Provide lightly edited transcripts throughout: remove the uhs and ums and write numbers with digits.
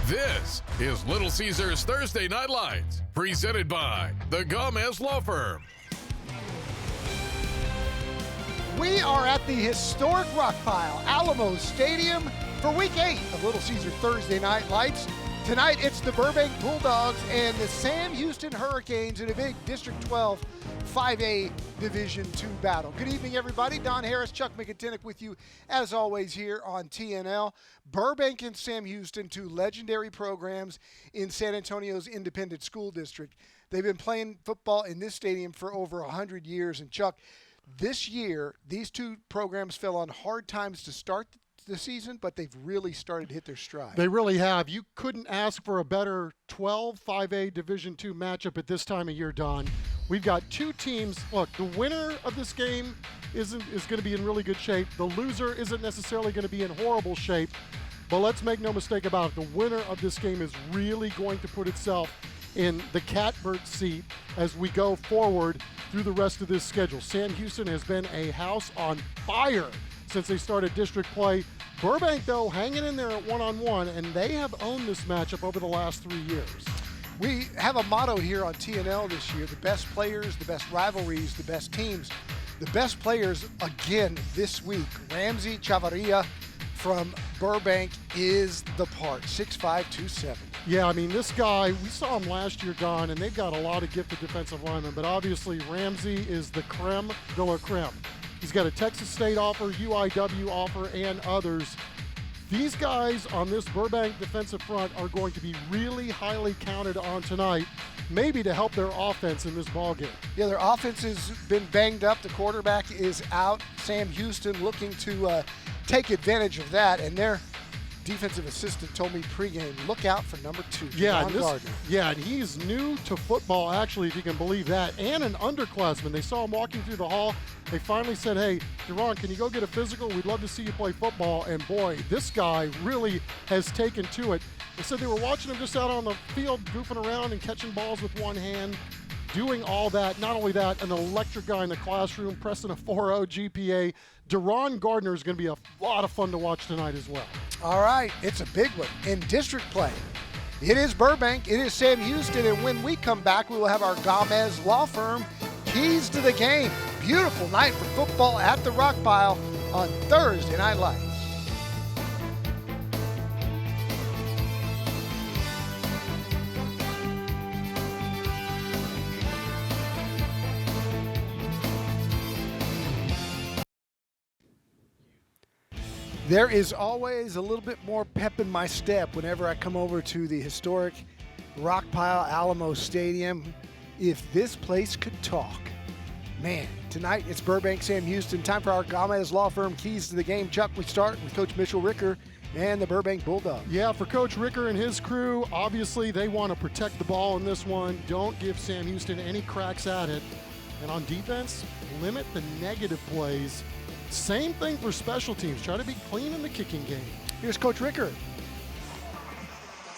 This is Little Caesars Thursday Night Lights, presented by the Gomez Law Firm. We are at the historic Rockpile Alamo Stadium for Week 8 of Little Caesars Thursday Night Lights. Tonight, it's the Burbank Bulldogs and the Sam Houston Hurricanes in a big District 12 5A Division II battle. Good evening, everybody. Don Harris, Chuck McIntyre with you, as always, here on TNL. Burbank and Sam Houston, two legendary programs in San Antonio's Independent School District. They've been playing football in this stadium for over 100 years. And, Chuck, this year, these two programs fell on hard times to start the season, but they've really started to hit their stride. They really have. You couldn't ask for a better 12 5A Division II matchup at this time of year, Don. We've got two teams. Look, the winner of this game is going to be in really good shape. The loser isn't necessarily going to be in horrible shape. But let's make no mistake about it. The winner of this game is really going to put itself in the catbird seat as we go forward through the rest of this schedule. Sam Houston has been a house on fire since they started district play. Burbank, though, hanging in there at one-on-one, and they have owned this matchup over the last 3 years. We have a motto here on TNL this year: the best players, the best rivalries, the best teams. The best players, again, this week. Ramsey Chavarria from Burbank is the part, 6'5", 270. Yeah, I mean, this guy, we saw him last year, Don, and they've got a lot of gifted defensive linemen, but obviously Ramsey is the creme de la creme. He's got a Texas State offer, UIW offer, and others. These guys on this Burbank defensive front are going to be really highly counted on tonight, maybe to help their offense in this ballgame. Yeah, their offense has been banged up. The quarterback is out. Sam Houston looking to take advantage of that, and their defensive assistant told me pregame, look out for number 2, Gardner. Yeah, and he's new to football, actually, if you can believe that, and an underclassman. They saw him walking through the hall. They finally said, hey, Deron, can you go get a physical? We'd love to see you play football. And boy, this guy really has taken to it. They said they were watching him just out on the field, goofing around and catching balls with one hand, doing all that. Not only that, an electric guy in the classroom, pressing a 4.0 GPA. Deron Gardner is going to be a lot of fun to watch tonight as well. All right, it's a big one in district play. It is Burbank, it is Sam Houston, and when we come back, we will have our Gomez Law Firm keys to the game. Beautiful night for football at the Rockpile on Thursday Night Lights. There is always a little bit more pep in my step whenever I come over to the historic Rockpile Alamo Stadium. If this place could talk. Man, tonight it's Burbank, Sam Houston. Time for our Gomez Law Firm keys to the game. Chuck, we start with Coach Mitchell Ricker and the Burbank Bulldogs. Yeah, for Coach Ricker and his crew, obviously they want to protect the ball in this one. Don't give Sam Houston any cracks at it. And on defense, limit the negative plays. Same thing for special teams. Try to be clean in the kicking game. Here's Coach Ricker.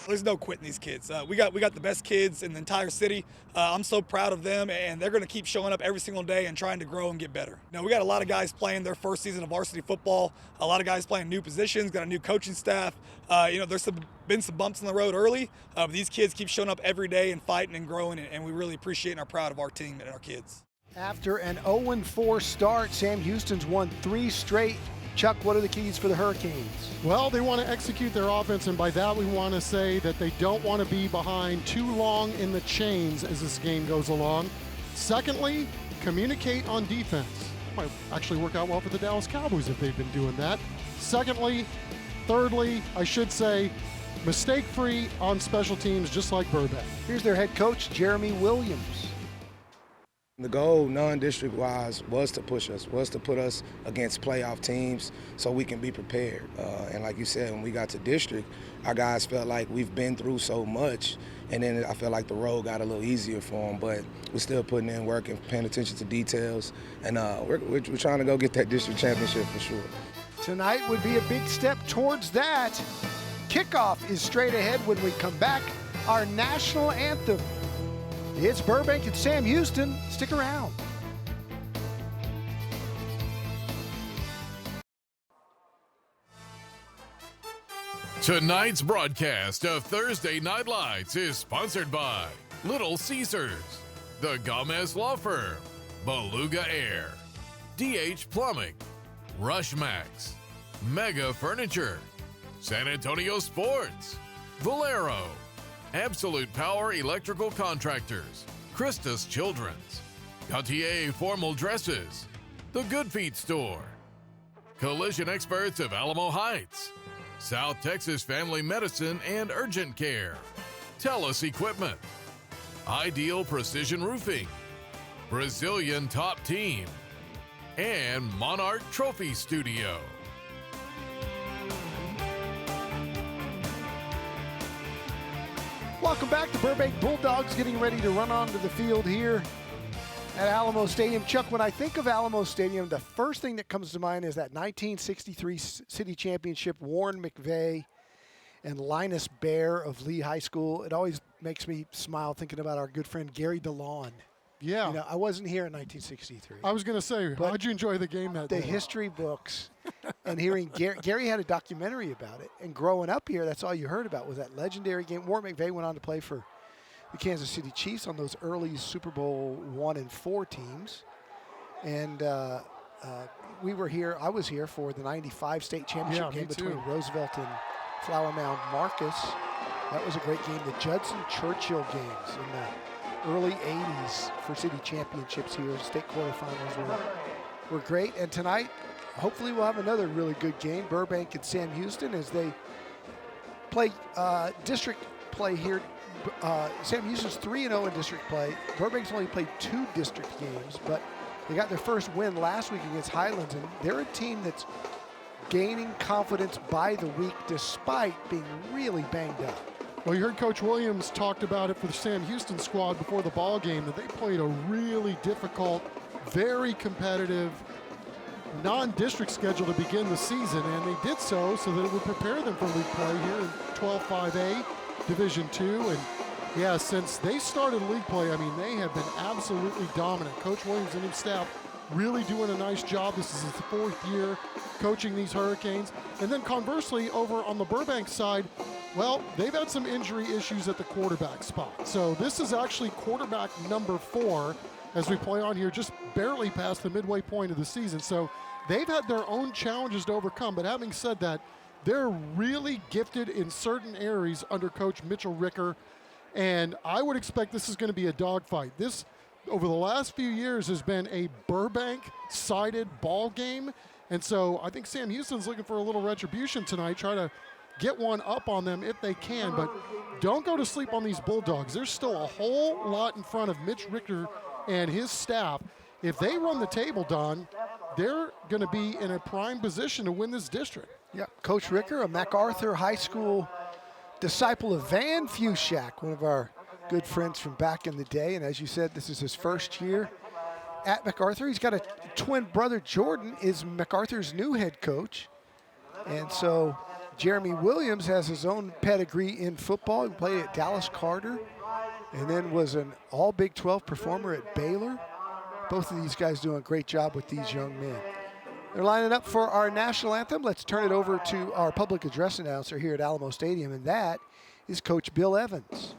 There's no quitting these kids. We got the best kids in the entire city. I'm so proud of them, and they're going to keep showing up every single day and trying to grow and get better. Now, we got a lot of guys playing their first season of varsity football. A lot of guys playing new positions. Got a new coaching staff. There's been some bumps in the road early, but these kids keep showing up every day and fighting and growing, and we really appreciate and are proud of our team and our kids. After an 0-4 start, Sam Houston's won 3 straight. Chuck, what are the keys for the Hurricanes? Well, they want to execute their offense, and by that we want to say that they don't want to be behind too long in the chains as this game goes along. Secondly, communicate on defense. Might actually work out well for the Dallas Cowboys if they've been doing that. Thirdly, I should say, mistake-free on special teams, just like Burbank. Here's their head coach, Jeremy Williams. The goal, non-district-wise, was to push us, was to put us against playoff teams so we can be prepared. And like you said, when we got to district, our guys felt like we've been through so much, and then I felt like the road got a little easier for them. But we're still putting in work and paying attention to details, and we're trying to go get that district championship for sure. Tonight would be a big step towards that. Kickoff is straight ahead when we come back. Our national anthem. It's Burbank and Sam Houston. Stick around. Tonight's broadcast of Thursday Night Lights is sponsored by Little Caesars, the Gomez Law Firm, Beluga Air, DH Plumbing, Rushmax, Mega Furniture, San Antonio Sports, Valero, Absolute Power Electrical Contractors, Christus Children's, Gautier Formal Dresses, The Good Feet Store, Collision Experts of Alamo Heights, South Texas Family Medicine and Urgent Care, TELUS Equipment, Ideal Precision Roofing, Brazilian Top Team, and Monarch Trophy Studio. Welcome back. The Burbank Bulldogs getting ready to run onto the field here at Alamo Stadium. Chuck, when I think of Alamo Stadium, the first thing that comes to mind is that 1963 City Championship, Warren McVeigh and Linus Bear of Lee High School. It always makes me smile thinking about our good friend Gary DeLawn. Yeah. You know, I wasn't here in 1963. I was going to say, how'd you enjoy the game that day? The history books and hearing Gary had a documentary about it. And growing up here, that's all you heard about was that legendary game. Warren McVeigh went on to play for the Kansas City Chiefs on those early Super Bowl 1 and 4 teams. And we were here. I was here for the 95 state championship game between Roosevelt and Flower Mound Marcus. That was a great game. The Judson Churchill games in the early 80s for city championships here. State quarterfinals were great. And tonight, hopefully we'll have another really good game. Burbank and Sam Houston as they play district play here. Sam Houston's 3-0 in district play. Burbank's only played 2 district games, but they got their first win last week against Highlands, and they're a team that's gaining confidence by the week despite being really banged up. Well, you heard Coach Williams talked about it for the Sam Houston squad before the ball game, that they played a really difficult, very competitive non-district schedule to begin the season, and they did so that it would prepare them for league play here in 12-5A Division II. And yeah, since they started league play, I mean, they have been absolutely dominant. Coach Williams and his staff really doing a nice job. This is his 4th year coaching these Hurricanes. And then conversely, over on the Burbank side, well, they've had some injury issues at the quarterback spot. So this is actually quarterback number 4 as we play on here, just barely past the midway point of the season. So they've had their own challenges to overcome. But having said that, they're really gifted in certain areas under Coach Mitchell Ricker. And I would expect this is going to be a dogfight. This, over the last few years, has been a Burbank-sided ball game. And so I think Sam Houston's looking for a little retribution tonight, try to get one up on them if they can. But don't go to sleep on these Bulldogs. There's still a whole lot in front of Mitch Richter and his staff. If they run the table, Don, they're going to be in a prime position to win this district. Yeah, Coach Ricker, a MacArthur High School disciple of Van Fushak, one of our good friends from back in the day. And as you said, this is his first year at MacArthur. He's got a twin brother, Jordan, is MacArthur's new head coach. And so Jeremy Williams has his own pedigree in football. He played at Dallas Carter and then was an all Big 12 performer at Baylor. Both of these guys doing a great job with these young men. They're lining up for our national anthem. Let's turn it over to our public address announcer here at Alamo Stadium, and that is Coach Bill Evans.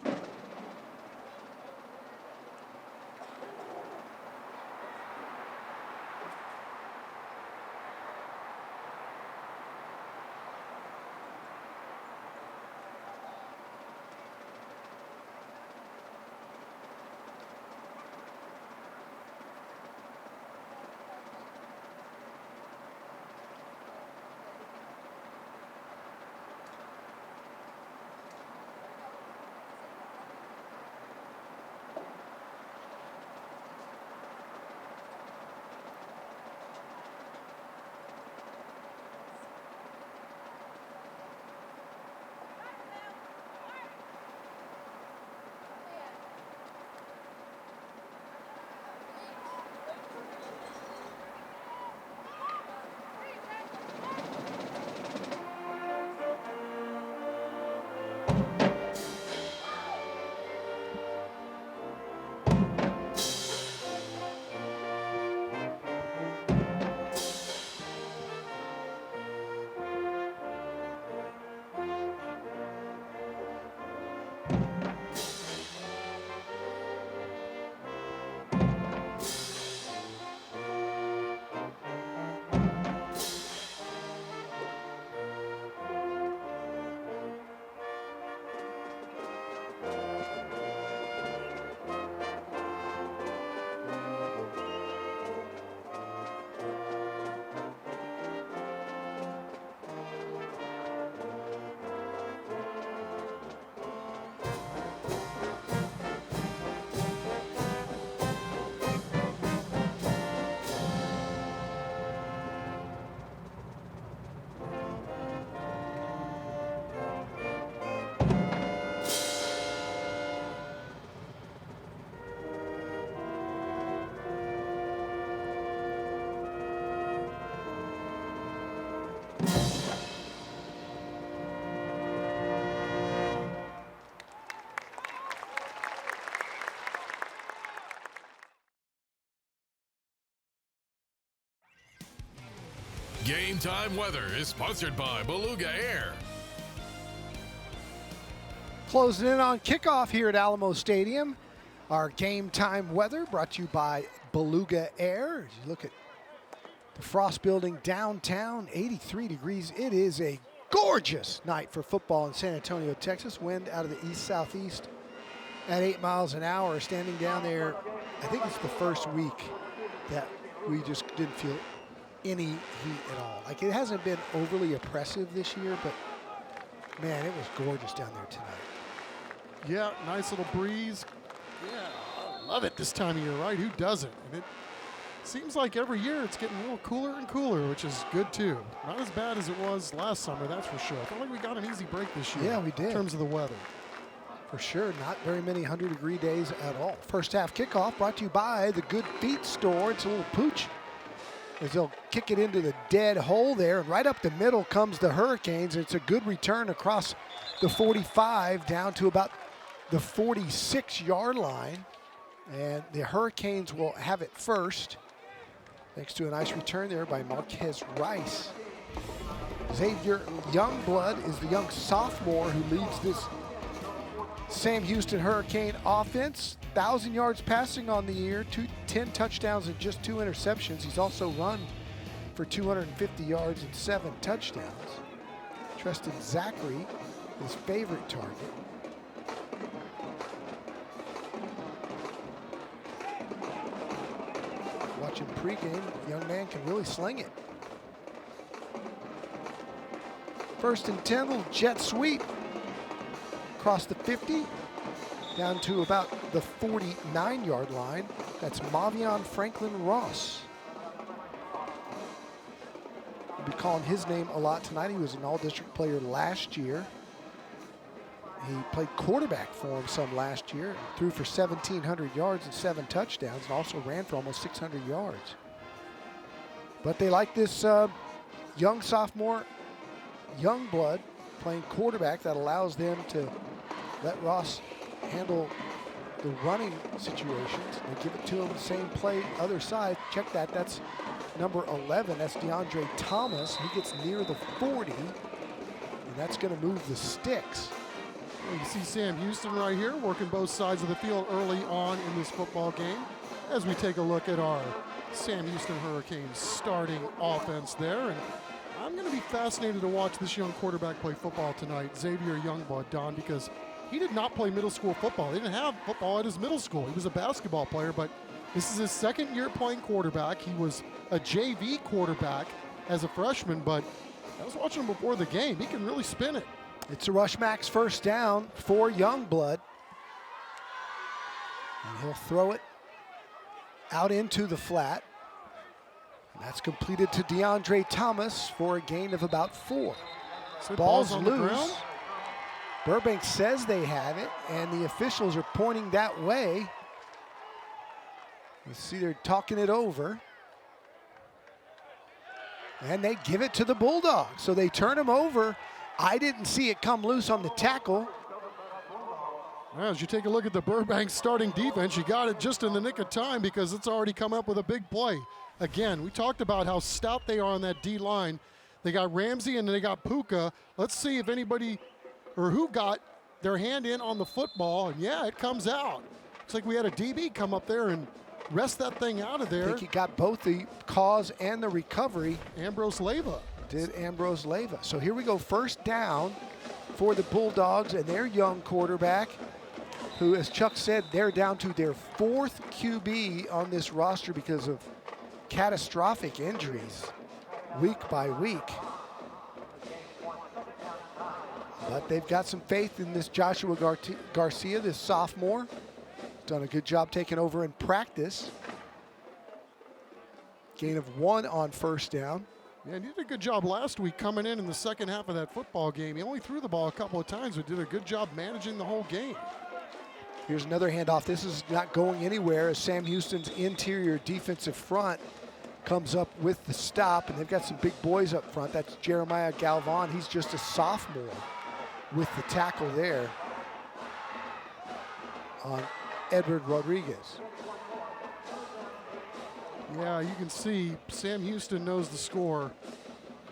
Game Time Weather is sponsored by Beluga Air. Closing in on kickoff here at Alamo Stadium. Our Game Time Weather brought to you by Beluga Air. As you look at the Frost Building downtown, 83 degrees. It is a gorgeous night for football in San Antonio, Texas. Wind out of the east-southeast at 8 miles an hour. Standing down there, I think it's the first week that we just didn't feel any heat at all. Like, it hasn't been overly oppressive this year, but man, it was gorgeous down there tonight. Yeah, nice little breeze. Yeah, I love it this time of year, right? Who doesn't? And it seems like every year it's getting a little cooler and cooler, which is good too. Not as bad as it was last summer, that's for sure. I felt like we got an easy break this year. Yeah, we did. In terms of the weather. For sure, not very many 100-degree days at all. First half kickoff brought to you by the Good Feet Store. It's a little pooch as they'll kick it into the dead hole there. And right up the middle comes the Hurricanes. It's a good return across the 45 down to about the 46-yard line. And the Hurricanes will have it first, thanks to a nice return there by Marquez Rice. Xavier Youngblood is the young sophomore who leads this Sam Houston Hurricane offense. 1,000 yards passing on the year, 10 touchdowns and just 2 interceptions. He's also run for 250 yards and 7 touchdowns. Tristan Zachary, his favorite target. Watching pregame, the young man can really sling it. First and 10, little jet sweep. Across the 50, down to about the 49-yard line. That's Mavion Franklin Ross. We'll be calling his name a lot tonight. He was an all-district player last year. He played quarterback for him some last year, threw for 1,700 yards and 7 touchdowns, and also ran for almost 600 yards. But they like this young sophomore, young blood, playing quarterback that allows them to let Ross handle the running situations. They give it to him the same play, other side. Check that, that's number 11. That's DeAndre Thomas. He gets near the 40, and that's going to move the sticks. Well, you see Sam Houston right here working both sides of the field early on in this football game. As we take a look at our Sam Houston Hurricanes starting offense there. And I'm going to be fascinated to watch this young quarterback play football tonight, Xavier Youngblood, Don, because he did not play middle school football. They didn't have football at his middle school. He was a basketball player, but this is his second year playing quarterback. He was a JV quarterback as a freshman, but I was watching him before the game. He can really spin it. It's a rush max first down for Youngblood. And he'll throw it out into the flat. And that's completed to DeAndre Thomas for a gain of about 4. So Ball's on the loose. ground. Burbank says they have it, and the officials are pointing that way. You see they're talking it over. And they give it to the Bulldogs. So they turn him over. I didn't see it come loose on the tackle. Well, as you take a look at the Burbank starting defense, you got it just in the nick of time because it's already come up with a big play. Again, we talked about how stout they are on that D-line. They got Ramsey and they got Puka. Let's see if anybody or who got their hand in on the football. And yeah, it comes out. Looks like we had a DB come up there and wrest that thing out of there. I think he got both the cause and the recovery. Ambrose Leyva. Did Ambrose Leyva. So here we go, first down for the Bulldogs and their young quarterback, who, as Chuck said, they're down to their 4th QB on this roster because of catastrophic injuries week by week. But they've got some faith in this Joshua Garcia, this sophomore. Done a good job taking over in practice. Gain of 1 on first down. Yeah, he did a good job last week coming in the second half of that football game. He only threw the ball a couple of times, but did a good job managing the whole game. Here's another handoff. This is not going anywhere as Sam Houston's interior defensive front comes up with the stop, and they've got some big boys up front. That's Jeremiah Galvan. He's just a sophomore with the tackle there on Edward Rodriguez. Yeah, you can see Sam Houston knows the score.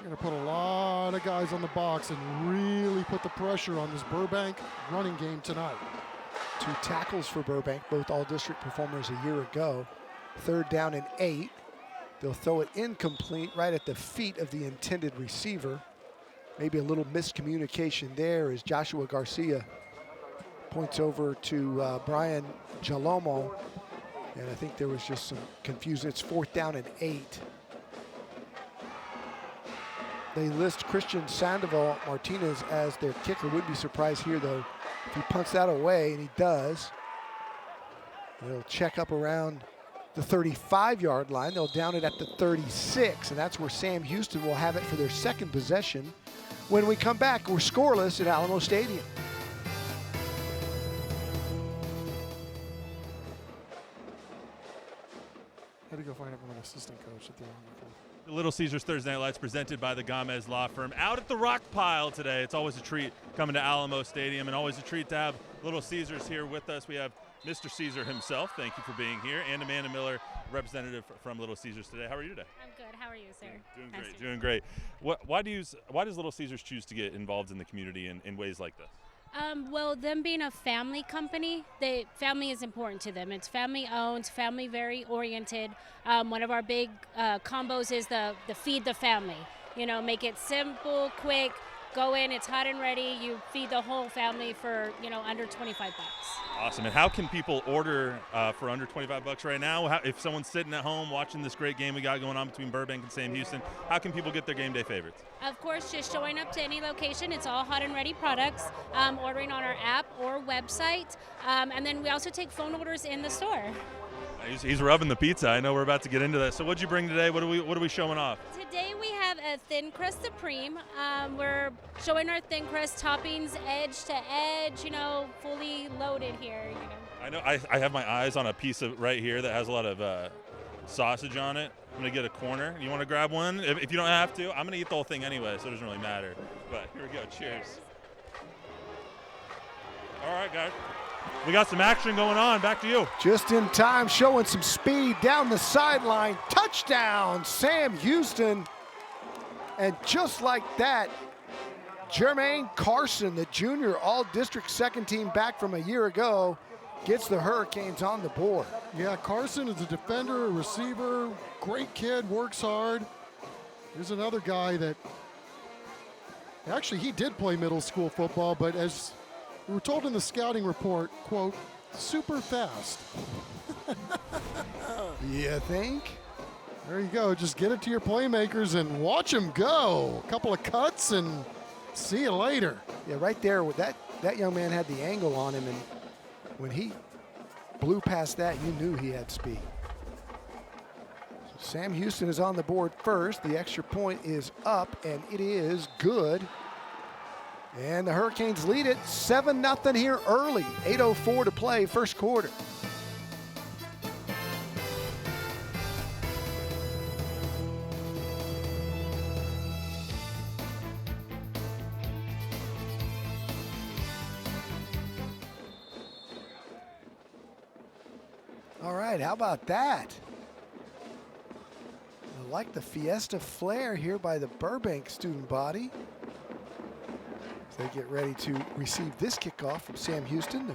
Going to put a lot of guys on the box and really put the pressure on this Burbank running game tonight. 2 tackles for Burbank, both all-district performers a year ago. 3rd down and 8. They'll throw it incomplete right at the feet of the intended receiver. Maybe a little miscommunication there as Joshua Garcia points over to Brian Jalomo. And I think there was just some confusion. It's 4th down and 8. They list Christian Sandoval Martinez as their kicker. Wouldn't be surprised here, though, if he punts that away, and he does. They'll check up around the 35-yard line. They'll down it at the 36, and that's where Sam Houston will have it for their 2nd possession. When we come back, we're scoreless at Alamo Stadium. Had to go find out from an assistant coach at the end. The Little Caesars Thursday Night Lights presented by the Gomez Law Firm. Out at the Rock Pile today. It's always a treat coming to Alamo Stadium, and always a treat to have Little Caesars here with us. We have Mr. Caesar himself. Thank you for being here. And Amanda Miller, representative from Little Caesars today. How are you today? I'm good. How are you, sir? Doing Nice great. to Doing great. Why does Little Caesars choose to get involved in the community in ways like this? Well, them being a family company, family is important to them. It's family owned, family very oriented. One of our big combos is the feed the family. You know, make it simple, quick. Go in, it's hot and ready. You feed the whole family for, under 25 bucks. Awesome. And how can people order for under 25 bucks right now? If someone's sitting at home watching this great game we got going on between Burbank and Sam Houston, how can people get their game day favorites? Of course, just showing up to any location. It's all hot and ready products. Ordering on our app or website. And then we also take phone orders in the store. He's rubbing the pizza. I know we're about to get into that. So what'd you bring today? What are we showing off? Today we have a thin crust supreme. We're showing our thin crust toppings edge to edge, fully loaded here. I know I have my eyes on a piece of right here that has a lot of sausage on it. I'm gonna get a corner. You want to grab one? If you don't have to, I'm gonna eat the whole thing anyway, so it doesn't really matter. But here we go. Cheers. All right, guys. We got some action going on. Back to you. Just in time, showing some speed down the sideline. Touchdown, Sam Houston. And just like that, Jermaine Carson, the junior all-district 2nd team back from a year ago, gets the Hurricanes on the board. Yeah, Carson is a defender, a receiver, great kid, works hard. Here's another guy that, actually he did play middle school football, but as we were told in the scouting report, quote, super fast. You think? There you go. Just get it to your playmakers and watch them go. A couple of cuts and see you later. Yeah, right there, with that young man had the angle on him, and when he blew past that, you knew he had speed. So Sam Houston is on the board first. The extra point is up, and it is good. And the Hurricanes lead it 7-0 here early. 8:04 to play, first quarter. All right, how about that? I like the Fiesta flair here by the Burbank student body. They get ready to receive this kickoff from Sam Houston. The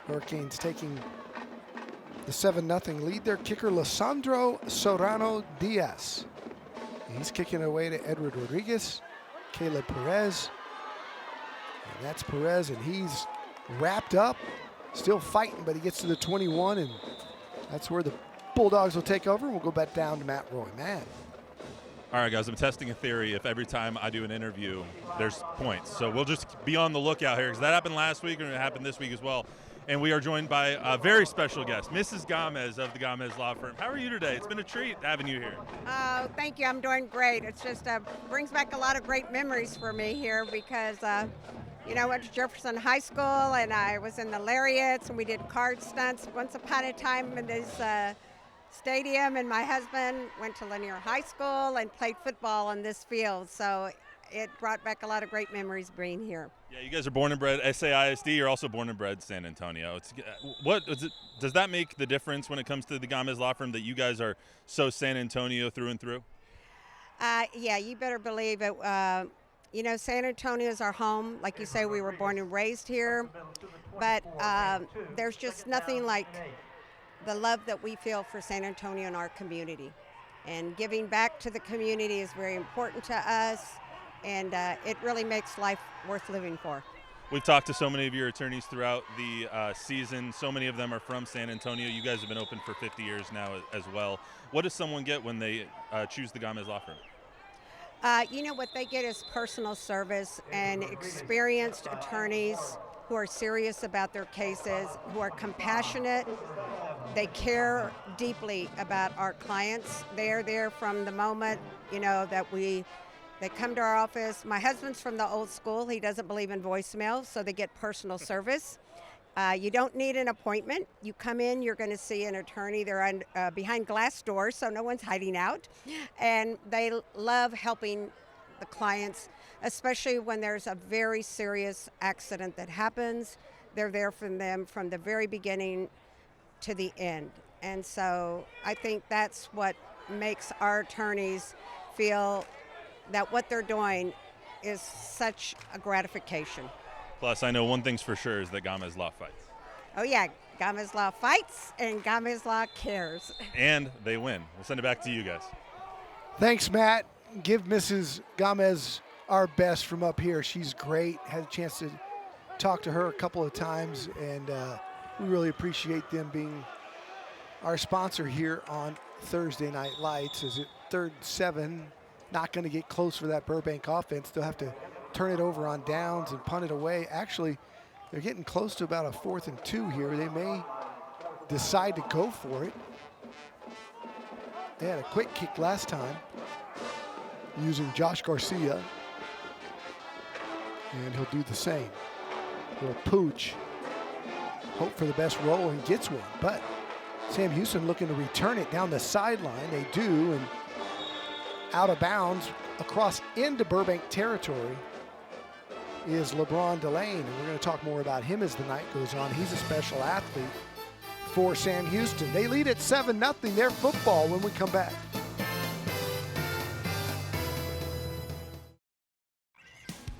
Hurricanes taking the 7-0 lead. Their kicker, Lisandro Serrano Diaz. He's kicking away to Edward Rodriguez, Caleb Perez. And that's Perez, and he's wrapped up, still fighting, but he gets to the 21, and that's where the Bulldogs will take over. We'll go back down to Matt Roy. Man. All right, guys, I'm testing a theory. If every time I do an interview, there's points. So we'll just be on the lookout here, because that happened last week, and it happened this week as well. And we are joined by a very special guest, Mrs. Gomez of the Gomez Law Firm. How are you today? It's been a treat having you here. Oh, thank you. I'm doing great. It's just brings back a lot of great memories for me here because, I went to Jefferson High School, and I was in the Lariats, and we did card stunts once upon a time in this stadium, and my husband went to Linear High School and played football on this field, so it brought back a lot of great memories being here. Yeah, you guys are born and bred SAISD. You're also born and bred San Antonio. Does that make the difference when it comes to the Gomez Law Firm, that you guys are so San Antonio through and through? Yeah, you better believe it. You know, San Antonio is our home. Like you say, we were born and raised here. But there's just nothing like the love that we feel for San Antonio and our community. And giving back to the community is very important to us, and it really makes life worth living for. We've talked to so many of your attorneys throughout the season. So many of them are from San Antonio. You guys have been open for 50 years now as well. What does someone get when they choose the Gomez Law Firm? You know, what they get is personal service and experienced attorneys who are serious about their cases, who are compassionate. They care deeply about our clients. They are there from the moment, you know, that they come to our office. My husband's from the old school. He doesn't believe in voicemail, so they get personal service. You don't need an appointment. You come in, you're going to see an attorney. They're behind glass doors, so no one's hiding out. And they love helping the clients, especially when there's a very serious accident that happens. They're there for them from the very beginning to the end. And so I think that's what makes our attorneys feel that what they're doing is such a gratification. Plus, I know one thing's for sure is that Gomez Law fights. Oh yeah, Gomez Law fights and Gomez Law cares. And they win. We'll send it back to you guys. Thanks, Matt. Give Mrs. Gomez our best from up here. She's great. Had a chance to talk to her a couple of times, and we really appreciate them being our sponsor here on Thursday Night Lights. As it 3rd and 7, not going to get close for that Burbank offense. They'll have to turn it over on downs and punt it away. Actually, they're getting close to about a 4th and 2 here. They may decide to go for it. They had a quick kick last time using Josh Garcia, and he'll do the same. Little pooch, hope for the best roll, and gets one. But Sam Houston looking to return it down the sideline. They do, and out of bounds across into Burbank territory is LeBron Delane, and we're going to talk more about him as the night goes on. He's a special athlete for Sam Houston. They lead at 7-0 their football when we come back.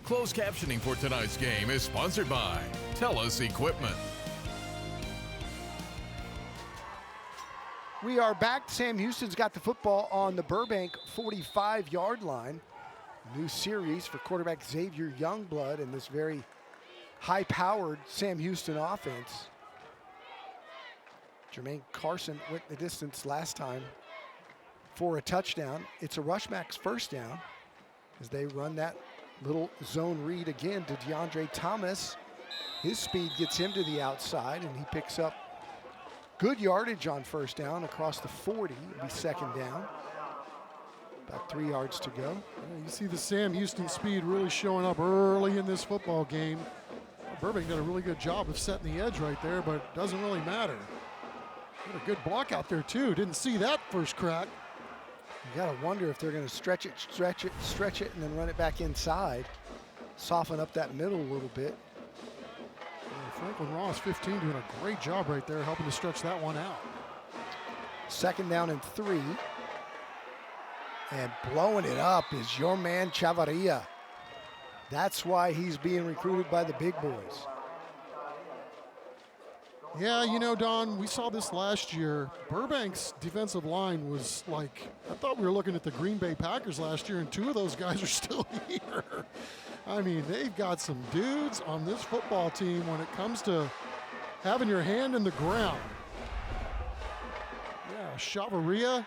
Closed captioning for tonight's game is sponsored by TELUS Equipment. We are back. Sam Houston's got the football on the Burbank 45-yard line. New series for quarterback Xavier Youngblood and this very high-powered Sam Houston offense. Jermaine Carson went the distance last time for a touchdown. It's a Rushbacks first down as they run that little zone read again to DeAndre Thomas. His speed gets him to the outside, and he picks up good yardage on first down across the 40. It'll be 2nd down. About 3 yards to go. Yeah, you see the Sam Houston speed really showing up early in this football game. Burbank did a really good job of setting the edge right there, but it doesn't really matter. Got a good block out there too. Didn't see that first crack. You gotta wonder if they're gonna stretch it, and then run it back inside. Soften up that middle a little bit. Yeah, Franklin Ross, 15, doing a great job right there, helping to stretch that one out. 2nd down and 3. And blowing it up is your man Chavarria. That's why he's being recruited by the big boys. Yeah, you know, Don, we saw this last year. Burbank's defensive line was like, I thought we were looking at the Green Bay Packers last year, and 2 of those guys are still here. I mean, they've got some dudes on this football team when it comes to having your hand in the ground. Yeah, Chavarria.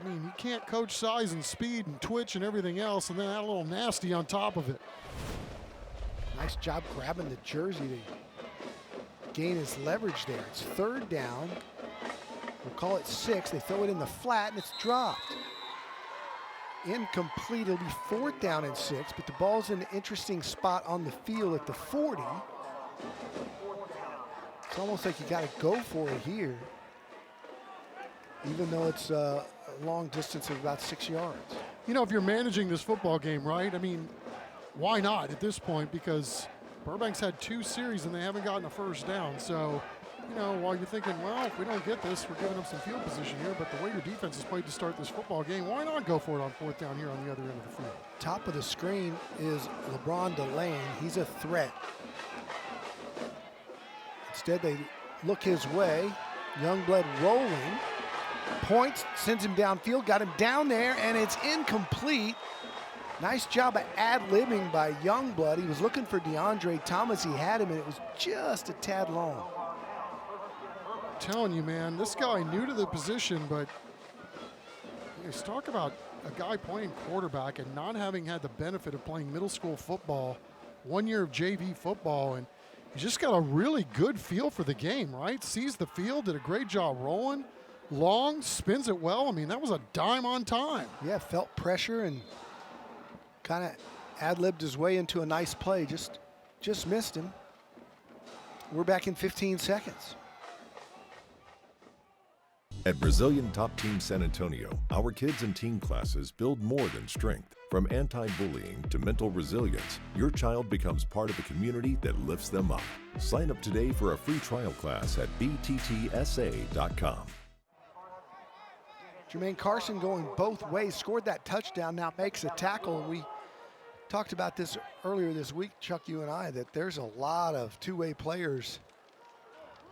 I mean, you can't coach size and speed and twitch and everything else, and then add a little nasty on top of it. Nice job grabbing the jersey to gain his leverage there. It's 3rd down. We'll call it 6. They throw it in the flat, and it's dropped. Incomplete. It'll be 4th down and 6, but the ball's in an interesting spot on the field at the 40. It's almost like you got to go for it here, even though it's a long distance of about 6 yards. You know, if you're managing this football game, right, I mean, why not at this point? Because Burbank's had 2 series and they haven't gotten a first down. So you know, while you're thinking, well, if we don't get this, we're giving up some field position here, but the way your defense has played to start this football game, why not go for it on 4th down here on the other end of the field? Top of the screen is LeBron Delane. He's a threat. Instead, they look his way. Youngblood rolling. Points, sends him downfield, got him down there, and it's incomplete. Nice job of ad-libbing by Youngblood. He was looking for DeAndre Thomas. He had him, and it was just a tad long. I'm telling you, man, this guy new to the position, but let's talk about a guy playing quarterback and not having had the benefit of playing middle school football, 1 year of JV football, and he's just got a really good feel for the game, right? Sees the field, did a great job rolling. Long, spins it well. I mean, that was a dime on time. Yeah, felt pressure and kind of ad-libbed his way into a nice play. Just missed him. We're back in 15 seconds. At Brazilian Top Team San Antonio, our kids and teen classes build more than strength. From anti-bullying to mental resilience, your child becomes part of a community that lifts them up. Sign up today for a free trial class at bttsa.com. Jermaine Carson going both ways, scored that touchdown, now makes a tackle. We talked about this earlier this week, Chuck, you and I, that there's a lot of two-way players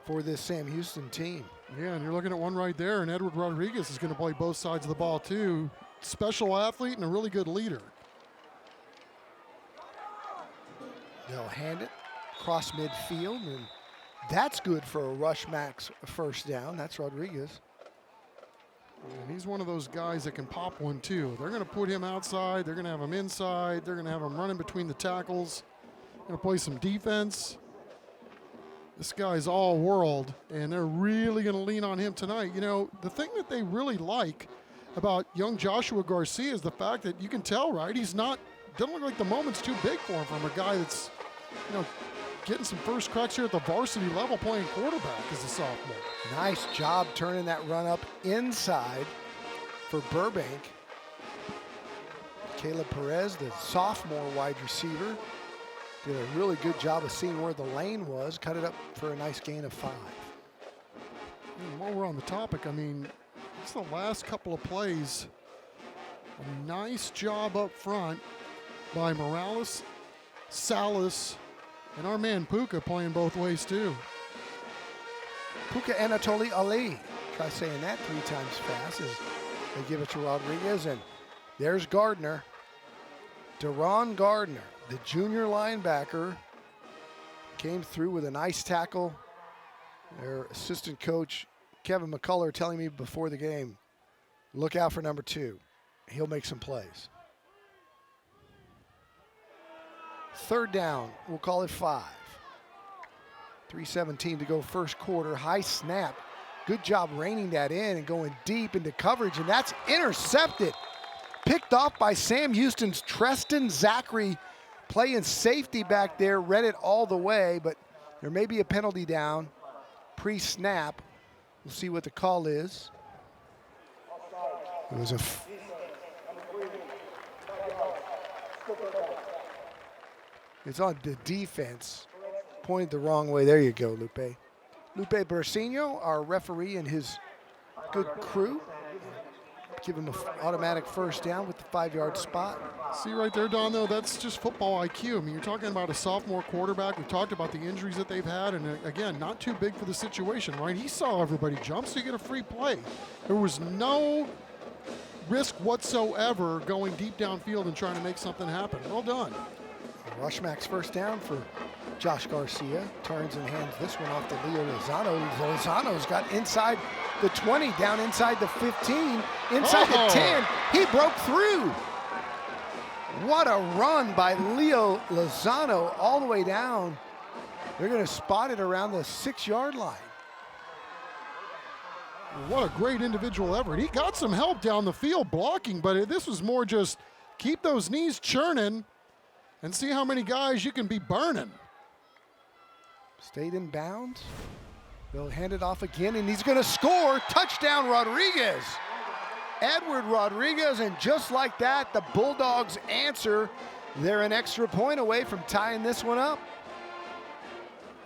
for this Sam Houston team. Yeah, and you're looking at one right there, and Edward Rodriguez is going to play both sides of the ball too. Special athlete and a really good leader. They'll hand it across midfield, and that's good for a rush max first down. That's Rodriguez. And he's one of those guys that can pop one too. They're going to put him outside. They're going to have him inside. They're going to have him running between the tackles. Going to play some defense. This guy's all world, and they're really going to lean on him tonight. You know, the thing that they really like about young Joshua Garcia is the fact that you can tell, right? He's not, doesn't look like the moment's too big for him from a guy that's, you know, getting some first cracks here at the varsity level playing quarterback as a sophomore. Nice job turning that run up inside for Burbank. Caleb Perez, the sophomore wide receiver, did a really good job of seeing where the lane was, cut it up for a nice gain of 5. And while we're on the topic, I mean, it's the last couple of plays. A nice job up front by Morales, Salas, and our man Puka playing both ways too. Puka Anatoly Ali. Try saying that 3 times fast as they give it to Rodriguez. And there's Gardner. Deron Gardner, the junior linebacker, came through with a nice tackle. Their assistant coach, Kevin McCullough, telling me before the game, look out for number 2. He'll make some plays. 3rd down, we'll call it 5. 3:17 to go first quarter. High snap. Good job reining that in and going deep into coverage, and that's intercepted. Picked off by Sam Houston's Treston Zachary, playing safety back there, read it all the way, but there may be a penalty down pre-snap. We'll see what the call is. It was it's on the defense. Pointed the wrong way. There you go, Lupe. Lupe Bersinho, our referee, and his good crew. Give him an automatic first down with the 5-yard spot. See right there, Don, though, that's just football IQ. I mean, you're talking about a sophomore quarterback. We talked about the injuries that they've had, and again, not too big for the situation, right? He saw everybody jump, so you get a free play. There was no risk whatsoever going deep downfield and trying to make something happen. Well done. Rushmack's first down for Josh Garcia. Turns and hands this one off to Leo Lozano. Lozano's got inside the 20, down inside the 15, inside the 10. He broke through. What a run by Leo Lozano all the way down. They're going to spot it around the 6-yard line. What a great individual effort. He got some help down the field blocking, but this was more just keep those knees churning and see how many guys you can be burning. Stayed in bounds. They'll hand it off again, and he's going to score. Touchdown, Rodriguez. Edward Rodriguez, and just like that, the Bulldogs answer. They're an extra point away from tying this one up.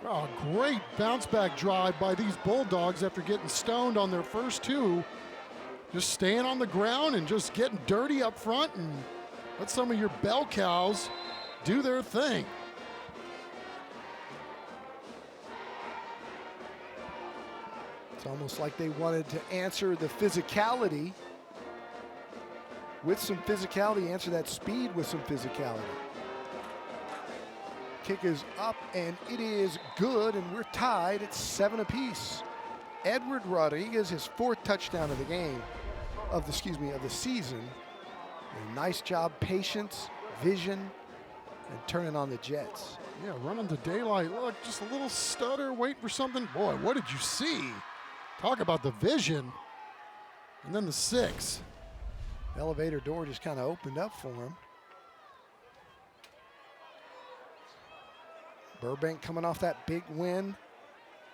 Oh, great bounce back drive by these Bulldogs after getting stoned on their first two. Just staying on the ground and just getting dirty up front and let some of your bell cows do their thing. It's almost like they wanted to answer the physicality with some physicality, answer that speed with some physicality. Kick is up and it is good, and we're tied at 7 apiece. Edward Rodriguez, his 4th touchdown of the game, of the season. And nice job, patience, vision, and turning on the Jets. Yeah, running to daylight. Look, just a little stutter, waiting for something. Boy, what did you see? Talk about the vision. And then the 6. Elevator door just kind of opened up for him. Burbank coming off that big win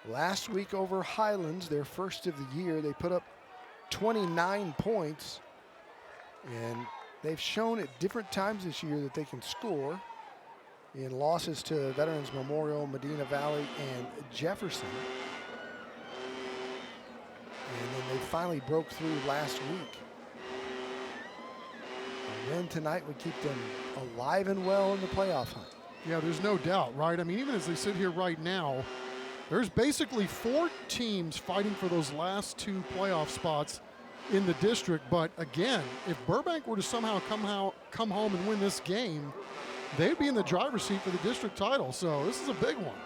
last week over Highlands, their first of the year. They put up 29 points, and they've shown at different times this year that they can score in losses to Veterans Memorial, Medina Valley, and Jefferson. And then they finally broke through last week. A win tonight would keep them alive and well in the playoff hunt. Yeah, there's no doubt, right? I mean, even as they sit here right now, there's basically 4 teams fighting for those last 2 playoff spots in the district. But again, if Burbank were to somehow come home and win this game, they'd be in the driver's seat for the district title. So this is a big one.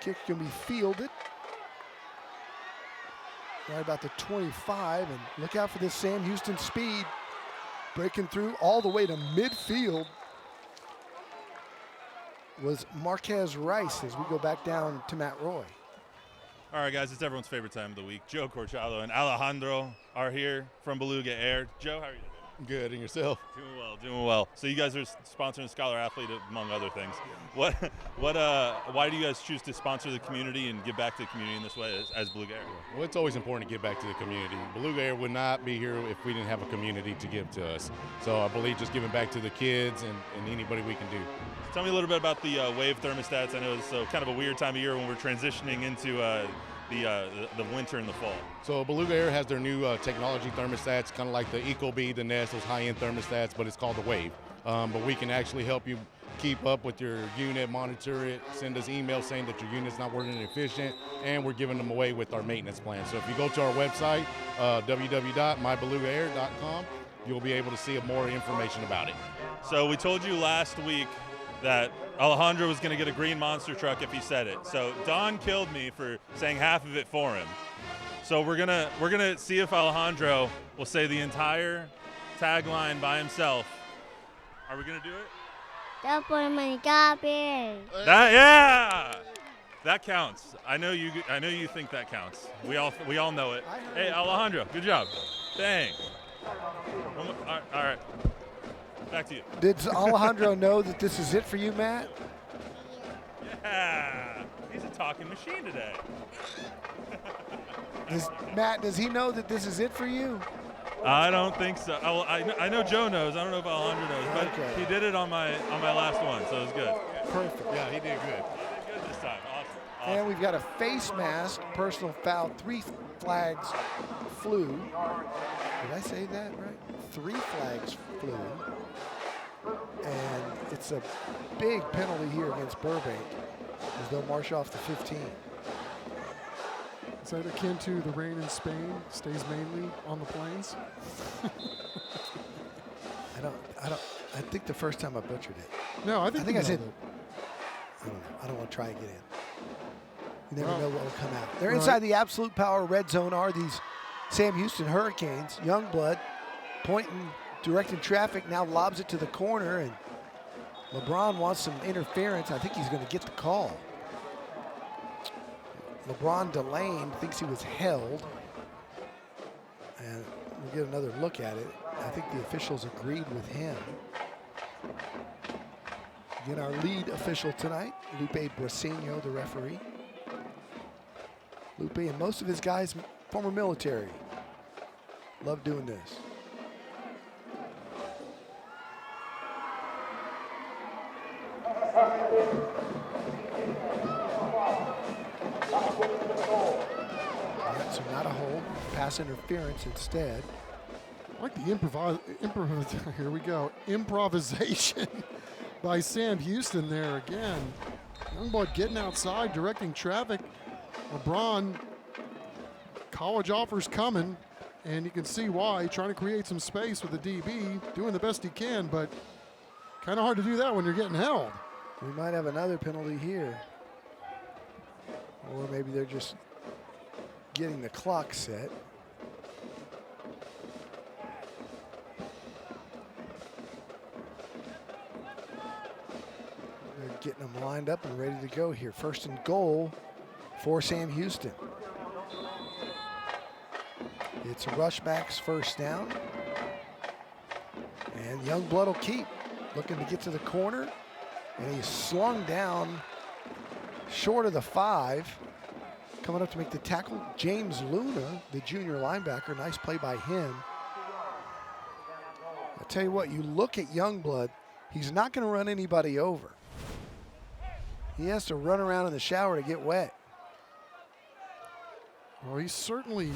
Kick can be fielded right about the 25, and look out for this Sam Houston speed. Breaking through all the way to midfield was Marquez Rice as we go back down to Matt Roy. All right, guys, it's everyone's favorite time of the week. Joe Corchado and Alejandro are here from Beluga Air. Joe, how are you doing? Good, and yourself? Doing well. So you guys are sponsoring Scholar Athlete, among other things. Why do you guys choose to sponsor the community and give back to the community in this way as Beluga Air? Well, it's always important to give back to the community. Beluga Air would not be here if we didn't have a community to give to us. So I believe just giving back to the kids and anybody we can do. Tell me a little bit about the Wave thermostats. I know it's kind of a weird time of year when we're transitioning into the winter and the fall. So Beluga Air has their new technology thermostats, kind of like the Ecobee, the Nest, those high-end thermostats, but it's called the Wave. But we can actually help you keep up with your unit, monitor it, send us emails saying that your unit's not working efficient, and we're giving them away with our maintenance plan. So if you go to our website, www.mybelugaair.com, you'll be able to see more information about it. So we told you last week that Alejandro was going to get a green monster truck if he said it. So Don killed me for saying half of it for him. So we're gonna see if Alejandro will say the entire tagline by himself. Are we gonna do it? Don't put money garbage. That counts. I know you think that counts. We all know it. Hey, Alejandro, good job. Dang. All right. Back to you. Did Alejandro know that this is it for you, Matt? Yeah, he's a talking machine today. Matt, does he know that this is it for you? I don't think so. I know Joe knows. I don't know if Alejandro knows, but okay. He did it on my last one, so it was good. Perfect. Yeah, he did good. He did good this time. Awesome. And we've got a face mask, personal foul, 3 flags flew. Did I say that right? 3 flags flew. And it's a big penalty here against Burbank as they'll march off the 15. Is that akin to the rain in Spain stays mainly on the plains? I think the first time I butchered it. No, I think I said it. I don't know. I don't want to try again. You never know what will come out. They're inside the absolute power red zone are these Sam Houston Hurricanes. Youngblood pointing, directing traffic, now lobs it to the corner, and LeBron wants some interference. I think he's going to get the call. LeBron Delane thinks he was held, and we'll get another look at it. I think the officials agreed with him. Again, our lead official tonight, Lupe Brasino, the referee. Lupe and most of his guys, former military. Love doing this. pass interference instead. I like the here we go, improvisation by Sam Houston there again. Youngblood getting outside, directing traffic. LeBron, college offers coming, and you can see why, trying to create some space with the DB, doing the best he can, but kind of hard to do that when you're getting held. We might have another penalty here. Or maybe they're just getting the clock set. They're getting them lined up and ready to go here. First and goal for Sam Houston. It's a rushback's first down. And Youngblood will keep. Looking to get to the corner. And he's slung down short of the 5. Coming up to make the tackle, James Luna, the junior linebacker. Nice play by him. I'll tell you what, you look at Youngblood, he's not going to run anybody over. He has to run around in the shower to get wet. Well, he's certainly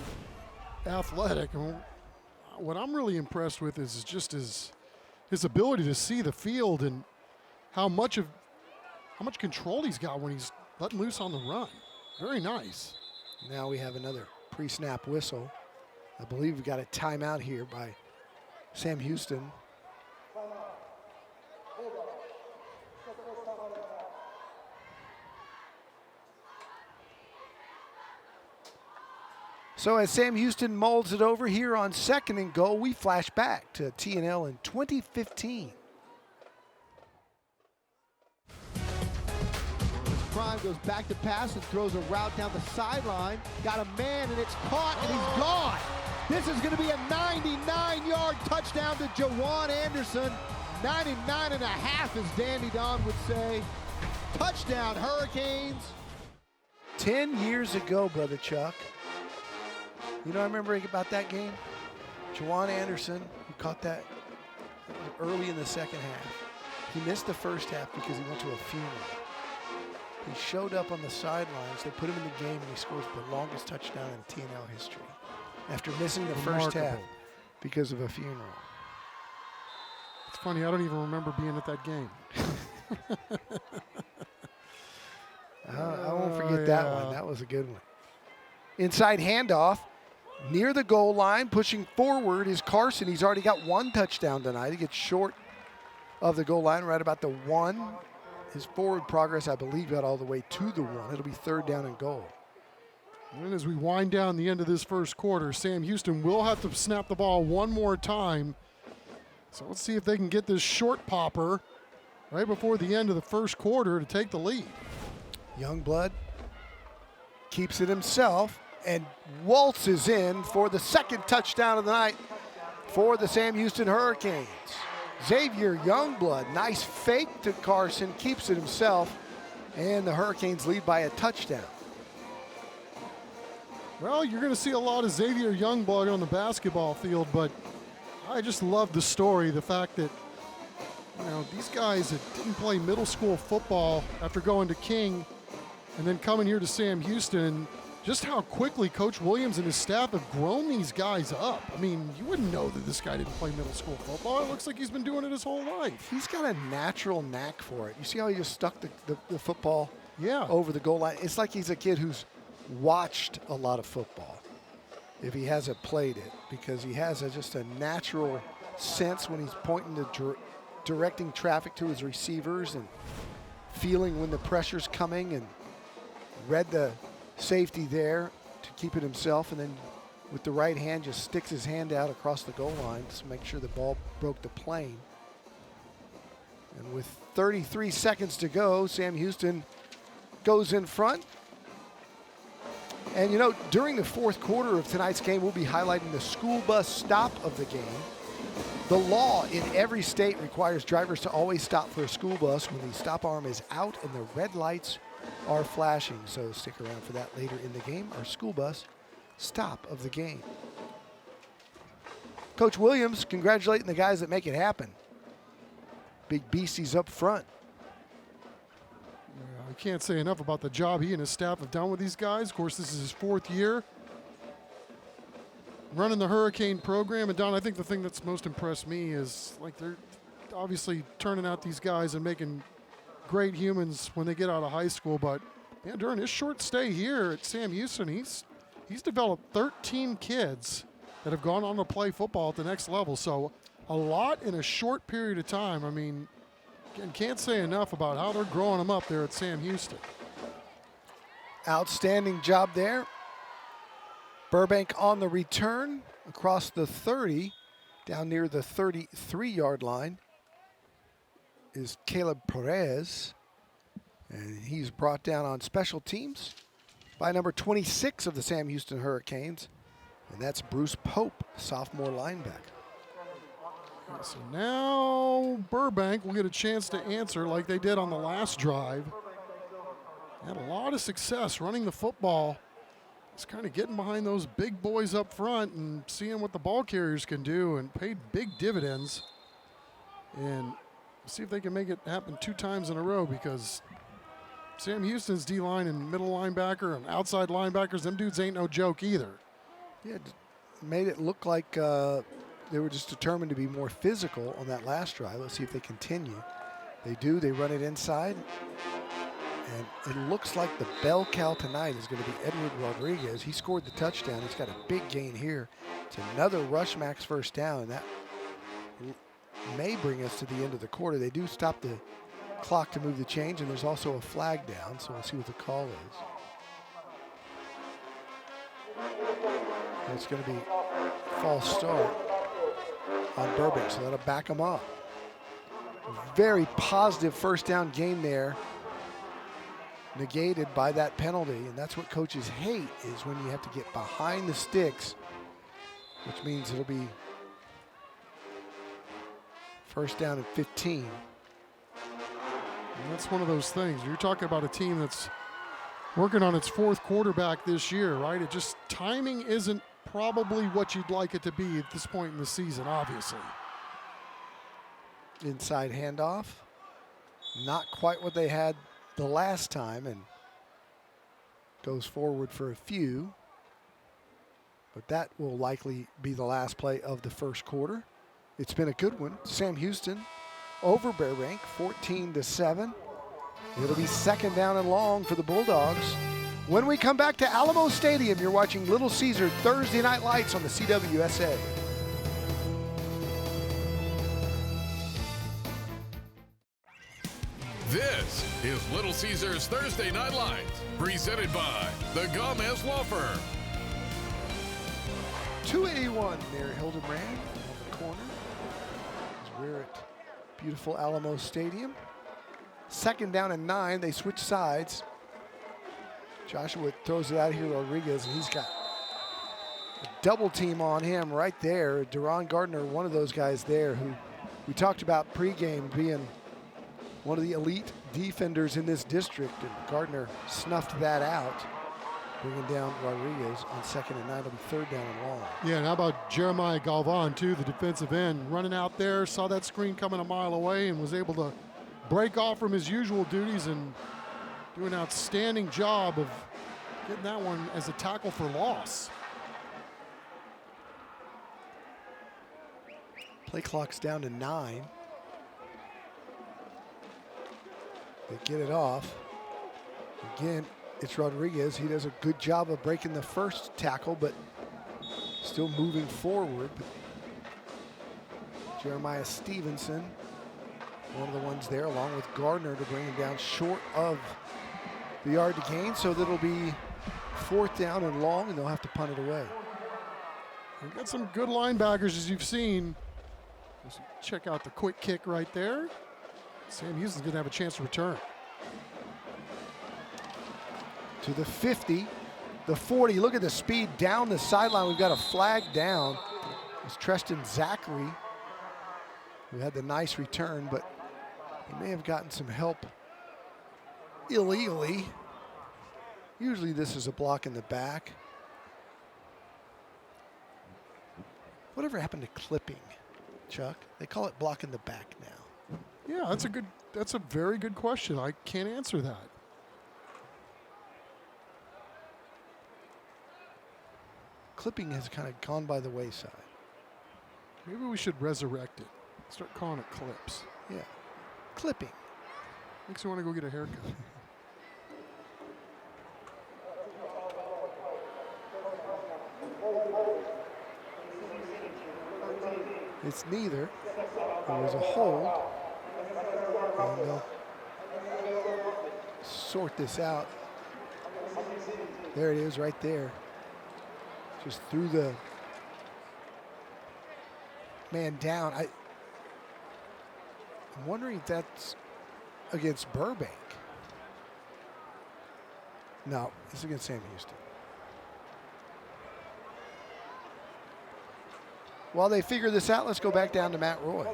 athletic. And what I'm really impressed with is just his ability to see the field and how much control he's got when he's letting loose on the run. Very nice. Now we have another pre-snap whistle. I believe we got a timeout here by Sam Houston. So as Sam Houston molds it over here on second and goal, we flash back to T&L in 2015. Prime goes back to pass and throws a route down the sideline. Got a man, and it's caught, and he's gone. This is going to be a 99-yard touchdown to Jawan Anderson. 99 and a half, as Dandy Don would say. Touchdown, Hurricanes. 10 years ago, Brother Chuck. You know, I remember about that game. Jawan Anderson, who caught that early in the second half. He missed the first half because he went to a funeral. He showed up on the sidelines. They put him in the game, and he scores the longest touchdown in T&L history after missing the first half because of a funeral. It's funny, I don't even remember being at that game. I won't forget that one. That was a good one. Inside handoff, near the goal line, pushing forward is Carson. He's already got one touchdown tonight. He gets short of the goal line, right about the 1. His forward progress, I believe, got all the way to the 1. It'll be third down and goal. And as we wind down the end of this first quarter, Sam Houston will have to snap the ball one more time. So let's see if they can get this short popper right before the end of the first quarter to take the lead. Youngblood keeps it himself and waltzes in for the second touchdown of the night for the Sam Houston Hurricanes. Xavier Youngblood, nice fake to Carson, keeps it himself, and the Hurricanes lead by a touchdown. Well, you're going to see a lot of Xavier Youngblood on the basketball field, but I just love the story, the fact that, you know, these guys that didn't play middle school football after going to King and then coming here to Sam Houston, just how quickly Coach Williams and his staff have grown these guys up. I mean, you wouldn't know that this guy didn't play middle school football. It looks like he's been doing it his whole life. He's got a natural knack for it. You see how he just stuck the football over the goal line? It's like he's a kid who's watched a lot of football if he hasn't played it, because he has just a natural sense when he's pointing to directing traffic to his receivers and feeling when the pressure's coming, and read the safety there to keep it himself, and then with the right hand just sticks his hand out across the goal line to make sure the ball broke the plane. And with 33 seconds to go, Sam Houston goes in front. And you know, during the fourth quarter of tonight's game, we'll be highlighting the school bus stop of the game. The law in every state requires drivers to always stop for a school bus when the stop arm is out and the red lights are flashing. So stick around for that later in the game. Our school bus stop of the game. Coach Williams congratulating the guys that make it happen. Big beasties up front. I can't say enough about the job he and his staff have done with these guys. Of course, this is his fourth year. running the Hurricane program. And Don, I think the thing that's most impressed me is like they're obviously turning out these guys and making great humans when they get out of high school. But man, during his short stay here at Sam Houston, he's developed 13 kids that have gone on to play football at the next level. So a lot in a short period of time. I mean, can't say enough about how they're growing them up there at Sam Houston. Outstanding job there. Burbank on the return across the 30, down near the 33-yard line is Caleb Perez. And he's brought down on special teams by number 26 of the Sam Houston Hurricanes. And that's Bruce Pope, sophomore linebacker. So now Burbank will get a chance to answer like they did on the last drive. Had a lot of success running the football. It's kind of getting behind those big boys up front and seeing what the ball carriers can do, and paid big dividends. And see if they can make it happen 2 times in a row, because Sam Houston's D-line and middle linebacker and outside linebackers, them dudes ain't no joke either. Yeah, made it look like they were just determined to be more physical on that last drive. Let's see if they continue. They do. They run it inside. And it looks like the bell cow tonight is going to be Edward Rodriguez. He scored the touchdown. He's got a big gain here. It's another rush max first down, and that may bring us to the end of the quarter. They do stop the clock to move the change, and there's also a flag down, so we'll see what the call is. And it's going to be false start on Burbank, so that'll back them up. Very positive first down gain there, negated by that penalty, and that's what coaches hate, is when you have to get behind the sticks, which means it'll be first down and 15. And that's one of those things. You're talking about a team that's working on its 4th quarterback this year, right? It just, timing isn't probably what you'd like it to be at this point in the season, obviously. Inside handoff. Not quite what they had the last time, and goes forward for a few. But that will likely be the last play of the first quarter. It's been a good one. Sam Houston over Burbank, 14-7. It'll be second down and long for the Bulldogs. When we come back to Alamo Stadium, you're watching Little Caesar Thursday Night Lights on the CWSA. This is Little Caesars Thursday Night Lights, presented by the Gomez Law Firm. 281 near Hildebrand on the corner. As we're at beautiful Alamo Stadium. Second down and 9. They switch sides. Joshua throws it out here to Rodriguez, and he's got a double team on him right there. Deron Gardner, one of those guys there who we talked about pregame being one of the elite defenders in this district, and Gardner snuffed that out, bringing down Rodriguez on second and 9. It'll be third down and long. Yeah, and how about Jeremiah Galvan, too, the defensive end, running out there, saw that screen coming a mile away and was able to break off from his usual duties and do an outstanding job of getting that one as a tackle for loss. Play clock's down to 9. They get it off. Again, it's Rodriguez. He does a good job of breaking the first tackle, but still moving forward. Jeremiah Stevenson, one of the ones there, along with Gardner, to bring him down short of the yard to gain. So that'll be fourth down and long, and they'll have to punt it away. We've got some good linebackers, as you've seen. Let's check out the quick kick right there. Sam Houston's going to have a chance to return. To the 50, the 40. Look at the speed down the sideline. We've got a flag down. It's Treston Zachary who had the nice return, but he may have gotten some help illegally. Usually this is a block in the back. Whatever happened to clipping, Chuck? They call it block in the back now. Yeah, that's a very good question. I can't answer that. clipping has kind of gone by the wayside. Maybe we should resurrect it. Start calling it clips. Yeah, clipping. Makes you want to go get a haircut. It's neither. There was a hold. And they'll sort this out. There it is right there. Just threw the man down. I'm wondering if that's against Burbank. No, it's against Sam Houston. While they figure this out, let's go back down to Matt Roy.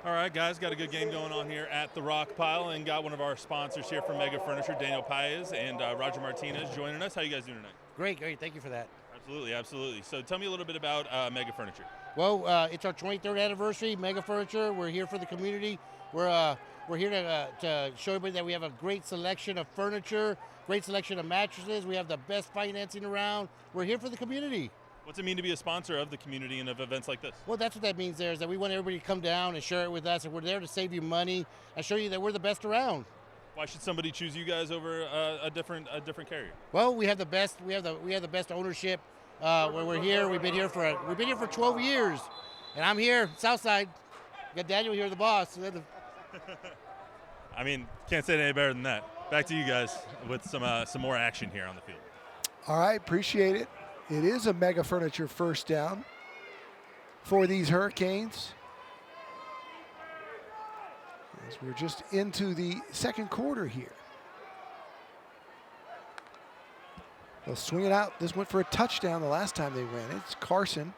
All right, guys, got a good game going on here at the Rock Pile, and got one of our sponsors here from Mega Furniture, Daniel Paez and Roger Martinez joining us. How you guys doing tonight? Great. Thank you for that. Absolutely. So tell me a little bit about Mega Furniture. Well, it's our 23rd anniversary, Mega Furniture. We're here for the community. We're here to show everybody that we have a great selection of furniture, great selection of mattresses. We have the best financing around. We're here for the community. What's it mean to be a sponsor of the community and of events like this? Well, that's what that means there, is that we want everybody to come down and share it with us, and we're there to save you money and show you that we're the best around. Why should somebody choose you guys over a different carrier? Well, we have the best. We have the best ownership. When we're here, we've been here for 12 years, and I'm here, Southside. Got Daniel here, the boss. I mean, can't say it any better than that. Back to you guys with some more action here on the field. All right, appreciate it. It is a Mega Furniture first down for these Hurricanes. As we're just into the second quarter here. They'll swing it out. This went for a touchdown the last time they ran it. It's Carson.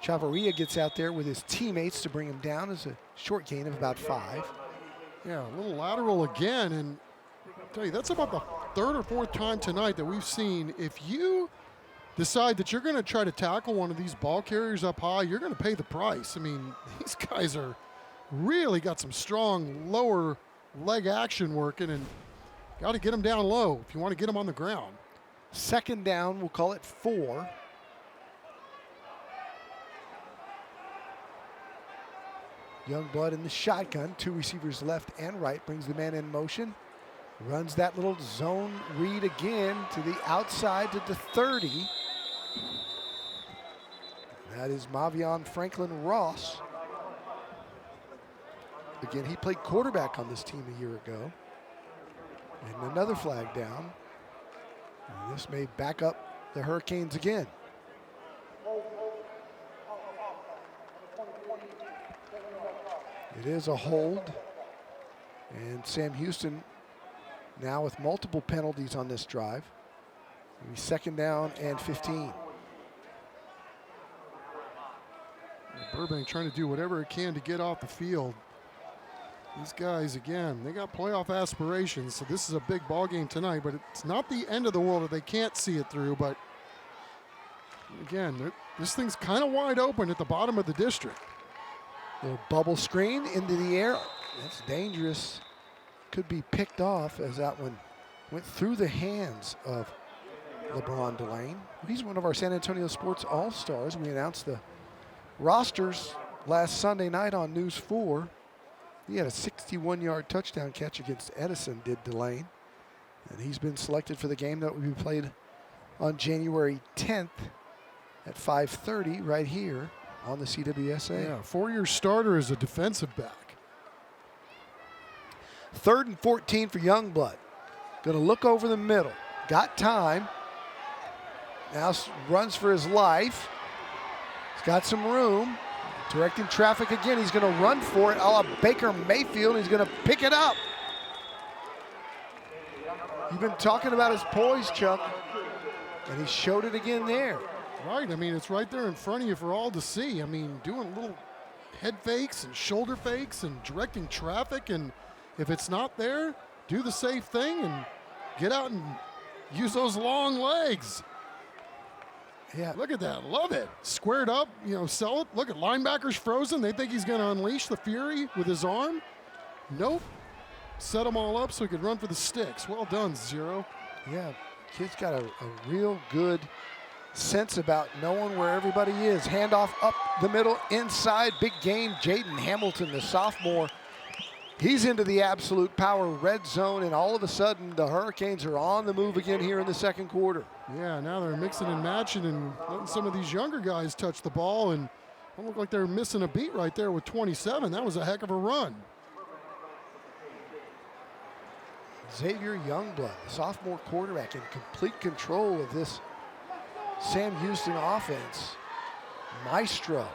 Chavarria gets out there with his teammates to bring him down as a short gain of about 5. Yeah, a little lateral again, and I'll tell you, that's about the third or fourth time tonight that we've seen. If you decide that you're going to try to tackle one of these ball carriers up high, you're going to pay the price. I mean, these guys are really got some strong lower leg action working, and got to get them down low if you want to get them on the ground. Second down, we'll call it 4. Youngblood in the shotgun, 2 receivers left and right, brings the man in motion. Runs that little zone read again to the outside to the 30. That is Mavion Franklin Ross. Again, he played quarterback on this team a year ago. And another flag down. And this may back up the Hurricanes again. It is a hold. And Sam Houston now with multiple penalties on this drive. It'll be second down and 15. Burbank trying to do whatever it can to get off the field. These guys, again, they got playoff aspirations, so this is a big ball game tonight, but it's not the end of the world if they can't see it through. But again, this thing's kind of wide open at the bottom of the district. Little bubble screen into the air. That's dangerous. Could be picked off as that one went through the hands of LeBron Delane. He's one of our San Antonio Sports All-Stars. We announced the rosters last Sunday night on News 4. He had a 61-yard touchdown catch against Edison, did Delane. And he's been selected for the game that will be played on January 10th at 5:30 right here on the CWSA. Yeah, 4-year starter as a defensive back. 3rd and 14 for Youngblood. Going to look over the middle. Got time. Now runs for his life. He's got some room. Directing traffic again. He's going to run for it a la Baker Mayfield. He's going to pick it up. You've been talking about his poise, Chuck, and he showed it again there. Right, I mean, it's right there in front of you for all to see. I mean, doing little head fakes and shoulder fakes and directing traffic, and if it's not there, do the safe thing and get out and use those long legs. Yeah. Look at that. Love it. Squared up, sell it. Look at linebackers frozen. They think he's going to unleash the fury with his arm. Nope. Set them all up so he could run for the sticks. Well done, Zero. Yeah, kid's got a real good sense about knowing where everybody is. Handoff up the middle, inside, big gain. Jaden Hamilton, the sophomore, he's into the absolute power red zone, and all of a sudden the Hurricanes are on the move again here in the second quarter. Yeah, now they're mixing and matching and letting some of these younger guys touch the ball, and it looked like they're missing a beat right there with 27. That was a heck of a run. Xavier Youngblood, the sophomore quarterback, in complete control of this Sam Houston offense. Maestro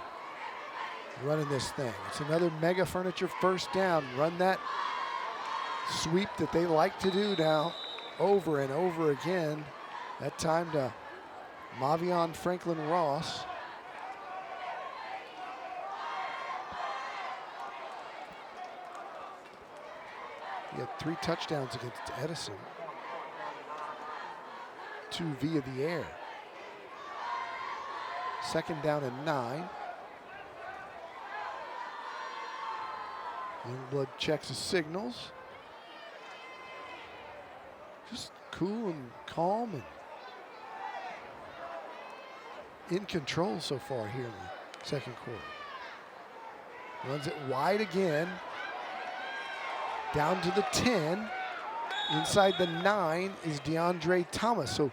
running this thing. It's another Mega Furniture first down. Run that sweep that they like to do now over and over again. That time to Mavion Franklin Ross. He had 3 touchdowns against Edison. 2 via the air. Second down and 9. Youngblood checks his signals. Just cool and calm and in control so far here in the second quarter. Runs it wide again. Down to the 10. Inside the 9 is DeAndre Thomas. So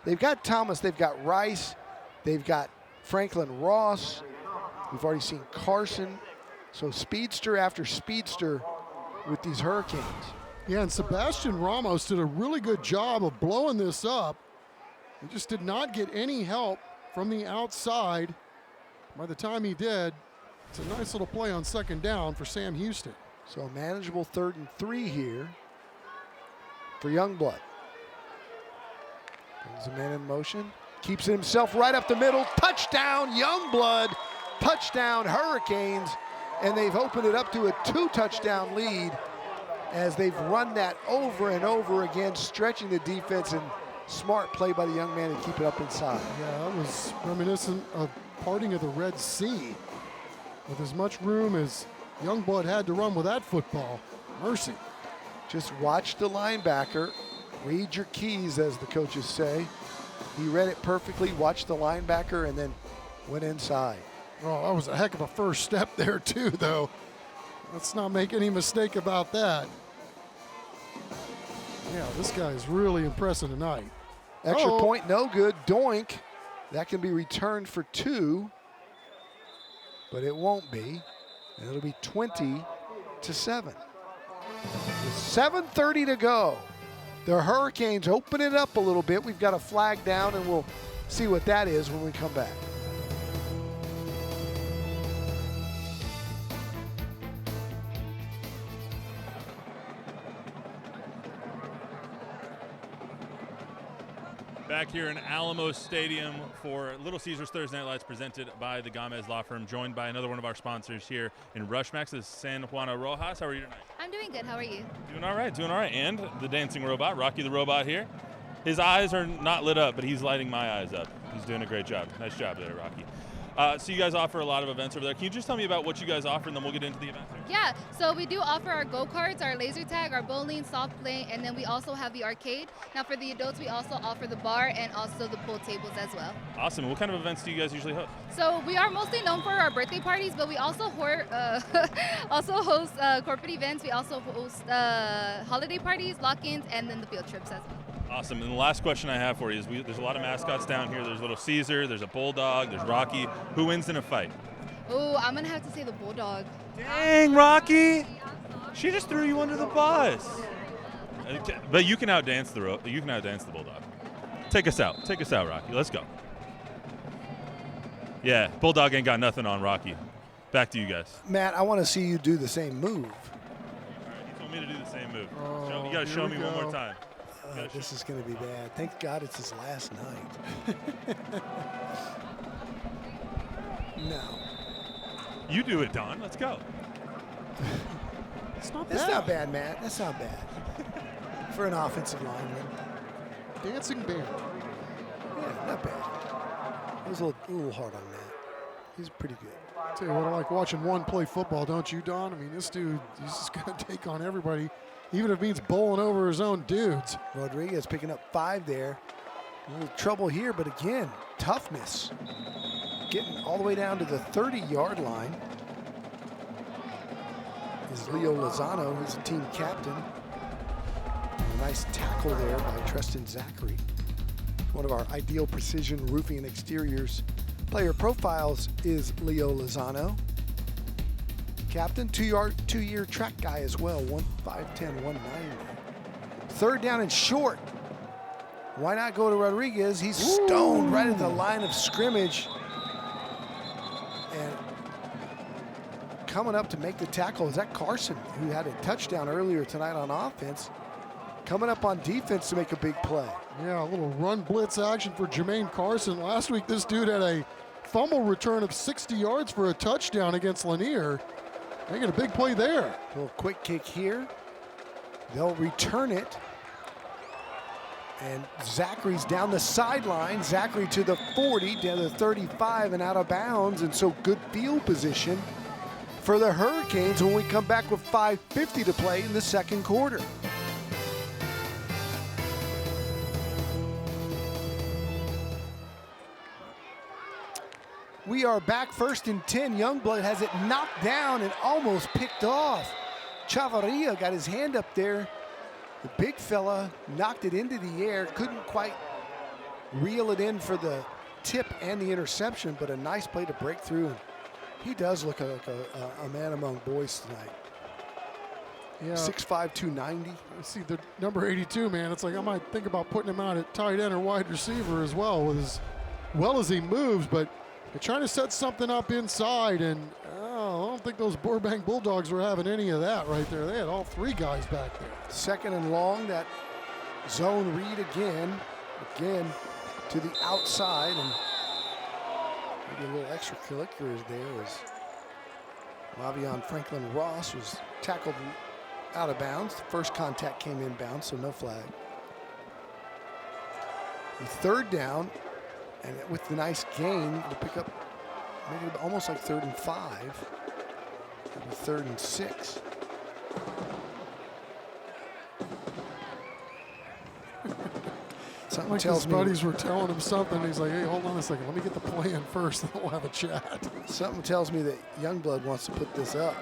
they've got Thomas, they've got Rice, they've got Franklin Ross. We've already seen Carson. So speedster after speedster with these Hurricanes. Yeah, and Sebastian Ramos did a really good job of blowing this up. He just did not get any help from the outside. By the time he did, it's a nice little play on second down for Sam Houston. So a manageable 3rd and 3 here for Youngblood. Brings a man in motion. Keeps it himself right up the middle. Touchdown, Youngblood. Touchdown, Hurricanes. And they've opened it up to a 2-touchdown lead as they've run that over and over again, stretching the defense, and smart play by the young man to keep it up inside. Yeah, that was reminiscent of parting of the Red Sea. With as much room as Youngblood had to run with that football. Mercy. Just watch the linebacker. Read your keys, as the coaches say. He read it perfectly, watched the linebacker, and then went inside. Oh, that was a heck of a first step there, too, though. Let's not make any mistake about that. Yeah, this guy's really impressive tonight. Extra point, no good. Doink. That can be returned for 2, but it won't be. And it'll be 20-7. With 7:30 to go. The Hurricanes open it up a little bit. We've got a flag down, and we'll see what that is when we come back. Back here in Alamo Stadium for Little Caesars Thursday Night Lights, presented by the Gomez Law Firm, joined by another one of our sponsors here in Rushmax, is San Juana Rojas. How are you tonight? I'm doing good. How are you? Doing all right, doing all right. And the dancing robot, Rocky the robot here. His eyes are not lit up, but he's lighting my eyes up. He's doing a great job. Nice job there, Rocky. So you guys offer a lot of events over there. Can you just tell me about what you guys offer, and then we'll get into the events here? Yeah, so we do offer our go-karts, our laser tag, our bowling, soft play, and then we also have the arcade. Now for the adults, we also offer the bar and also the pool tables as well. Awesome. What kind of events do you guys usually host? So we are mostly known for our birthday parties, but we also host corporate events. We also host holiday parties, lock-ins, and then the field trips as well. Awesome. And the last question I have for you is, there's a lot of mascots down here. There's Little Caesar, there's a Bulldog, there's Rocky. Who wins in a fight? Oh, I'm going to have to say the Bulldog. Dang, Rocky! She just threw you under the bus. But you can outdance the Bulldog. Take us out, Rocky. Let's go. Yeah, Bulldog ain't got nothing on Rocky. Back to you guys. Matt, I want to see you do the same move. All right, he told me to do the same move. You got to show me one more time. This is going to be bad. Thank God it's his last night. No. You do it, Don. Let's go. It's not bad. That's not bad, Matt. That's not bad. For an offensive lineman. Dancing bear. Yeah, not bad. I was a little hard on that. He's pretty good. Tell you what, I like watching one play football, don't you, Don? I mean, this dude, he's just going to take on everybody, even if it means bowling over his own dudes. Rodriguez picking up 5 there. A little trouble here, but again, toughness. Getting all the way down to the 30-yard line is Leo Lozano, who's the team captain. A nice tackle there by Treston Zachary. One of our ideal precision roofing and exteriors player profiles is Leo Lozano. Captain, two-year track guy as well, 5'10", 190. Third down and short. Why not go to Rodriguez? He's stoned right at the line of scrimmage. And coming up to make the tackle is that Carson, who had a touchdown earlier tonight on offense. Coming up on defense to make a big play. Yeah, a little run blitz action for Jermaine Carson. Last week, this dude had a fumble return of 60 yards for a touchdown against Lanier. Making a big play there. A little quick kick here. They'll return it. And Zachary's down the sideline. Zachary to the 40, down to the 35 and out of bounds. And so good field position for the Hurricanes when we come back with 5:50 to play in the second quarter. We are back, 1st and 10. Youngblood has it knocked down and almost picked off. Chavarria got his hand up there. The big fella knocked it into the air, couldn't quite reel it in for the tip and the interception, but a nice play to break through. And he does look like a man among boys tonight. Yeah. 6'5", 290. See, the number 82, man, it's like I might think about putting him out at tight end or wide receiver as well, as well as he moves, but they're trying to set something up inside, and I don't think those Burbank Bulldogs were having any of that right there. They had all three guys back there. 2nd and long, that zone read again to the outside, and maybe a little extracurriculars there as Lavion Franklin Ross was tackled out of bounds. The first contact came inbound, so no flag. The 3rd down, and with the nice gain, we'll pick up maybe almost like 3rd and 5, maybe 3rd and 6. Something like tells his me buddies were telling him something. He's like, hey, hold on a second. Let me get the play in first, and then we'll have a chat. Something tells me that Youngblood wants to put this up.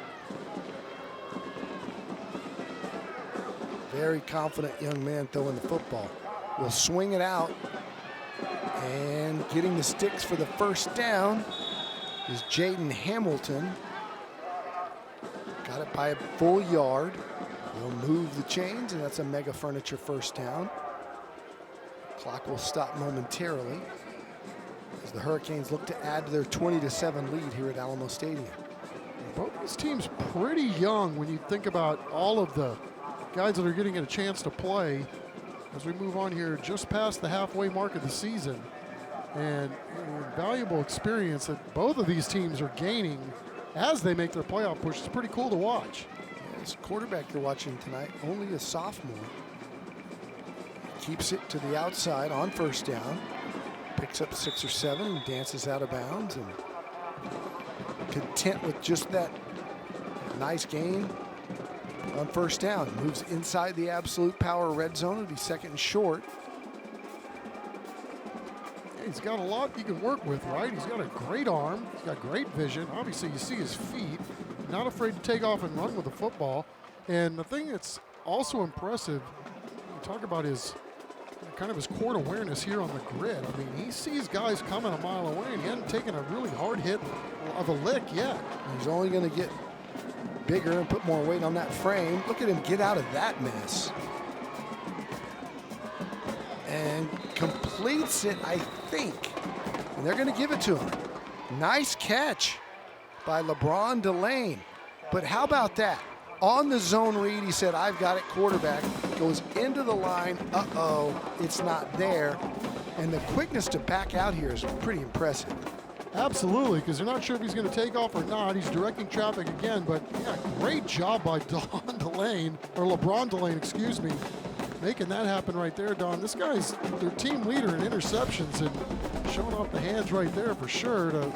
Very confident young man throwing the football. Will swing it out. And getting the sticks for the first down is Jaden Hamilton. Got it by a full yard. They'll move the chains, and that's a Mega Furniture first down. Clock will stop momentarily as the Hurricanes look to add to their 20-7 lead here at Alamo Stadium. Both these teams pretty young when you think about all of the guys that are getting a chance to play as we move on here just past the halfway mark of the season. And valuable experience that both of these teams are gaining as they make their playoff push. It's pretty cool to watch. Yeah, this quarterback you're watching tonight, only a sophomore. Keeps it to the outside on first down. Picks up 6 or 7 and dances out of bounds. And content with just that nice gain on first down. Moves inside the absolute power red zone. It'll be 2nd and short. Yeah, he's got a lot he can work with, right? He's got a great arm. He's got great vision. Obviously, you see his feet. Not afraid to take off and run with the football. And the thing that's also impressive, you talk about his kind of his court awareness here on the grid. I mean, he sees guys coming a mile away, and he hasn't taken a really hard hit of a lick yet. He's only going to get bigger and put more weight on that frame. Look at him get out of that mess. And completes it, I think. And they're going to give it to him. Nice catch by LeBron Delane. But how about that? On the zone read, he said, I've got it, quarterback. Goes into the line. Uh-oh, it's not there. And the quickness to back out here is pretty impressive. Absolutely, because they're not sure if he's going to take off or not. He's directing traffic again, but yeah, great job by Don Delane, or LeBron Delane, excuse me, making that happen right there, Don. This guy's their team leader in interceptions and showing off the hands right there for sure to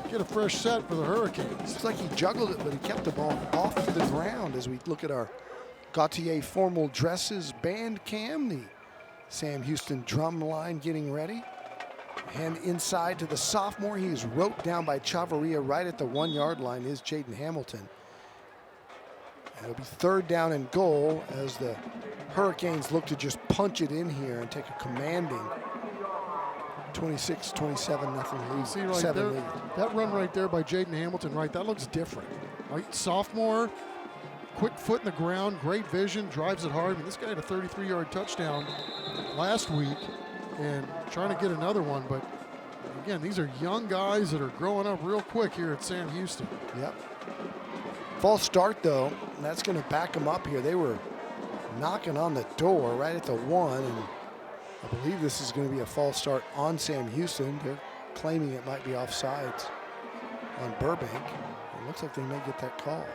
get a fresh set for the Hurricanes. It's like he juggled it, but he kept the ball off the ground as we look at our Gautier formal dresses band cam, the Sam Houston drum line getting ready. Hand inside to the sophomore. He is roped down by Chavarria right at the 1-yard line is Jaden Hamilton. And it'll be 3rd down and goal as the Hurricanes look to just punch it in here and take a commanding 26-27 nothing lead. See right 7 there, lead. that run right there by Jaden Hamilton, right? That looks different. Right, sophomore, quick foot in the ground, great vision, drives it hard. I mean, this guy had a 33-yard touchdown last week, and trying to get another one. But again, these are young guys that are growing up real quick here at Sam Houston. Yep. False start though, and that's going to back them up here. They were knocking on the door right at the 1, and I believe this is going to be a false start on Sam Houston. They're claiming it might be offsides on Burbank. It looks like they may get that call.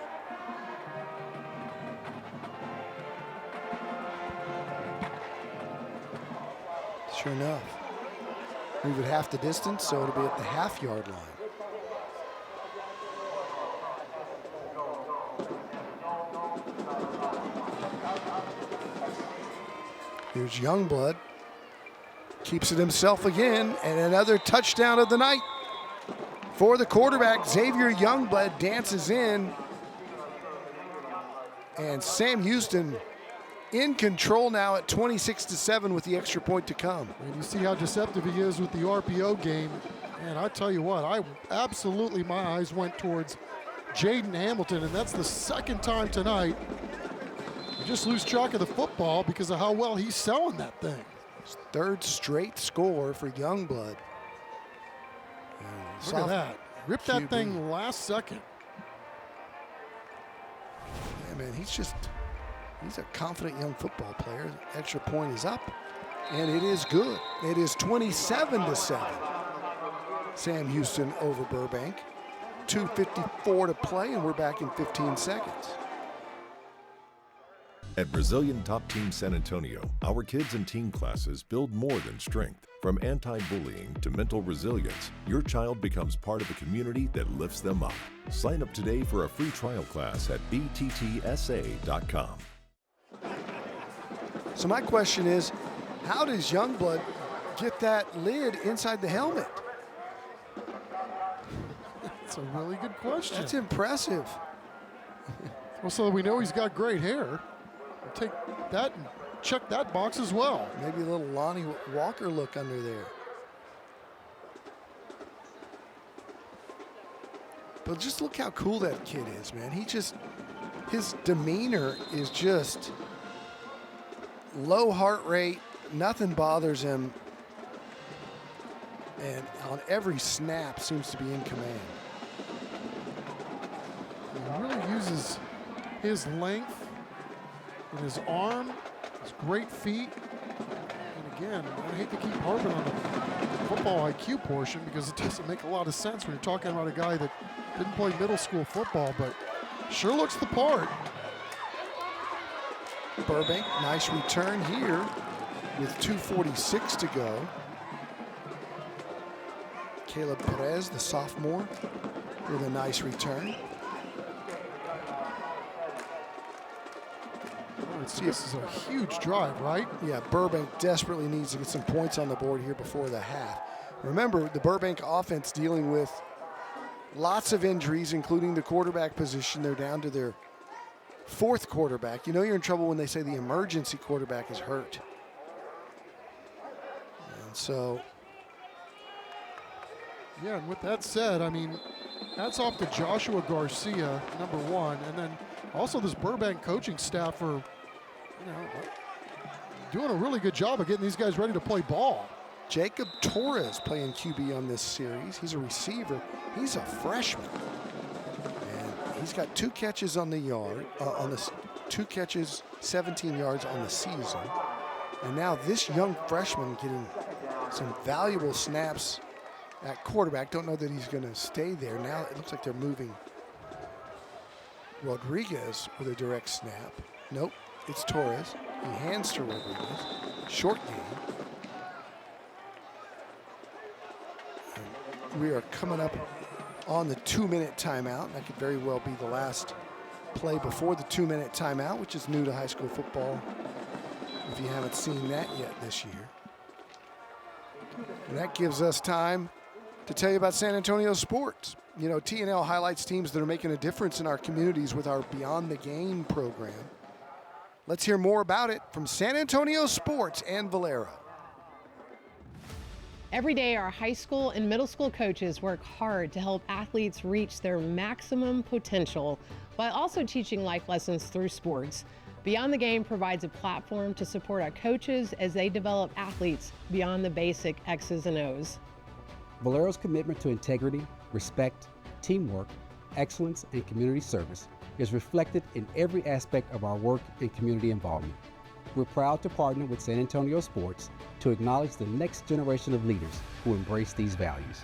Sure enough. Move it half the distance, so it'll be at the half-yard line. Here's Youngblood. Keeps it himself again, and another touchdown of the night for the quarterback. Xavier Youngblood dances in, and Sam Houston in control now at 26-7 with the extra point to come. And you see how deceptive he is with the RPO game. And I tell you what, my eyes went towards Jaden Hamilton, and that's the 2nd time tonight. You just lose track of the football because of how well he's selling that thing. His 3rd straight score for Youngblood. Look at that. Ripped that thing last second. Yeah, man, he's a confident young football player. Extra point is up, and it is good. It is 27-7. Sam Houston over Burbank. 2:54 to play, and we're back in 15 seconds. At Brazilian Top Team San Antonio, our kids and teen classes build more than strength. From anti-bullying to mental resilience, your child becomes part of a community that lifts them up. Sign up today for a free trial class at bttsa.com. So my question is, how does Youngblood get that lid inside the helmet? That's a really good question. That's impressive. Well, so we know he's got great hair. We'll take that and check that box as well. Maybe a little Lonnie Walker look under there. But just look how cool that kid is, man. His demeanor is just low heart rate, nothing bothers him, and on every snap seems to be in command. He really uses his length and his arm, his great feet. And again, I hate to keep harping on the football IQ portion because it doesn't make a lot of sense when you're talking about a guy that didn't play middle school football, but sure looks the part. Burbank, nice return here with 2:46 to go. Caleb Perez, the sophomore, with a nice return. This is a huge drive, right? Yeah, Burbank desperately needs to get some points on the board here before the half. Remember, the Burbank offense dealing with lots of injuries, including the quarterback position. They're down to their 4th quarterback. You know you're in trouble when they say the emergency quarterback is hurt. And so... Yeah, and with that said, I mean, hats off to Joshua Garcia, number 1, and then also this Burbank coaching staff for, doing a really good job of getting these guys ready to play ball. Jacob Torres playing QB on this series. He's a receiver. He's a freshman. And he's got 2 catches on the yard, 2 catches, 17 yards on the season. And now this young freshman getting some valuable snaps at quarterback. Don't know that he's going to stay there. Now it looks like they're moving Rodriguez with a direct snap. Nope, it's Torres. He hands to Rodriguez. Short game. And we are coming up on the 2-minute timeout. That could very well be the last play before the 2-minute timeout, which is new to high school football if you haven't seen that yet this year. And that gives us time to tell you about San Antonio sports. You know, TNL highlights teams that are making a difference in our communities with our Beyond the Game program. Let's hear more about it from San Antonio sports and Valero. Every day, our high school and middle school coaches work hard to help athletes reach their maximum potential while also teaching life lessons through sports. Beyond the Game provides a platform to support our coaches as they develop athletes beyond the basic X's and O's. Valero's commitment to integrity, respect, teamwork, excellence, and community service is reflected in every aspect of our work and community involvement. We're proud to partner with San Antonio Sports to acknowledge the next generation of leaders who embrace these values.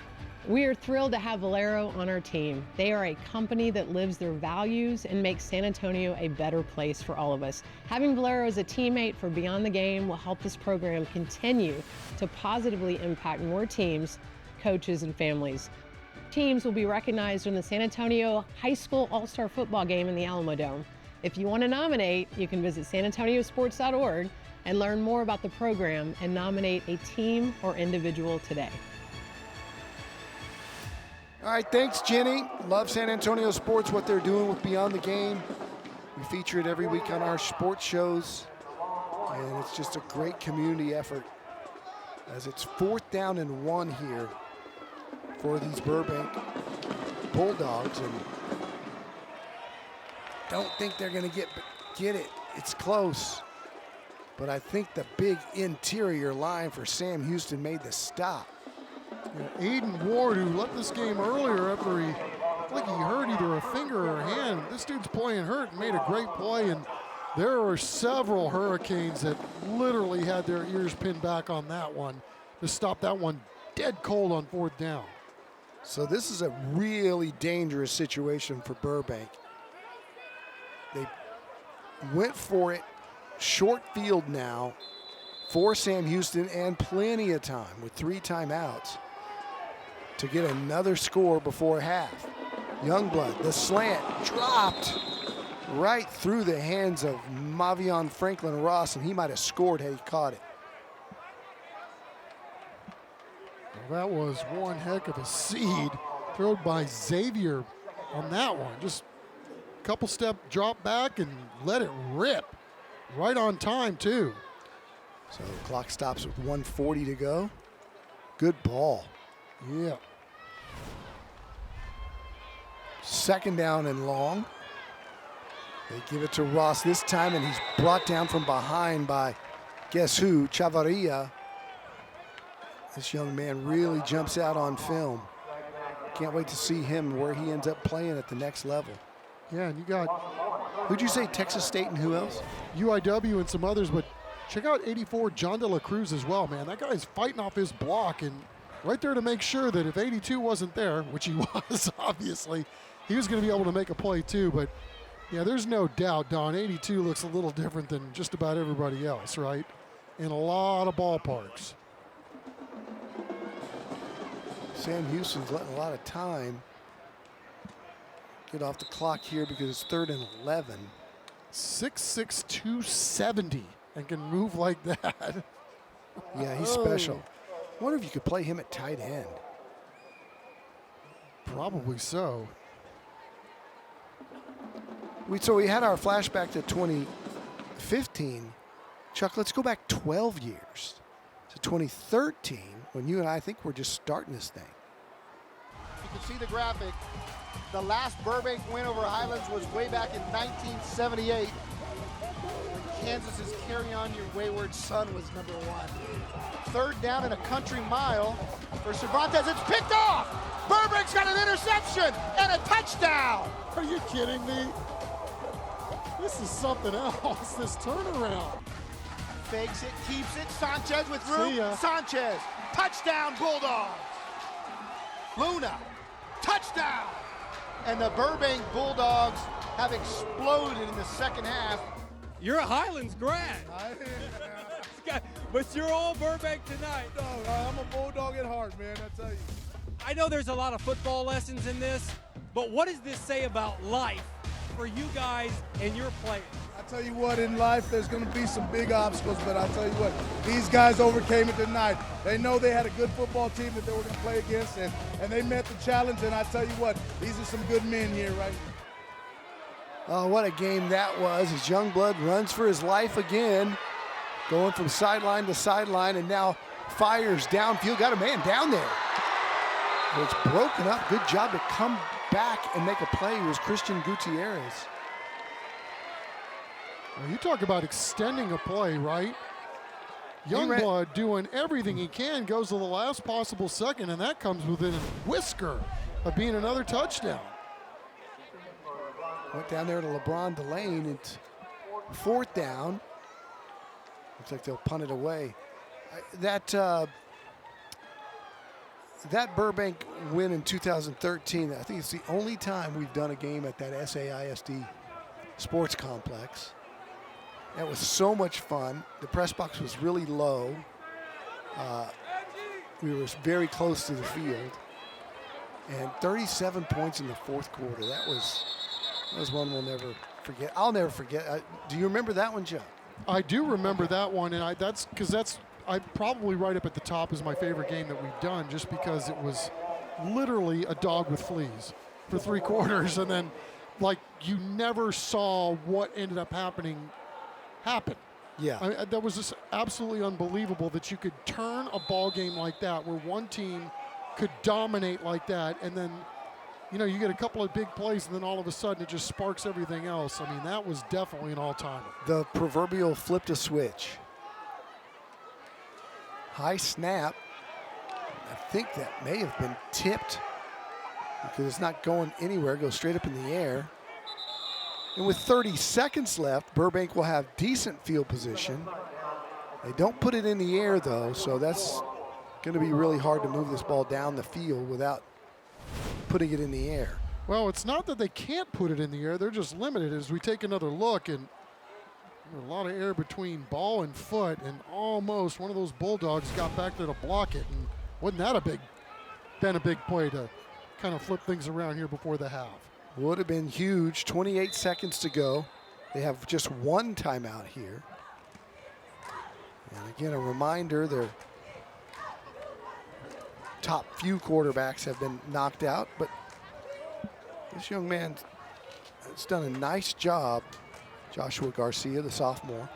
We are thrilled to have Valero on our team. They are a company that lives their values and makes San Antonio a better place for all of us. Having Valero as a teammate for Beyond the Game will help this program continue to positively impact more teams, coaches, and families. Teams will be recognized in the San Antonio High School All-Star Football Game in the Alamo Dome. If you want to nominate, you can visit sanantoniosports.org and learn more about the program and nominate a team or individual today. All right, thanks, Jenny. Love San Antonio sports, what they're doing with Beyond the Game. We feature it every week on our sports shows, and it's just a great community effort as it's 4th down and 1 here for these Burbank Bulldogs, and don't think they're going to get it. It's close, but I think the big interior line for Sam Houston made the stop. Yeah, Aiden Ward, who left this game earlier after he looked like he hurt either a finger or a hand. This dude's playing hurt and made a great play, and there were several Hurricanes that literally had their ears pinned back on that one to stop that one dead cold on 4th down. So this is a really dangerous situation for Burbank. They went for it, short field now for Sam Houston, and plenty of time with 3 timeouts to get another score before half. Youngblood, the slant dropped right through the hands of Mavion Franklin Ross, and he might have scored had he caught it. Well, that was one heck of a seed thrown by Xavier on that one. Just a couple step drop back and let it rip. Right on time, too. So the clock stops with 1:40 to go. Good ball. Yeah. 2nd down and long. They give it to Ross this time, and he's brought down from behind by, guess who, Chavarria. This young man really jumps out on film. Can't wait to see him where he ends up playing at the next level. Yeah, and you got... Who'd you say, Texas State and who else? UIW and some others, but check out 84, John De La Cruz as well, man. That guy's fighting off his block and right there to make sure that if 82 wasn't there, which he was, obviously, he was going to be able to make a play too. But, yeah, there's no doubt, Don, 82 looks a little different than just about everybody else, right? In a lot of ballparks. Sam Houston's letting a lot of time get off the clock here because it's 3rd and 11. 6'6", 270, and can move like that. Yeah, he's special. I wonder if you could play him at tight end. Probably so. So we had our flashback to 2015. Chuck, let's go back 12 years to 2013 when you and I think we're just starting this thing. You can see the graphic. The last Burbank win over Highlands was way back in 1978. When Kansas's Carry On Your Wayward Son was #1. 3rd down and a country mile for Cervantes. It's picked off. Burbank's got an interception and a touchdown. Are you kidding me? This is something else, this turnaround. Fakes it, keeps it. Sanchez with room. Sanchez. Touchdown, Bulldogs. Luna. Touchdown. And the Burbank Bulldogs have exploded in the 2nd half. You're a Highlands grad. But you're all Burbank tonight. No, I'm a Bulldog at heart, man, I tell you. I know there's a lot of football lessons in this, but what does this say about life for you guys and your players? I tell you what, in life, there's going to be some big obstacles, but I tell you what, these guys overcame it tonight. They know they had a good football team that they were going to play against, and they met the challenge, and I tell you what, these are some good men here, right? Oh, what a game that was, as Youngblood runs for his life again, going from sideline to sideline, and now fires downfield. Got a man down there. It's broken up. Good job to come back and make a play. It was Christian Gutierrez. Well, you talk about extending a play, right? Youngblood doing everything he can, goes to the last possible second, and that comes within a whisker of being another touchdown. Went down there to LeBron Delane. It's 4th down. Looks like they'll punt it away. That Burbank win in 2013, I think it's the only time we've done a game at that SAISD sports complex. That was so much fun. The press box was really low. We were very close to the field. And 37 points in the 4th quarter. That was one we'll never forget. I'll never forget. Do you remember that one, Joe? I do remember that one, and that's probably right up at the top as my favorite game that we've done, just because it was literally a dog with fleas for 3 quarters, and then like you never saw what ended up happening happen. Yeah. That was just absolutely unbelievable that you could turn a ball game like that, where one team could dominate like that, and then you get a couple of big plays, and then all of a sudden it just sparks everything else. I mean, that was definitely an all-timer. The proverbial flipped a switch. High snap. I think that may have been tipped because it's not going anywhere. It goes straight up in the air. And with 30 seconds left, Burbank will have decent field position. They don't put it in the air, though, so that's going to be really hard to move this ball down the field without putting it in the air. Well, it's not that they can't put it in the air. They're just limited as we take another look, and a lot of air between ball and foot, and almost one of those Bulldogs got back there to block it. And wasn't that been a big play to kind of flip things around here before the half? Would have been huge. 28 seconds to go. They have just one timeout here. And again, a reminder, their top few quarterbacks have been knocked out, but this young man has done a nice job. Joshua Garcia, the sophomore.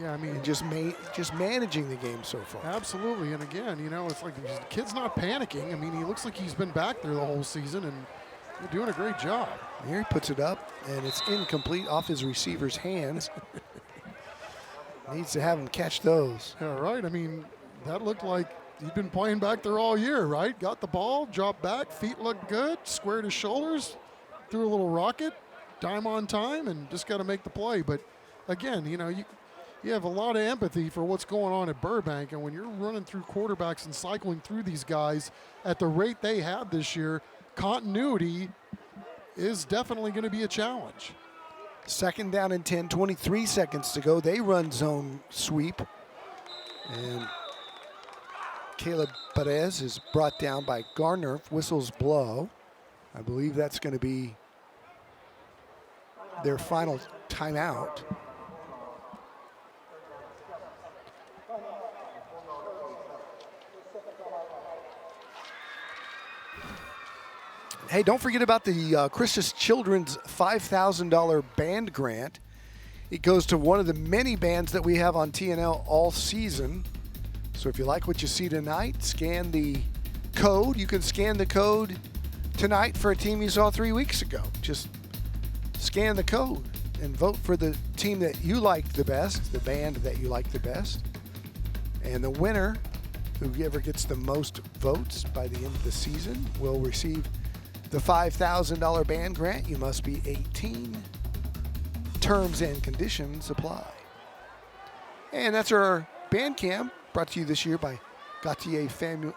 Yeah, I mean, just managing the game so far. Absolutely, and again, it's like the kid's not panicking. I mean, he looks like he's been back there the whole season, and they're doing a great job. Here he puts it up, and it's incomplete off his receiver's hands. Needs to have him catch those. Yeah, right. I mean, that looked like he'd been playing back there all year, right? Got the ball, dropped back, feet looked good, squared his shoulders, threw a little rocket, dime on time, and just got to make the play. But again, you have a lot of empathy for what's going on at Burbank, and when you're running through quarterbacks and cycling through these guys at the rate they have this year, continuity is definitely going to be a challenge. 2nd down and 10, 23 seconds to go. They run zone sweep, and Caleb Perez is brought down by Gardner. Whistles blow. I believe that's going to be their final timeout. Hey, don't forget about the Christus Children's $5,000 band grant. It goes to one of the many bands that we have on TNL all season. So if you like what you see tonight, scan the code. You can scan the code tonight for a team you saw 3 weeks ago. Just scan the code and vote for the team that you like the best, the band that you like the best. And the winner, whoever gets the most votes by the end of the season, will receive the $5,000 band grant. You must be 18. Terms and conditions apply. And that's our band camp, brought to you this year by Gautier Formal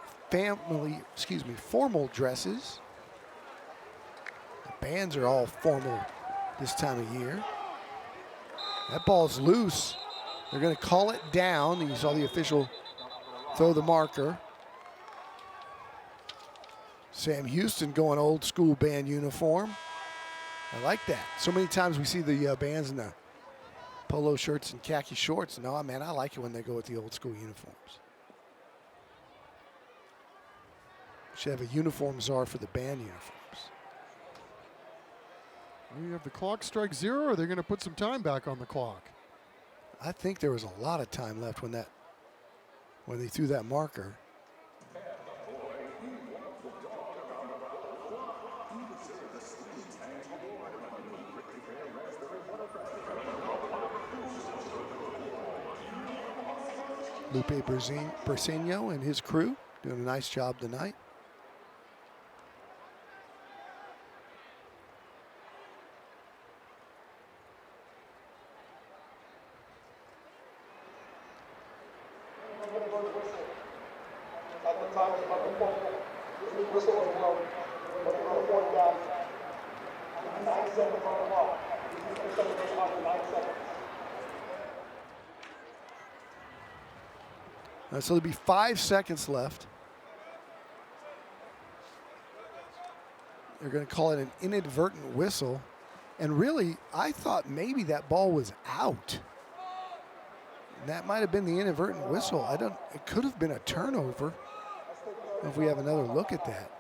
Dresses. The bands are all formal this time of year. That ball's loose. They're going to call it down. You saw the official throw the marker. Sam Houston going old school band uniform. I like that. So many times we see the bands in the polo shirts and khaki shorts. No, man, I like it when they go with the old school uniforms. Should have a uniform czar for the band uniforms. We have the clock strike 0, or they're going to put some time back on the clock? I think there was a lot of time left when they threw that marker. Lupe Briseño and his crew doing a nice job tonight. So there'll be 5 seconds left. They're going to call it an inadvertent whistle. And really, I thought maybe that ball was out. And that might have been the inadvertent whistle. It could have been a turnover if we have another look at that.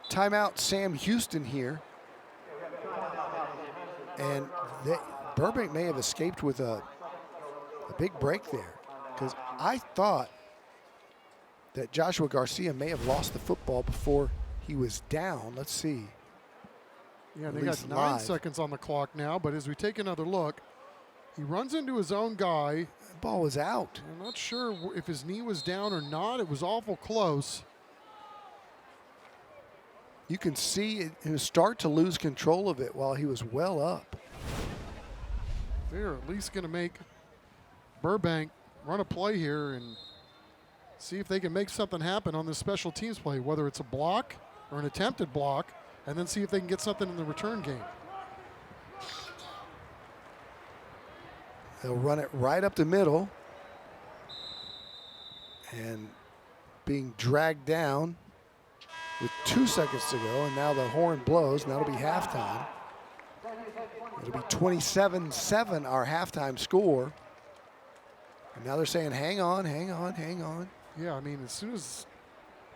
Timeout, Sam Houston here. And Burbank may have escaped with a big break there, because I thought that Joshua Garcia may have lost the football before he was down. Let's see. Yeah, they got 9 seconds on the clock now, but as we take another look, he runs into his own guy. The ball was out. I'm not sure if his knee was down or not. It was awful close. You can see him start to lose control of it while he was well up. They're at least going to make Burbank run a play here and see if they can make something happen on this special teams play, whether it's a block or an attempted block, and then see if they can get something in the return game. They'll run it right up the middle, and being dragged down with 2 seconds to go, and now the horn blows, and that'll be halftime. It'll be 27-7, our halftime score. And now they're saying, hang on, hang on, hang on. Yeah, I mean, as soon as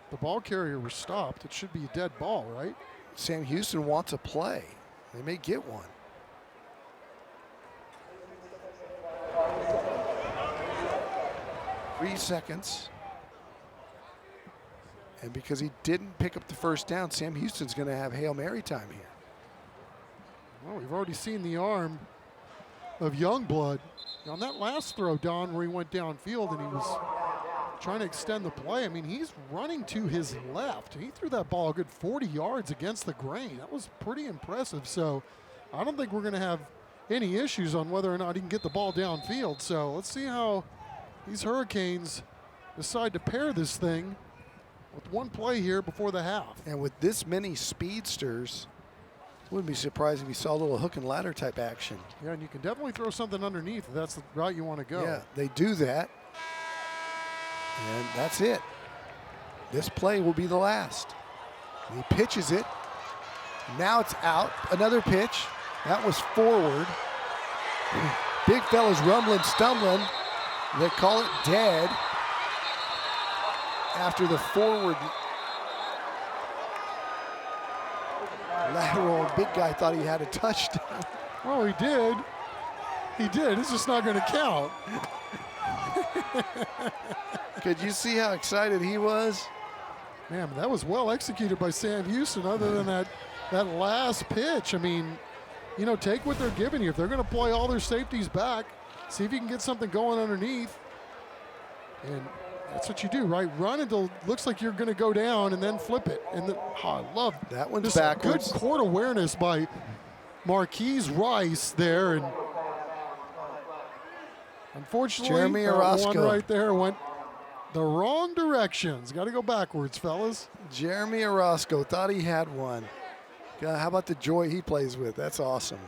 the ball carrier was stopped, it should be a dead ball, right? Sam Houston wants a play. They may get one. Three seconds. And because he didn't pick up the first down, Sam Houston's going to have Hail Mary time here. Well, we've already seen the arm of Youngblood on that last throw, Don, where he went downfield and he was trying to extend the play. I mean, he's running to his left. He threw that ball a good 40 yards against the grain. That was pretty impressive. So I don't think we're going to have any issues on whether or not he can get the ball downfield. So let's see how these Hurricanes decide to pair this thing with one play here before the half. And with this many speedsters, wouldn't be surprised if you saw a little hook and ladder type action. Yeah, and you can definitely throw something underneath if that's the route you want to go. Yeah, they do that. And that's it. This play will be the last. He pitches it. Now it's out. Another pitch. That was forward. Big fella's rumbling, stumbling. They call it dead after the forward lateral. Big guy thought he had a touchdown. Oh, he did. He did. It's just not going to count. Could you see how excited he was? Man, that was well executed by Sam Houston other than that last pitch. I mean, you know, take what they're giving you. If they're going to play all their safeties back, see if you can get something going underneath. And that's what you do, right? Run until it looks like you're going to go down and then flip it. And I love that one's this backwards. Good court awareness by Marquise Rice there. And unfortunately, Jeremy Orozco. one right there went the wrong directions. Got to go backwards, fellas. Jeremy Orozco thought he had one. God, how about the joy he plays with? That's awesome.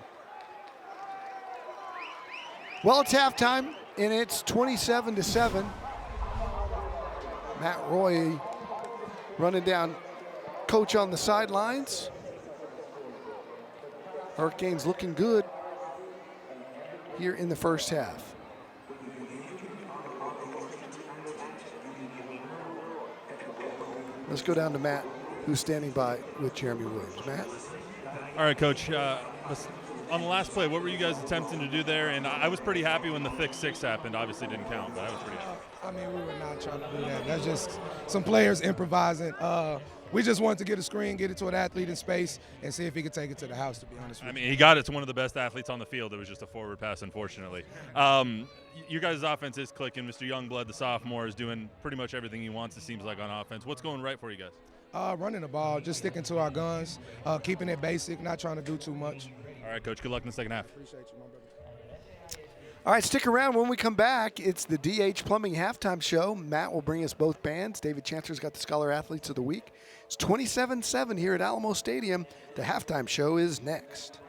Well, it's halftime, and it's 27-7. Matt Roy running down coach on the sidelines. Hurricanes looking good here in the first half. Let's go down to Matt, who's standing by with Jeremy Williams. Matt? All right, Coach. On the last play, what were you guys attempting to do there? And I was pretty happy when the thick six happened. Obviously didn't count, but I was pretty happy. I mean, we were not trying to do that. That's just some players improvising. We just wanted to get a screen, get it to an athlete in space, and see if he could take it to the house, to be honest with you. I mean, he got it to one of the best athletes on the field. It was just a forward pass, unfortunately. Your guys' offense is clicking. Mr. Youngblood, the sophomore, is doing pretty much everything he wants, it seems like, on offense. What's going right for you guys? Running the ball, just sticking to our guns, keeping it basic, not trying to do too much. All right, Coach. Good luck in the second half. Appreciate you, my brother. All right, stick around. When we come back, it's the DH Plumbing Halftime Show. Matt will bring us both bands. David Chancellor's got the Scholar Athletes of the Week. It's 27-7 here at Alamo Stadium. The halftime show is next.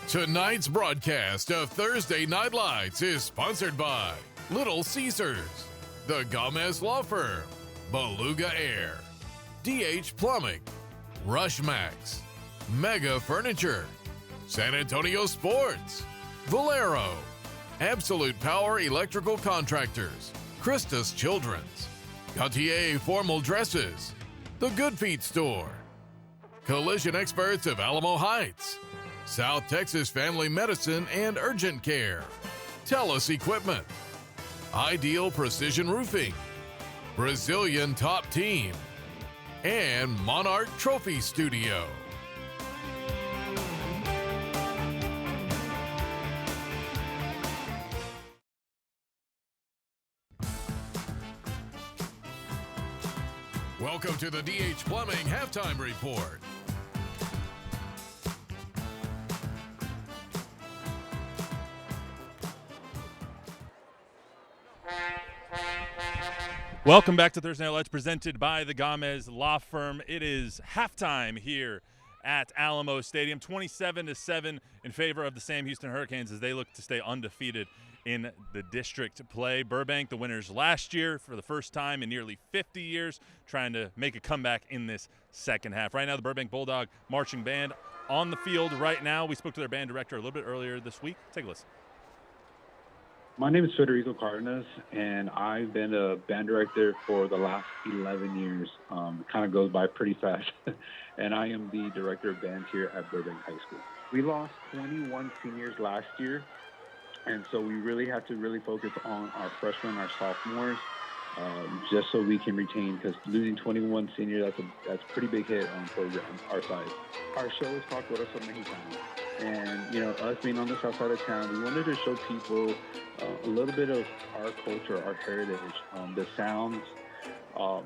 Tonight's broadcast of Thursday Night Lights is sponsored by Little Caesars, the Gomez Law Firm, Beluga Air, DH Plumbing, Rush Max, Mega Furniture, San Antonio Sports, Valero, Absolute Power Electrical Contractors, Christus Children's, Gautier Formal Dresses, The Good Feet Store, Collision Experts of Alamo Heights, South Texas Family Medicine and Urgent Care, TELUS Equipment, Ideal Precision Roofing, Brazilian Top Team, and Monarch Trophy Studio. Welcome to the DH Plumbing Halftime Report. Welcome back to Thursday Night Lights, presented by the Gomez Law Firm. It is halftime here at Alamo Stadium, 27-7 in favor of the Sam Houston Hurricanes as they look to stay undefeated in the district play. Burbank, the winners last year for the first time in nearly 50 years, trying to make a comeback in this second half. Right now, the Burbank Bulldog Marching Band on the field right now. We spoke to their band director a little bit earlier this week. Take a listen. My name is Federico Cardenas, and I've been a band director for the last 11 years. It kind of goes by pretty fast. And I am the director of bands here at Burbank High School. We lost 21 seniors last year, and so we really had to focus on our freshmen, our sophomores, just so we can retain, because losing 21 seniors, that's a pretty big hit on program, our side. Our show is called Corazon Mexicano. And, you know, us being on the south side of town, we wanted to show people a little bit of our culture, our heritage, the sounds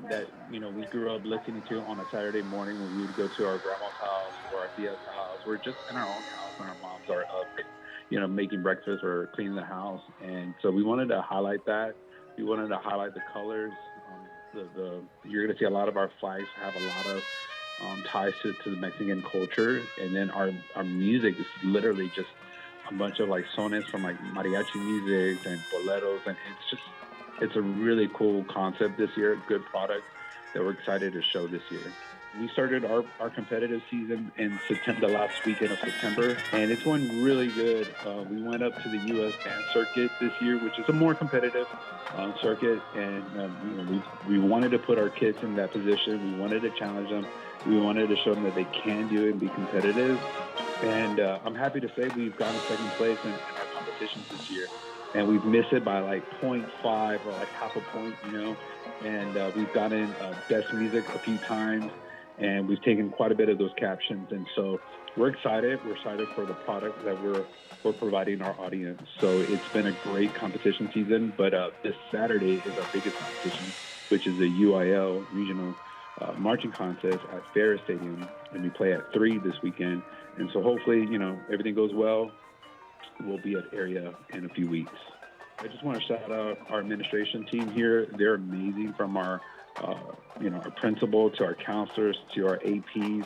that, you know, we grew up listening to on a Saturday morning when we would go to our grandma's house or our tia's house. We're just in our own house when our moms are up, you know, making breakfast or cleaning the house. And so we wanted to highlight that. We wanted to highlight the colors. You're going to see a lot of our flags have a lot of ties to the Mexican culture, and then our music is literally just a bunch of like sones from like mariachi music and boleros, and it's a really cool concept this year, a good product that we're excited to show this year. We started our competitive season in September, the last weekend of September, and it's going really good. We went up to the U.S. band circuit this year, which is a more competitive circuit, and you know, we wanted to put our kids in that position. We wanted to challenge them. We wanted to show them that they can do it and be competitive. And I'm happy to say we've gotten second place in our competitions this year. And we've missed it by like 0.5 or like half a point, you know. And we've gotten best music a few times. And we've taken quite a bit of those captions. And so we're excited. We're excited for the product that we're providing our audience. So it's been a great competition season. But this Saturday is our biggest competition, which is the UIL Regional marching contest at Ferris Stadium, and we play at 3 this weekend. And so hopefully, you know, everything goes well. We'll be at area in a few weeks. I just want to shout out our administration team here. They're amazing, from our our principal to our counselors to our APs,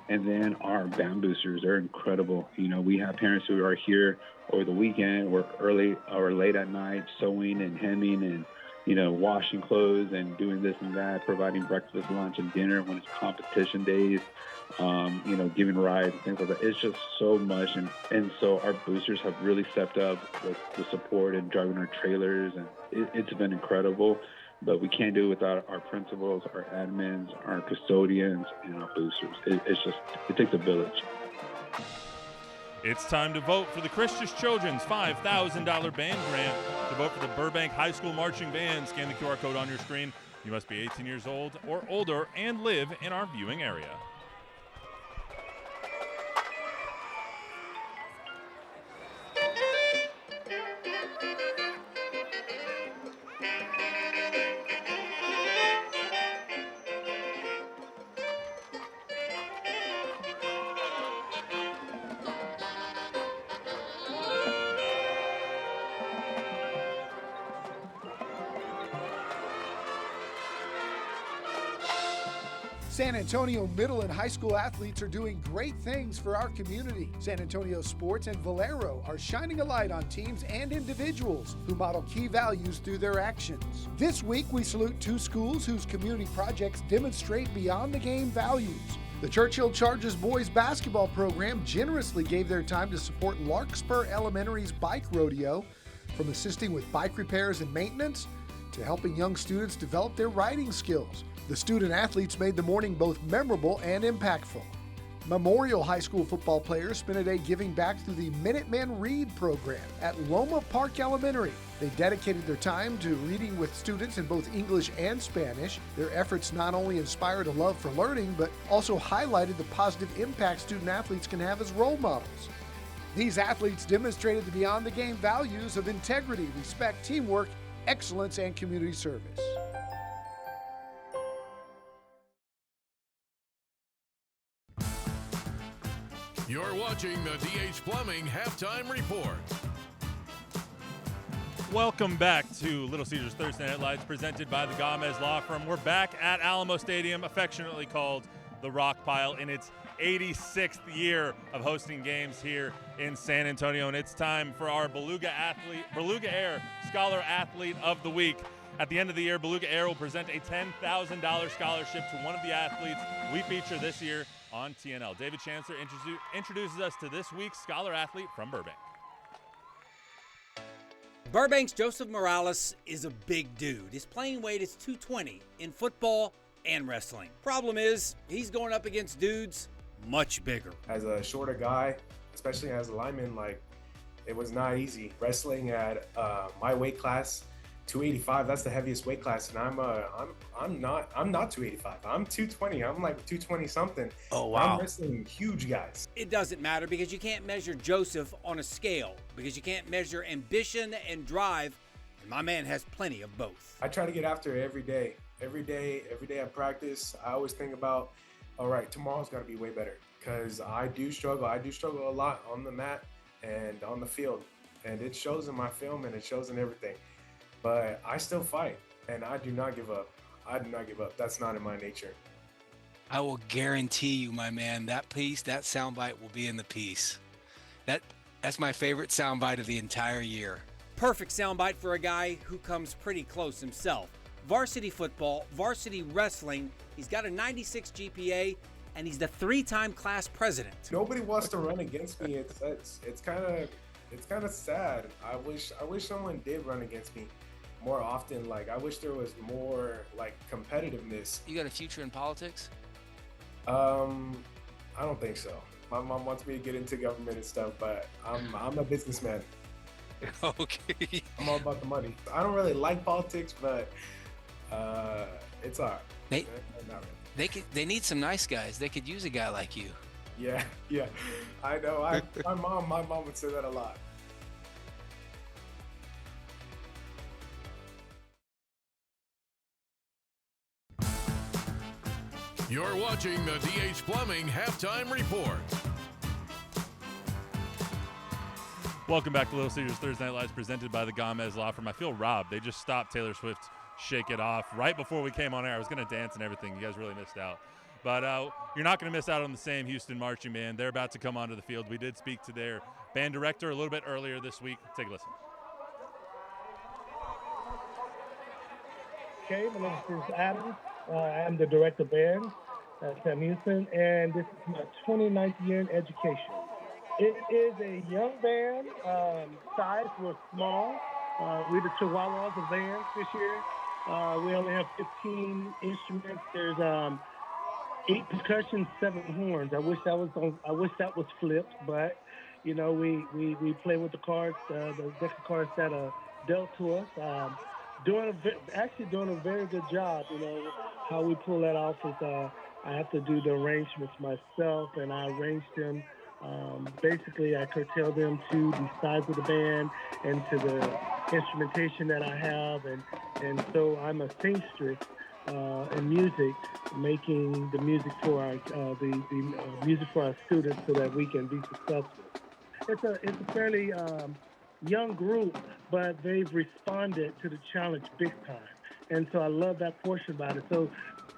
and then our band boosters. They're incredible. You know, we have parents who are here over the weekend, work early or late at night, sewing and hemming and, washing clothes and doing this and that, providing breakfast, lunch, and dinner when it's competition days, giving rides, things like that. It's just so much. And so our boosters have really stepped up with the support and driving our trailers, and it's been incredible. But we can't do it without our principals, our admins, our custodians, and our boosters. It takes a village. It's time to vote for the Christian Children's $5,000 band grant. To vote for the Burbank High School Marching Band, scan the QR code on your screen. You must be 18 years old or older and live in our viewing area. San Antonio middle and high school athletes are doing great things for our community. San Antonio Sports and Valero are shining a light on teams and individuals who model key values through their actions. This week, we salute 2 schools whose community projects demonstrate beyond the game values. The Churchill Chargers boys basketball program generously gave their time to support Larkspur Elementary's bike rodeo, from assisting with bike repairs and maintenance to helping young students develop their riding skills. The student athletes made the morning both memorable and impactful. Memorial High School football players spent a day giving back through the Minutemen Read program at Loma Park Elementary. They dedicated their time to reading with students in both English and Spanish. Their efforts not only inspired a love for learning, but also highlighted the positive impact student athletes can have as role models. These athletes demonstrated the beyond the game values of integrity, respect, teamwork, excellence, and community service. You're watching the DH Plumbing Halftime Report. Welcome back to Little Caesars Thursday Night Lights, presented by the Gomez Law Firm. We're back at Alamo Stadium, affectionately called the Rock Pile, in its 86th year of hosting games here in San Antonio. And it's time for our Beluga Air Scholar Athlete of the Week. At the end of the year, Beluga Air will present a $10,000 scholarship to one of the athletes we feature this year on TNL. David Chancellor introduces us to this week's Scholar Athlete from Burbank. Burbank's Joseph Morales is a big dude. His playing weight is 220 in football and wrestling. Problem is, he's going up against dudes much bigger. As a shorter guy, especially as a lineman, it was not easy. Wrestling at my weight class, 285, that's the heaviest weight class, and I'm not 285. I'm 220. I'm like 220 something. Oh wow. I'm wrestling huge guys. It doesn't matter because you can't measure Joseph on a scale, because you can't measure ambition and drive, and my man has plenty of both. I try to get after it every day. Every day I practice. I always think about, all right, tomorrow's got to be way better, because I do struggle a lot on the mat and on the field, and it shows in my film and it shows in everything. But I still fight, and I do not give up. That's not in my nature. I will guarantee you, my man, that soundbite will be in the piece. That's my favorite soundbite of the entire year. Perfect soundbite for a guy who comes pretty close himself. Varsity football, varsity wrestling. He's got a 96 GPA, and he's the 3-time class president. Nobody wants to run against me. It's kind of sad. I wish someone did run against me more often. I wish there was more competitiveness. You got a future in politics? I don't think so. My mom wants me to get into government and stuff, but I'm a businessman. Okay. I'm all about the money. I don't really like politics, but it's all right. They need some nice guys. They could use a guy like you. Yeah, I know. My mom would say that a lot. You're watching the DH Plumbing Halftime Report. Welcome back to Little Caesars Thursday Night Lights, presented by the Gomez Law Firm. I feel robbed. They just stopped Taylor Swift's Shake It Off right before we came on air. I was going to dance and everything. You guys really missed out. But you're not going to miss out on the Sam Houston Marching Band. They're about to come onto the field. We did speak to their band director a little bit earlier this week. Take a listen. Okay, my name is Adam. I'm the director of band at Sam Houston, and this is my 29th year in education. It is a young band. Size was small. We're the Chihuahuas of bands this year. We only have 15 instruments. There's 8 percussion, 7 horns. I wish that was flipped, but you know we play with the cards, the deck of cards that are dealt to us. Doing a very good job. You know how we pull that off is I have to do the arrangements myself, and I arrange them. Basically, I curtail them to the size of the band and to the instrumentation that I have, and so I'm a seamstress in music, making the music for our music for our students so that we can be successful. It's a fairly young group, but they've responded to the challenge big time, and so I love that portion about it. So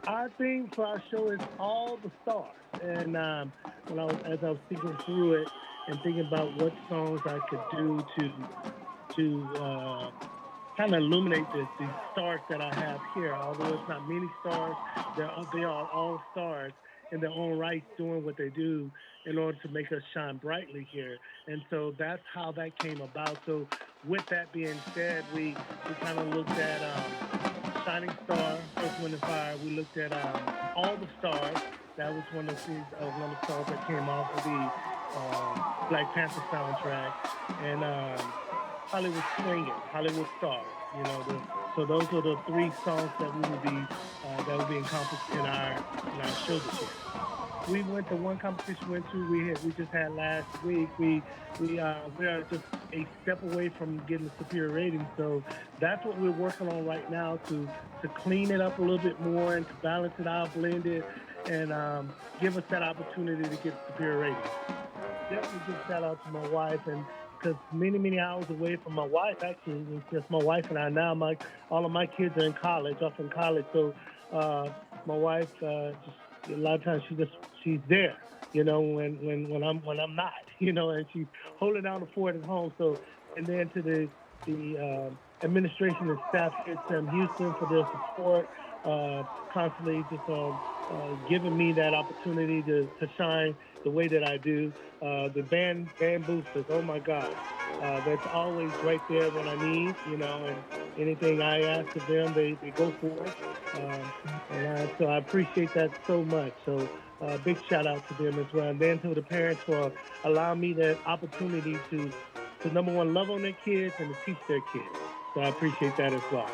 our theme for our show is All the Stars, and as I was thinking through it and thinking about what songs I could do to kind of illuminate the stars that I have here, although it's not many stars, they are all stars in their own right, doing what they do in order to make us shine brightly here. And so that's how that came about. So with that being said, we kind of looked at Shining Star, Earth, Wind, and Fire. We looked at All the Stars. That was one of the songs that came off of the Black Panther soundtrack. And Hollywood Swinging, Hollywood Stars. You know, so those are the 3 songs that will be encompassed in our show this year. We went to one competition we just had last week. We are just a step away from getting a superior rating. So that's what we're working on right now to clean it up a little bit more and to balance it out, blend it, and give us that opportunity to get superior rating. Definitely give a shout out to my wife, and because many hours away from my wife, actually, it's just my wife and I now. All of my kids are in college, off in college. So my wife, just a lot of times she's there, you know, when I'm not, you know, and she's holding down the fort at home. So, and then to the administration and staff here at Sam Houston for their support, constantly just giving me that opportunity to shine the way that I do. The band boosters, oh my God, that's always right there when I need, you know, and anything I ask of them, they go for it. So I appreciate that so much. So big shout out to them as well. And then to the parents for allowing me that opportunity to number one, love on their kids and to teach their kids. So I appreciate that as well.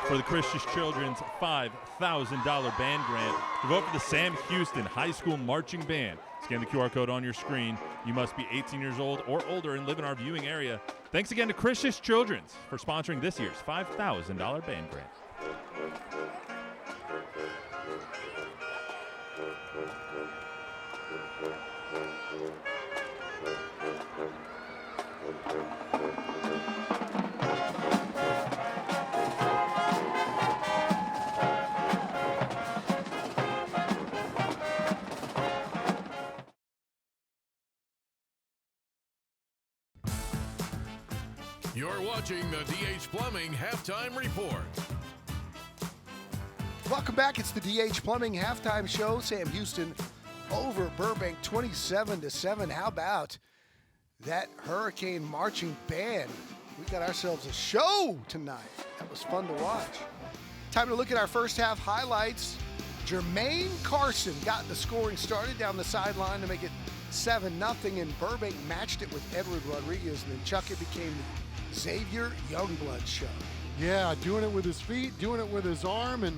For the Christian Children's $5,000 band grant, to vote for the Sam Houston High School Marching Band. Scan the QR code on your screen. You must be 18 years old or older and live in our viewing area. Thanks again to Christian Children's for sponsoring this year's $5,000 band grant. You're watching the DH Plumbing Halftime Report. Welcome back. It's the DH Plumbing Halftime Show. Sam Houston over Burbank 27-7. How about that Hurricane Marching Band? We got ourselves a show tonight. That was fun to watch. Time to look at our first half highlights. Jermaine Carson got the scoring started down the sideline to make it 7-0, and Burbank matched it with Edward Rodriguez, and then Chuck, it became the Xavier Youngblood show. Yeah, doing it with his feet, doing it with his arm, and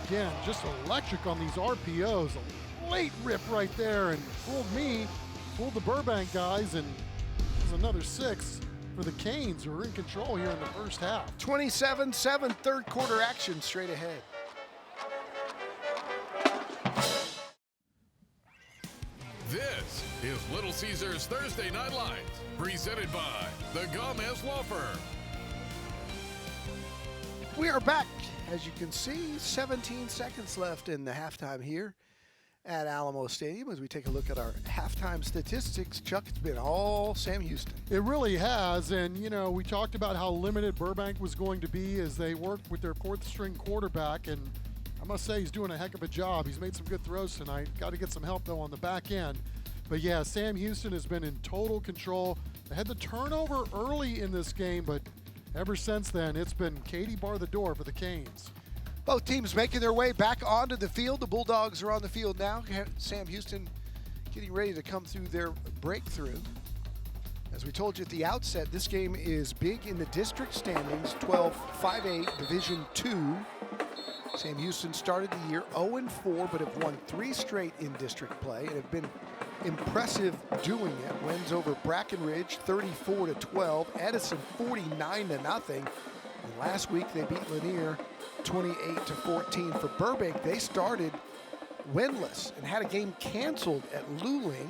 again, just electric on these RPOs. A late rip right there, and fooled the Burbank guys, and there's another 6 for the Canes, who are in control here in the first half. 27-7, third quarter action straight ahead. This is Little Caesars Thursday Night Lights, presented by the Gomez Law Firm. We are back. As you can see, 17 seconds left in the halftime here at Alamo Stadium as we take a look at our halftime statistics. Chuck, it's been all Sam Houston. It really has, and we talked about how limited Burbank was going to be as they worked with their fourth-string quarterback, and I must say he's doing a heck of a job. He's made some good throws tonight. Got to get some help, though, on the back end. But, yeah, Sam Houston has been in total control. They had the turnover early in this game, but ever since then, it's been Katie bar the door for the Canes. Both teams making their way back onto the field. The Bulldogs are on the field now. Sam Houston getting ready to come through their breakthrough. As we told you at the outset, this game is big in the district standings, 12-5A Division II. Sam Houston started the year 0-4, but have won 3 straight in district play and have been impressive doing it. Wins over Brackenridge 34-12, Edison 49-0. And last week they beat Lanier 28-14. For Burbank, they started winless and had a game canceled at Luling,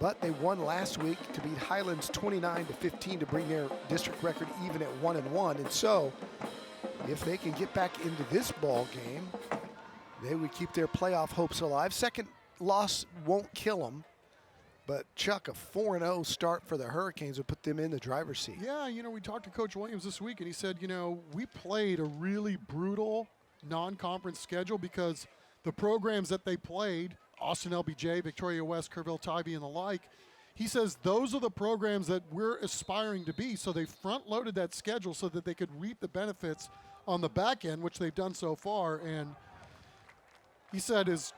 but they won last week to beat Highlands 29-15 to bring their district record even at 1-1. And so, if they can get back into this ball game, they would keep their playoff hopes alive. Second loss won't kill them, but Chuck, a 4-0 start for the Hurricanes would put them in the driver's seat. Yeah, we talked to Coach Williams this week, and he said, we played a really brutal non-conference schedule because the programs that they played, Austin LBJ, Victoria West, Kerrville Tybee, and the like, he says those are the programs that we're aspiring to be. So they front-loaded that schedule so that they could reap the benefits on the back end, which they've done so far. And he said as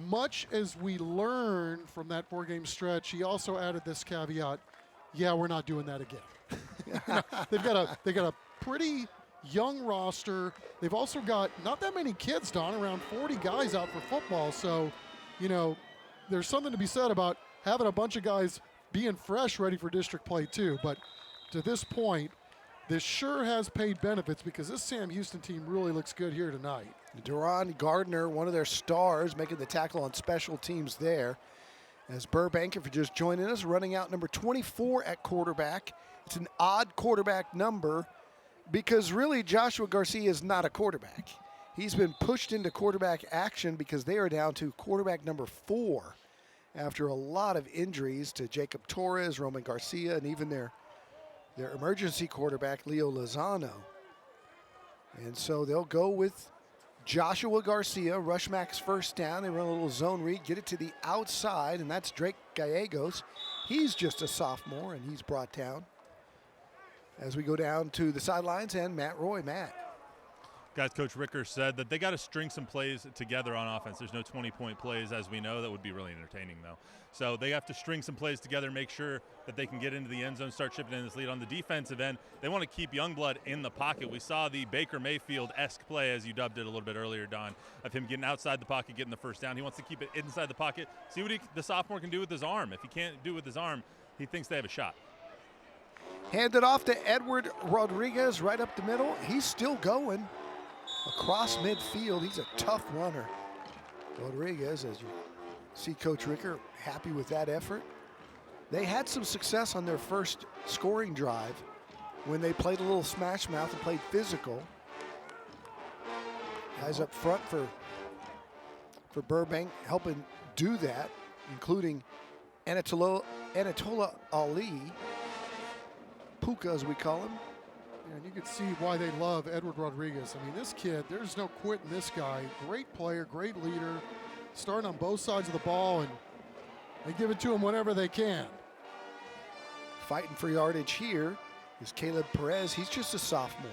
much as we learned from that 4-game stretch, he also added this caveat, yeah, we're not doing that again. They've got a pretty young roster. They've also got not that many kids, Don, around 40 guys out for football. So, there's something to be said about having a bunch of guys being fresh, ready for district play too. But to this point, this sure has paid benefits because this Sam Houston team really looks good here tonight. Deron Gardner, one of their stars, making the tackle on special teams there. As Burbank, if you're just joining us, running out number 24 at quarterback. It's an odd quarterback number because really Joshua Garcia is not a quarterback. He's been pushed into quarterback action because they are down to quarterback number 4 after a lot of injuries to Jacob Torres, Roman Garcia, and even their emergency quarterback, Leo Lozano. And so they'll go with Joshua Garcia, rush max first down. They run a little zone read, get it to the outside, and that's Drake Gallegos. He's just a sophomore, and he's brought down. As we go down to the sidelines, and Matt Roy. Matt. Guys, Coach Ricker said that they got to string some plays together on offense. There's no 20-point plays, as we know. That would be really entertaining, though. So they have to string some plays together, make sure that they can get into the end zone, start chipping in this lead. On the defensive end, they want to keep Youngblood in the pocket. We saw the Baker Mayfield-esque play, as you dubbed it a little bit earlier, Don, of him getting outside the pocket, getting the first down. He wants to keep it inside the pocket, see what the sophomore can do with his arm. If he can't do it with his arm, he thinks they have a shot. Handed off to Edward Rodriguez right up the middle. He's still going across midfield. He's a tough runner. Rodriguez, as you see Coach Ricker happy with that effort. They had some success on their first scoring drive when they played a little smash mouth and played physical. Guys up front for Burbank helping do that, including Anatola Ali, Puka as we call him. And you can see why they love Edward Rodriguez. I mean, this kid, there's no quitting this guy. Great player, great leader, starting on both sides of the ball, and they give it to him whenever they can. Fighting for yardage here is Caleb Perez. He's just a sophomore.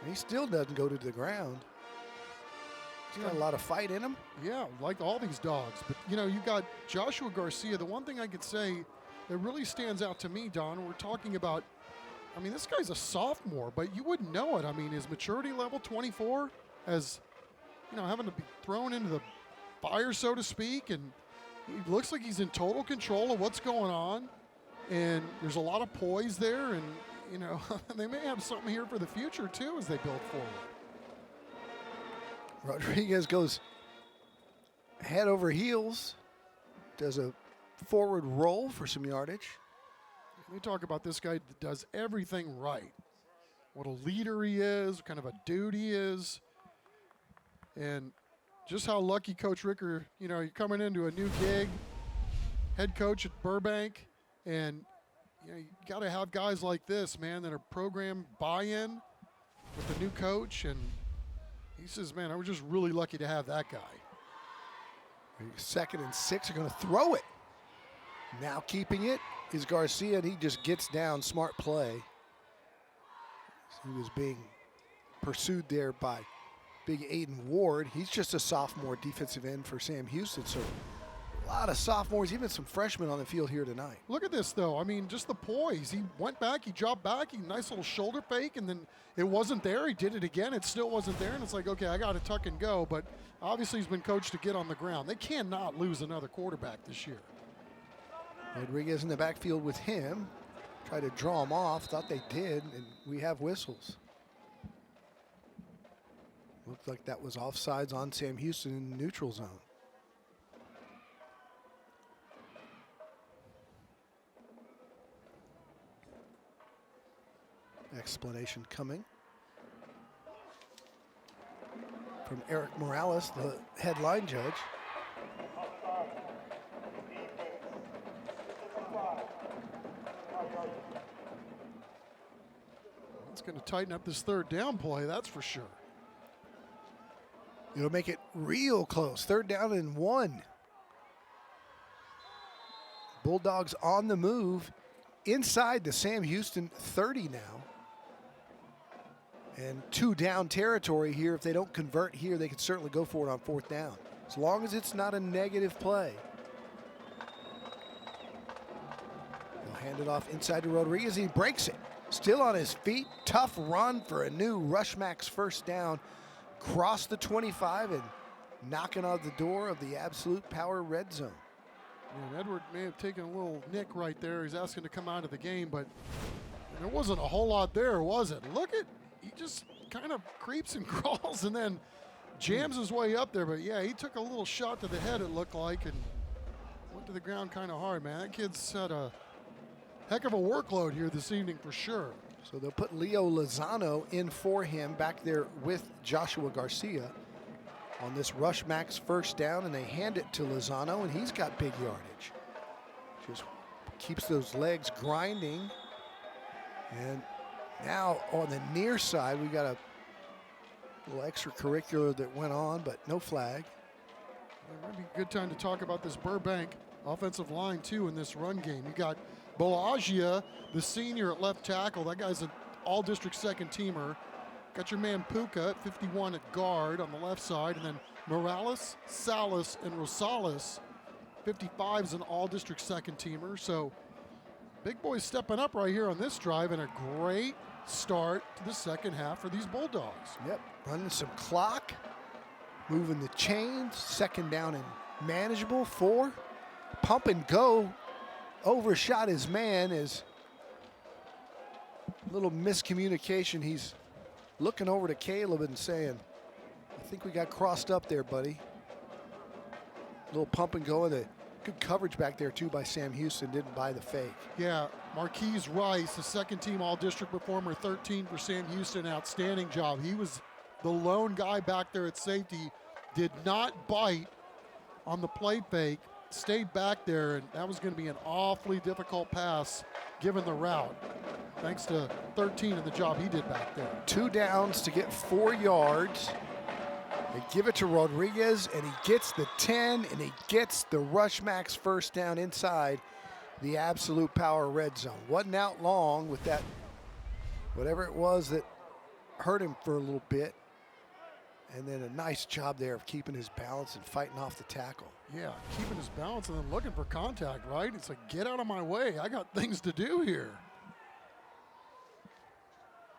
And he still doesn't go to the ground. He's got a lot of fight in him. Yeah, like all these dogs. But, you got Joshua Garcia. The one thing I could say that really stands out to me, Don, we're talking about, this guy's a sophomore, but you wouldn't know it. His maturity level, 24, as, having to be thrown into the fire, so to speak, and he looks like he's in total control of what's going on, and there's a lot of poise there, and, they may have something here for the future, too, as they build forward. Rodriguez goes head over heels, does a forward roll for some yardage. We talk about this guy that does everything right. What a leader he is, what kind of a dude he is. And just how lucky Coach Ricker, you're coming into a new gig, head coach at Burbank, and you got to have guys like this, man, that are program buy-in with the new coach. And he says, man, I was just really lucky to have that guy. 2nd and 6 are going to throw it. Now keeping it is Garcia, and he just gets down. Smart play. He was being pursued there by big Aiden Ward. He's just a sophomore defensive end for Sam Houston. So a lot of sophomores, even some freshmen on the field here tonight. Look at this, though. I mean, just the poise. He went back, he dropped back, nice little shoulder fake, and then it wasn't there. He did it again. It still wasn't there, and it's like, okay, I got to tuck and go. But obviously he's been coached to get on the ground. They cannot lose another quarterback this year. Rodriguez in the backfield with him. Try to draw him off. Thought they did, and we have whistles. Looked like that was offsides on Sam Houston in the neutral zone. Explanation coming from Eric Morales, the headline judge. It's going to tighten up this 3rd down play, that's for sure. It'll make it real close. 3rd down and 1. Bulldogs on the move inside the Sam Houston 30 now. And 2 down territory here. If they don't convert here, they can certainly go for it on 4th down, as long as it's not a negative play. They'll hand it off inside to Rodriguez. He breaks it. Still on his feet. Tough run for a new Rush Max 1st down. Cross the 25 and knocking on the door of the Absolute Power red zone. And Edward may have taken a little nick right there. He's asking to come out of the game, but there wasn't a whole lot there, was it? Look at, he just kind of creeps and crawls and then jams his way up there. But yeah, he took a little shot to the head, it looked like, and went to the ground kind of hard, man. That kid's had a heck of a workload here this evening for sure. So they'll put Leo Lozano in for him back there with Joshua Garcia on this Rush Max 1st down, and they hand it to Lozano, and he's got big yardage. Just keeps those legs grinding. And now on the near side, we got a little extracurricular that went on, but no flag. It might be a good time to talk about this Burbank offensive line, too, in this run game. You got Boagia, the senior at left tackle. That guy's an all-district 2nd teamer. Got your man Puka at 51 at guard on the left side. And then Morales, Salas, and Rosales. 55 is an all-district 2nd teamer. So big boys stepping up right here on this drive, and a great start to the 2nd half for these Bulldogs. Yep, running some clock, moving the chains. 2nd down and manageable. 4. Pump and go. Overshot his man. Is a little miscommunication. He's looking over to Caleb and saying, I think we got crossed up there, buddy. A little pump and go, and a good coverage back there too by Sam Houston. Didn't buy the fake. Yeah, Marquise Rice, the 2nd team all-district performer, 13 for Sam Houston. Outstanding job. He was the lone guy back there at safety. Did not bite on the play fake. Stayed back there, and that was going to be an awfully difficult pass given the route. Thanks to 13 and the job he did back there. 2 downs to get 4 yards. They give it to Rodriguez, and he gets the 10, and he gets the Rush Max 1st down inside the Absolute Power red zone. Wasn't out long with that, whatever it was that hurt him for a little bit. And then a nice job there of keeping his balance and fighting off the tackle. Yeah, keeping his balance and then looking for contact, right? It's like, get out of my way. I got things to do here.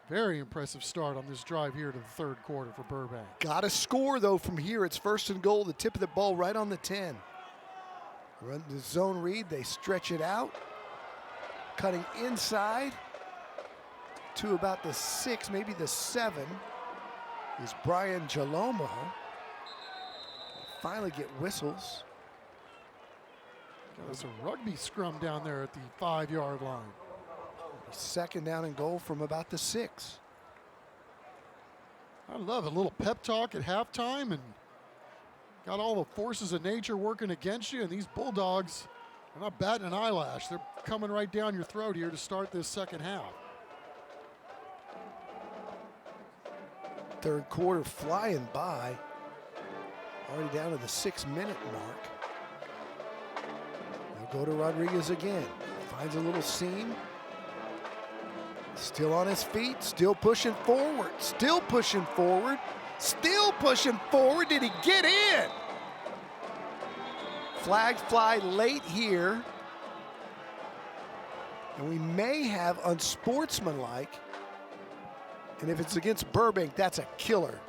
Very impressive start on this drive here to the 3rd quarter for Burbank. Got to score, though, from here. It's 1st and goal, the tip of the ball right on the 10. Run the zone read. They stretch it out. Cutting inside to about the 6, maybe the 7. Is Brian Jalomo. Finally get whistles. There's a rugby scrum down there at the 5-yard line. 2nd down and goal from about the 6. I love a little pep talk at halftime, and got all the forces of nature working against you, and these Bulldogs are not batting an eyelash. They're coming right down your throat here to start this second half. Third quarter flying by. Already down to the 6-minute mark. They'll go to Rodriguez again. Finds a little seam. Still on his feet, still pushing forward, still pushing forward, still pushing forward. Did he get in? Flags fly late here. And we may have unsportsmanlike. And if it's against Burbank, that's a killer,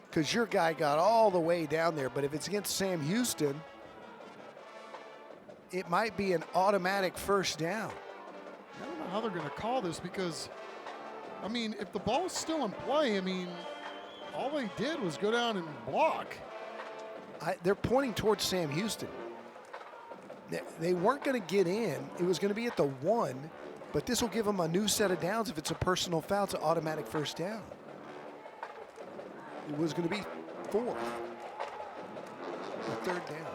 because your guy got all the way down there. But if it's against Sam Houston, it might be an automatic first down. I don't know how they're going to call this, because, I mean, if the ball's still in play, I mean, all they did was go down and block. They're pointing towards Sam Houston. They weren't going to get in. It was going to be at the 1, but this will give them a new set of downs. If it's a personal foul, it's an automatic first down. It was going to be 4th, or 3rd down.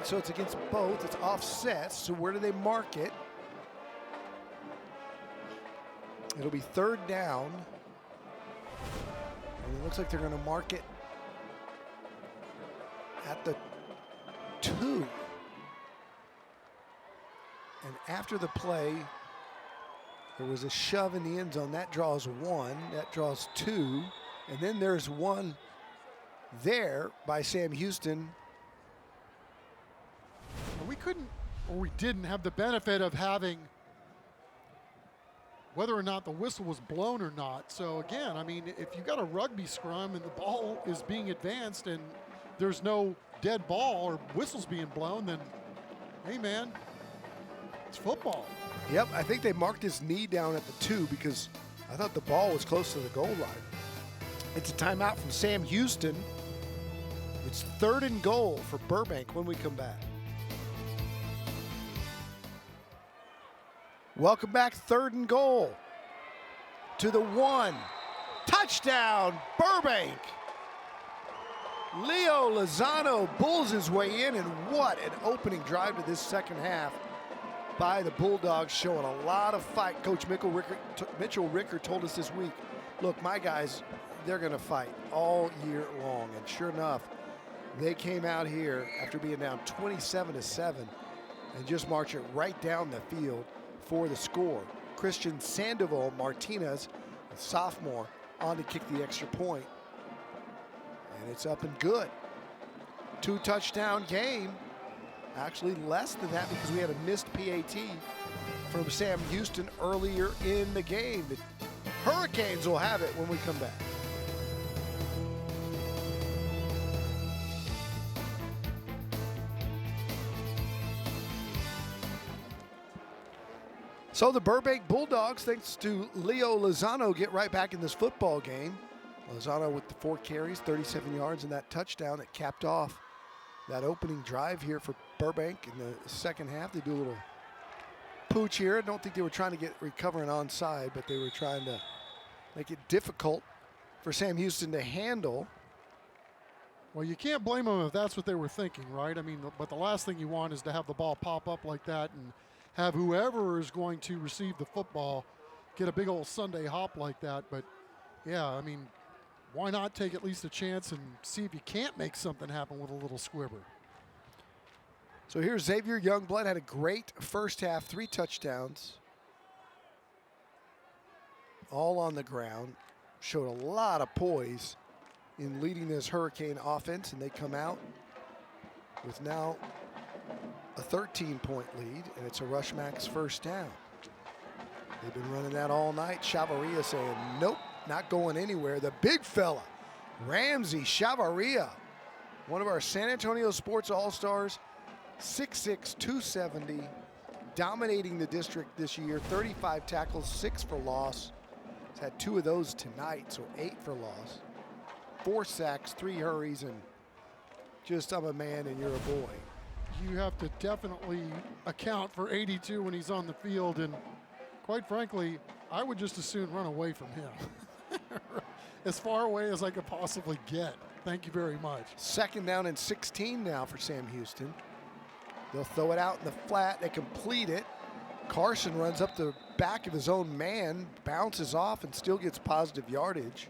So it's against both. It's offset. So where do they mark it? It'll be 3rd down. And it looks like they're going to mark it at the 2. And after the play, there was a shove in the end zone. That draws 1. That draws 2. And then there's one there by Sam Houston. We couldn't, or we didn't have the benefit of having whether or not the whistle was blown or not. So again, I mean, if you got a rugby scrum and the ball is being advanced and there's no dead ball or whistles being blown, then hey man, it's football. Yep, I think they marked his knee down at the 2 because I thought the ball was close to the goal line. It's a timeout from Sam Houston. It's 3rd and goal for Burbank when we come back. Welcome back, 3rd and goal. To the 1. Touchdown, Burbank. Leo Lozano bulls his way in, and what an opening drive to this second half by the Bulldogs, showing a lot of fight. Coach Mitchell Ricker told us this week, look, my guys, they're going to fight all year long. And sure enough, they came out here after being down 27-7 and just march it right down the field for the score. Christian Sandoval Martinez, a sophomore, on to kick the extra point. And it's up and good. 2-touchdown game. Actually less than that because we had a missed PAT from Sam Houston earlier in the game. The Hurricanes will have it when we come back. So the Burbank Bulldogs, thanks to Leo Lozano, get right back in this football game. Lozano with the 4 carries, 37 yards, and that touchdown that capped off that opening drive here for Burbank in the second half. They do a little pooch here. I don't think they were trying to get recovering onside, but they were trying to make it difficult for Sam Houston to handle. Well, you can't blame them if that's what they were thinking, right? I mean, but the last thing you want is to have the ball pop up like that and have whoever is going to receive the football get a big old Sunday hop like that. But yeah, I mean, why not take at least a chance and see if you can't make something happen with a little squibber? So here's Xavier Youngblood, had a great first half, 3 touchdowns, all on the ground. Showed a lot of poise in leading this Hurricane offense, and they come out with now a 13-point lead, and it's a Rush Max first down. They've been running that all night. Chavaria saying, nope, not going anywhere. The big fella, Ramsey Chavaria, one of our San Antonio Sports All-Stars, 6'6", 270, dominating the district this year, 35 tackles, 6 for loss. He's had 2 of those tonight, so 8 for loss. 4 sacks, 3 hurries, and just I'm a man and you're a boy. You have to definitely account for 82 when he's on the field, and quite frankly, I would just as soon run away from him. As far away as I could possibly get. Thank you very much. 2nd down and 16 now for Sam Houston. They'll throw it out in the flat. They complete it. Carson runs up the back of his own man, bounces off, and still gets positive yardage.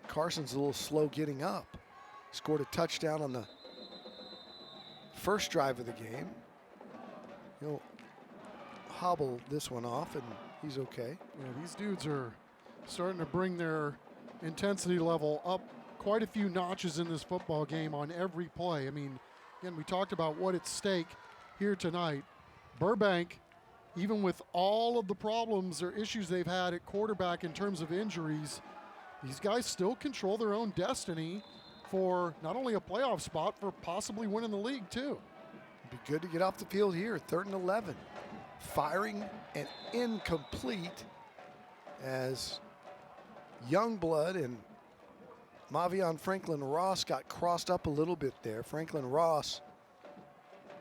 Carson's a little slow getting up. Scored a touchdown on the first drive of the game. He'll hobble this one off, and he's okay. Yeah, these dudes are starting to bring their intensity level up quite a few notches in this football game on every play. I mean, again, we talked about what at stake here tonight. Burbank, even with all of the problems or issues they've had at quarterback in terms of injuries, these guys still control their own destiny for not only a playoff spot, for possibly winning the league too. It'd be good to get off the field here, 3rd and 11. Firing and incomplete as Youngblood and Mavion Franklin Ross got crossed up a little bit there. Franklin Ross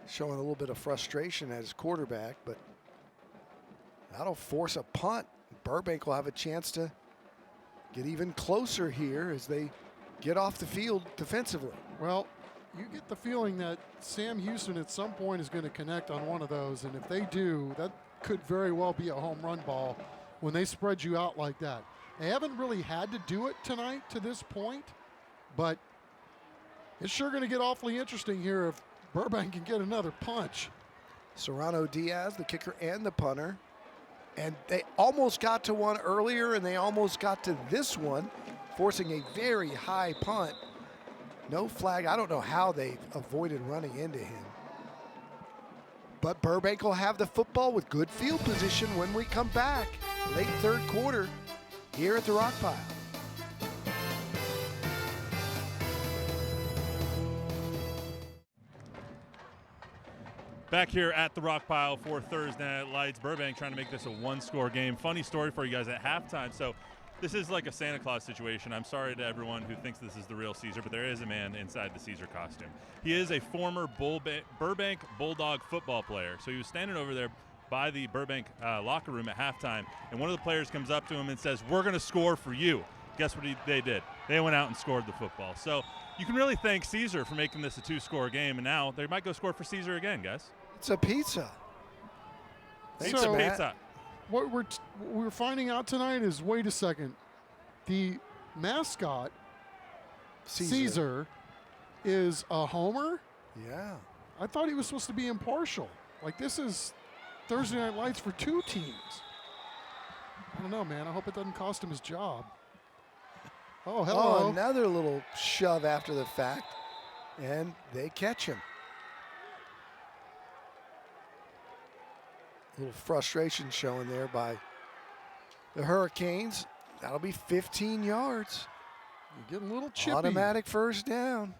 showing a little bit of frustration at his quarterback, but that'll force a punt. Burbank will have a chance to get even closer here as they get off the field defensively. Well, you get the feeling that Sam Houston at some point is going to connect on one of those, and if they do, that could very well be a home run ball when they spread you out like that. They haven't really had to do it tonight to this point, but it's sure going to get awfully interesting here if Burbank can get another punch. Serrano Diaz, the kicker and the punter. And they almost got to one earlier, and they almost got to this one, forcing a very high punt. No flag. I don't know how they avoided running into him. But Burbank will have the football with good field position when we come back. Late 3rd quarter here at the Rock Pile. Back here at the Rock Pile for Thursday Night Lights. Burbank trying to make this a 1-score game. Funny story for you guys at halftime. So this is like a Santa Claus situation. I'm sorry to everyone who thinks this is the real Caesar, but there is a man inside the Caesar costume. He is a former Burbank Bulldog football player. So he was standing over there by the Burbank locker room at halftime, and one of the players comes up to him and says, "We're going to score for you." Guess what they did? They went out and scored the football. So you can really thank Caesar for making this a 2-score game, and now they might go score for Caesar again, guys. It's a pizza. It's a pizza. What we're finding out tonight is, wait a second, the mascot, Caesar, is a homer? Yeah. I thought he was supposed to be impartial. Like, this is Thursday Night Lights for 2 teams. I don't know, man. I hope it doesn't cost him his job. Oh, hello. Oh, another little shove after the fact, and they catch him. A little frustration showing there by the Hurricanes. That'll be 15 yards. You're getting a little chippy. Automatic 1st down.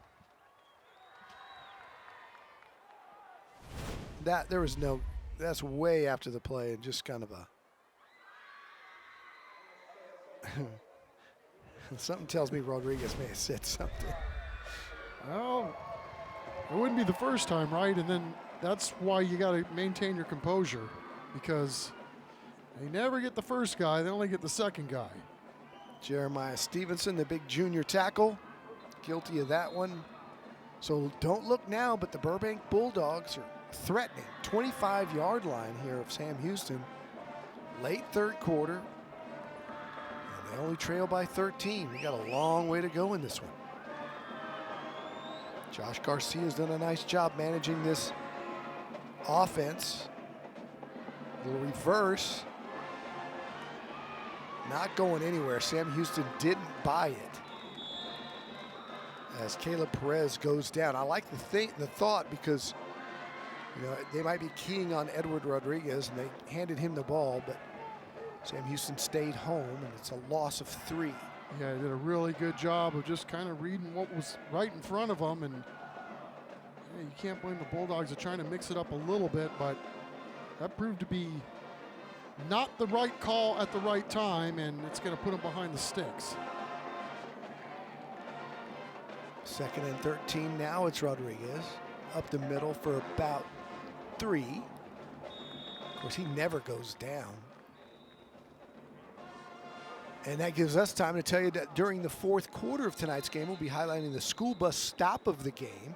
That's way after the play, and just kind of a something tells me Rodriguez may have said something. Well, it wouldn't be the first time, right? And then that's why you got to maintain your composure, because they never get the first guy, they only get the second guy. Jeremiah Stevenson, the big junior tackle, guilty of that one. So don't look now, but the Burbank Bulldogs are threatening. 25-yard line here of Sam Houston. Late 3rd quarter. And they only trail by 13. We got a long way to go in this one. Josh Garcia's done a nice job managing this offense. A little reverse. Not going anywhere. Sam Houston didn't buy it. As Caleb Perez goes down. I like the thought, because they might be keying on Edward Rodriguez, and they handed him the ball, but Sam Houston stayed home, and it's a loss of 3. Yeah, he did a really good job of just kind of reading what was right in front of him, and you can't blame the Bulldogs. Are trying to mix it up a little bit, but that proved to be not the right call at the right time, and it's going to put them behind the sticks. 2nd and 13 now. It's Rodriguez up the middle for about 3. Of course, he never goes down. And that gives us time to tell you that during the 4th quarter of tonight's game, we'll be highlighting the school bus stop of the game.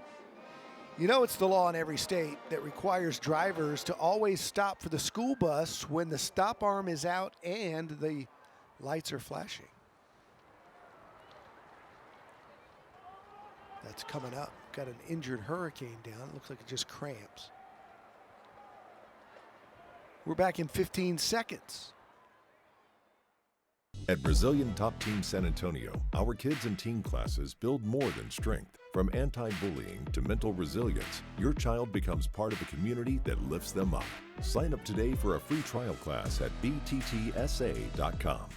You know, it's the law in every state that requires drivers to always stop for the school bus when the stop arm is out and the lights are flashing. That's coming up. Got an injured Hurricane down. Looks like it just cramps. We're back in 15 seconds. At Brazilian Top Team San Antonio, our kids and teen classes build more than strength. From anti-bullying to mental resilience, your child becomes part of a community that lifts them up. Sign up today for a free trial class at bttsa.com.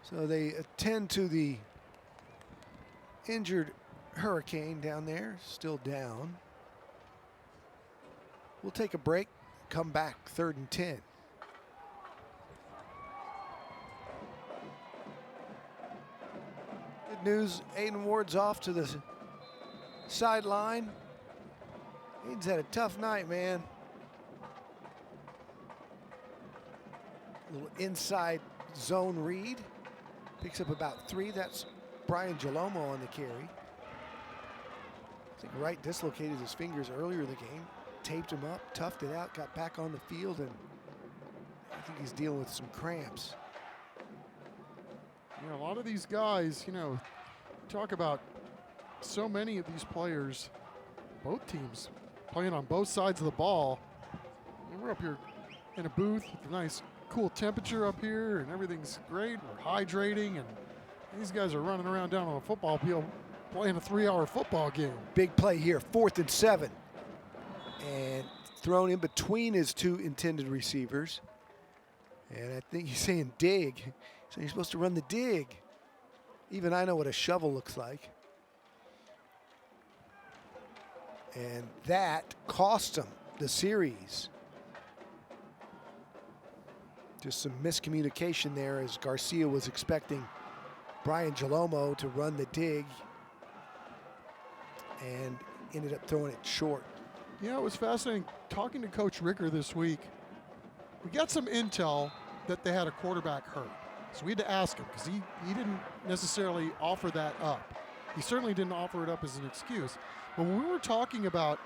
So they attend to the injured Hurricane down there, still down. We'll take a break, come back, 3rd and 10. Good news, Aiden Ward's off to the sideline. Aiden's had a tough night, man. A little inside zone read. Picks up about 3. That's Brian Jalomo on the carry. I think Wright dislocated his fingers earlier in the game. Taped him up, toughed it out, got back on the field, and I think he's dealing with some cramps. You know, a lot of these guys, you know, talk about so many of these players, both teams, playing on both sides of the ball. And we're up here in a booth with a nice cool temperature up here, and everything's great. We're hydrating, and these guys are running around down on a football field playing a 3-hour football game. Big play here, 4th and 7. And thrown in between his 2 intended receivers. And I think he's saying dig. So you're supposed to run the dig. Even I know what a shovel looks like. And that cost him the series. Just some miscommunication there as Garcia was expecting Brian Jalomo to run the dig and ended up throwing it short. Yeah, it was fascinating talking to Coach Ricker this week. We got some intel that they had a quarterback hurt. So we had to ask him because he didn't necessarily offer that up. He certainly didn't offer it up as an excuse. But when we were talking about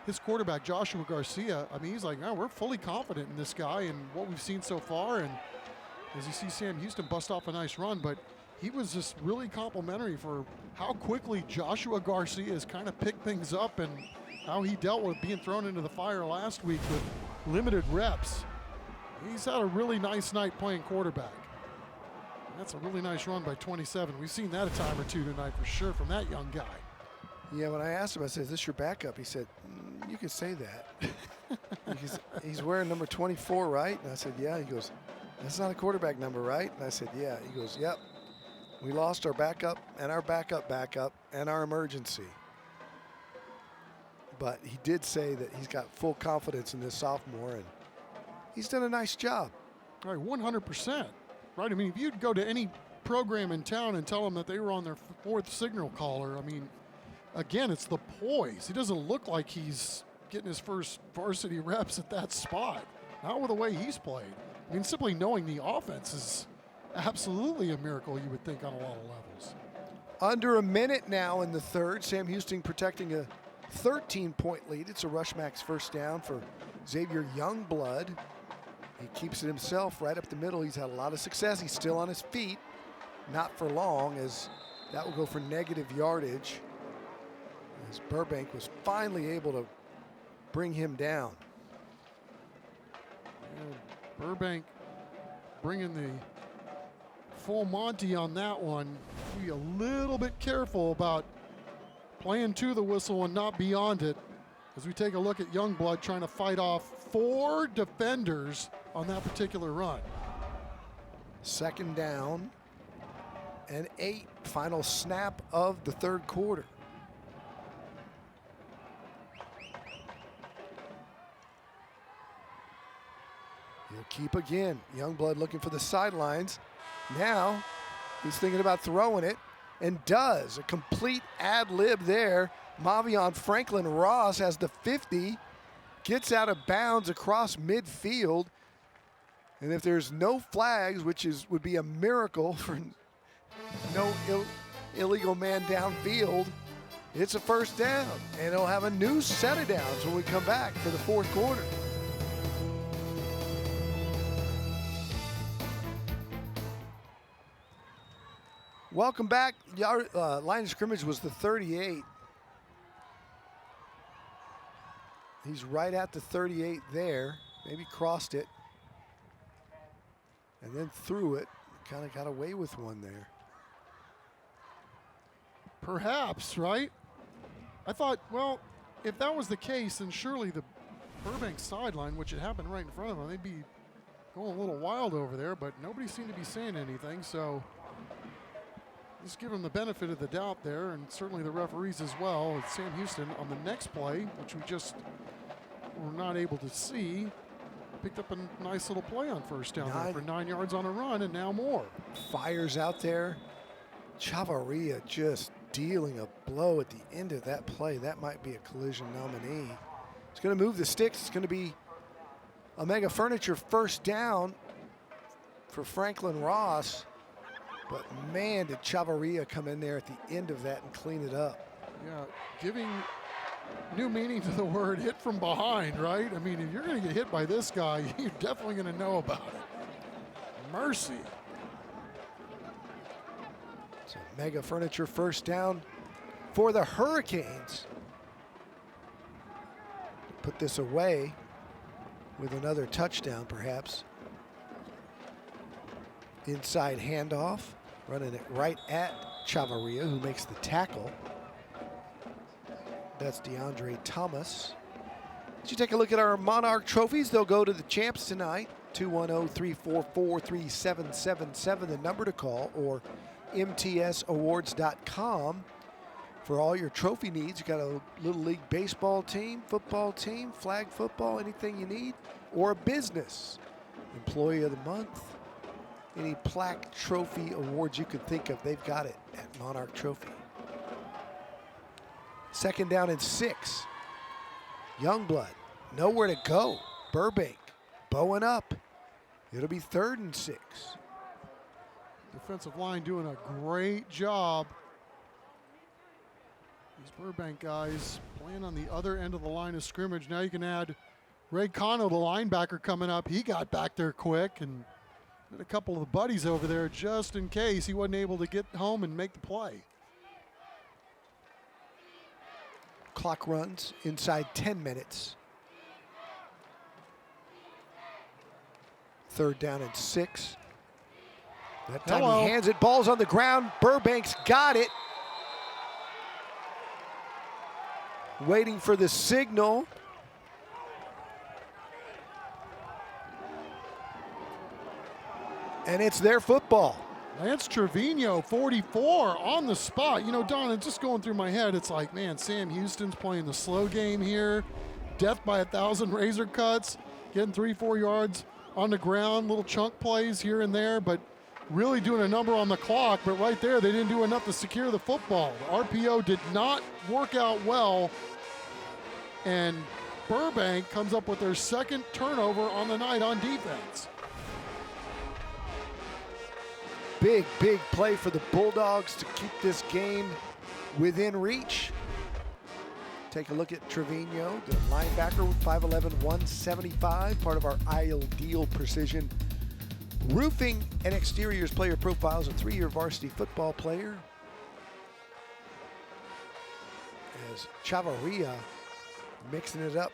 his quarterback, Joshua Garcia, I mean, he's like, no, we're fully confident in this guy and what we've seen so far. And as you see Sam Houston bust off a nice run, but he was just really complimentary for how quickly Joshua Garcia has kind of picked things up and how he dealt with being thrown into the fire last week with limited reps. He's had a really nice night playing quarterback. That's a really nice run by 27. We've seen that a time or two tonight for sure from that young guy. Yeah, when I asked him, I said, is this your backup? He said, you can say that. He's wearing number 24, right? And I said, yeah. He goes, that's not a quarterback number, right? And I said, yeah. He goes, yep. We lost our backup and our backup and our emergency. But he did say that he's got full confidence in this sophomore, and he's done a nice job. All right, 100%. Right, I mean, if you'd go to any program in town and tell them that they were on their 4th signal caller, I mean, again, it's the poise. He doesn't look like he's getting his first varsity reps at that spot. Not with the way he's played. I mean, simply knowing the offense is absolutely a miracle, you would think, on a lot of levels. Under a minute now in the 3rd. Sam Houston protecting a 13-point lead. It's a Rush Max first down for Xavier Youngblood. He keeps it himself right up the middle. He's had a lot of success. He's still on his feet. Not for long, as that will go for negative yardage, as Burbank was finally able to bring him down. And Burbank bringing the full Monty on that one. Be a little bit careful about playing to the whistle and not beyond it, as we take a look at Youngblood trying to fight off 4 defenders on that particular run. 2nd down and 8, final snap of the 3rd quarter. He'll keep again. Youngblood looking for the sidelines. Now He's thinking about throwing it and does. A complete ad lib there. Mavion Franklin Ross has the 50, gets out of bounds across midfield. And if there's no flags, which would be a miracle for no illegal man downfield, it's a first down. And it'll have a new set of downs when we come back for the fourth quarter. Welcome back. Line of scrimmage was the 38. He's right at the 38 there. Maybe crossed it. And then threw it. Kind of got away with one there. Perhaps, right? I thought, well, if that was the case, then surely the Burbank sideline, which had happened right in front of them, they'd be going a little wild over there, but nobody seemed to be saying anything, so just give them the benefit of the doubt there, and certainly the referees as well. It's Sam Houston on the next play, which we just were not able to see, picked up a nice little play on first down there for 9 yards on a run, and now more. Fires out there. Chavarria just dealing a blow at the end of that play. That might be a collision nominee. It's going to move the sticks. It's going to be Omega Furniture first down for Franklin Ross. But man, did Chavarria come in there at the end of that and clean it up. Yeah, giving new meaning to the word hit from behind, right? I mean, if you're going to get hit by this guy, you're definitely going to know about it. Mercy. So Mega Furniture first down for the Hurricanes. Put this away with another touchdown, perhaps. Inside handoff, running it right at Chavarria, who makes the tackle. That's DeAndre Thomas. As you take a look at our Monarch trophies, they'll go to the champs tonight. 210-344-3777, the number to call, or mtsawards.com for all your trophy needs. You got a Little League baseball team, football team, flag football, anything you need, or a business. Employee of the month, any plaque, trophy, awards you could think of, they've got it at Monarch Trophy. Second down and 6. Youngblood, nowhere to go. Burbank, bowing up. It'll be 3rd and 6. Defensive line doing a great job. These Burbank guys playing on the other end of the line of scrimmage. Now you can add Ray Cano, the linebacker, coming up. He got back there quick and had a couple of the buddies over there just in case he wasn't able to get home and make the play. Clock runs inside 10 minutes. 3rd down and 6. That time he hands it, ball's on the ground. Burbank's got it. Waiting for the signal. And it's their football. Lance Trevino, 44, on the spot. You know, Don, it's just going through my head. It's like, man, Sam Houston's playing the slow game here. Death by 1,000 razor cuts, getting 3-4 yards on the ground, little chunk plays here and there, but really doing a number on the clock. But right there, they didn't do enough to secure the football. The RPO did not work out well, and Burbank comes up with their second turnover on the night on defense. Big, big play for the Bulldogs to keep this game within reach. Take a look at Trevino, the linebacker with 5'11", 175, part of our Ideal Precision Roofing and Exteriors player profiles, a 3-year varsity football player. As Chavarria mixing it up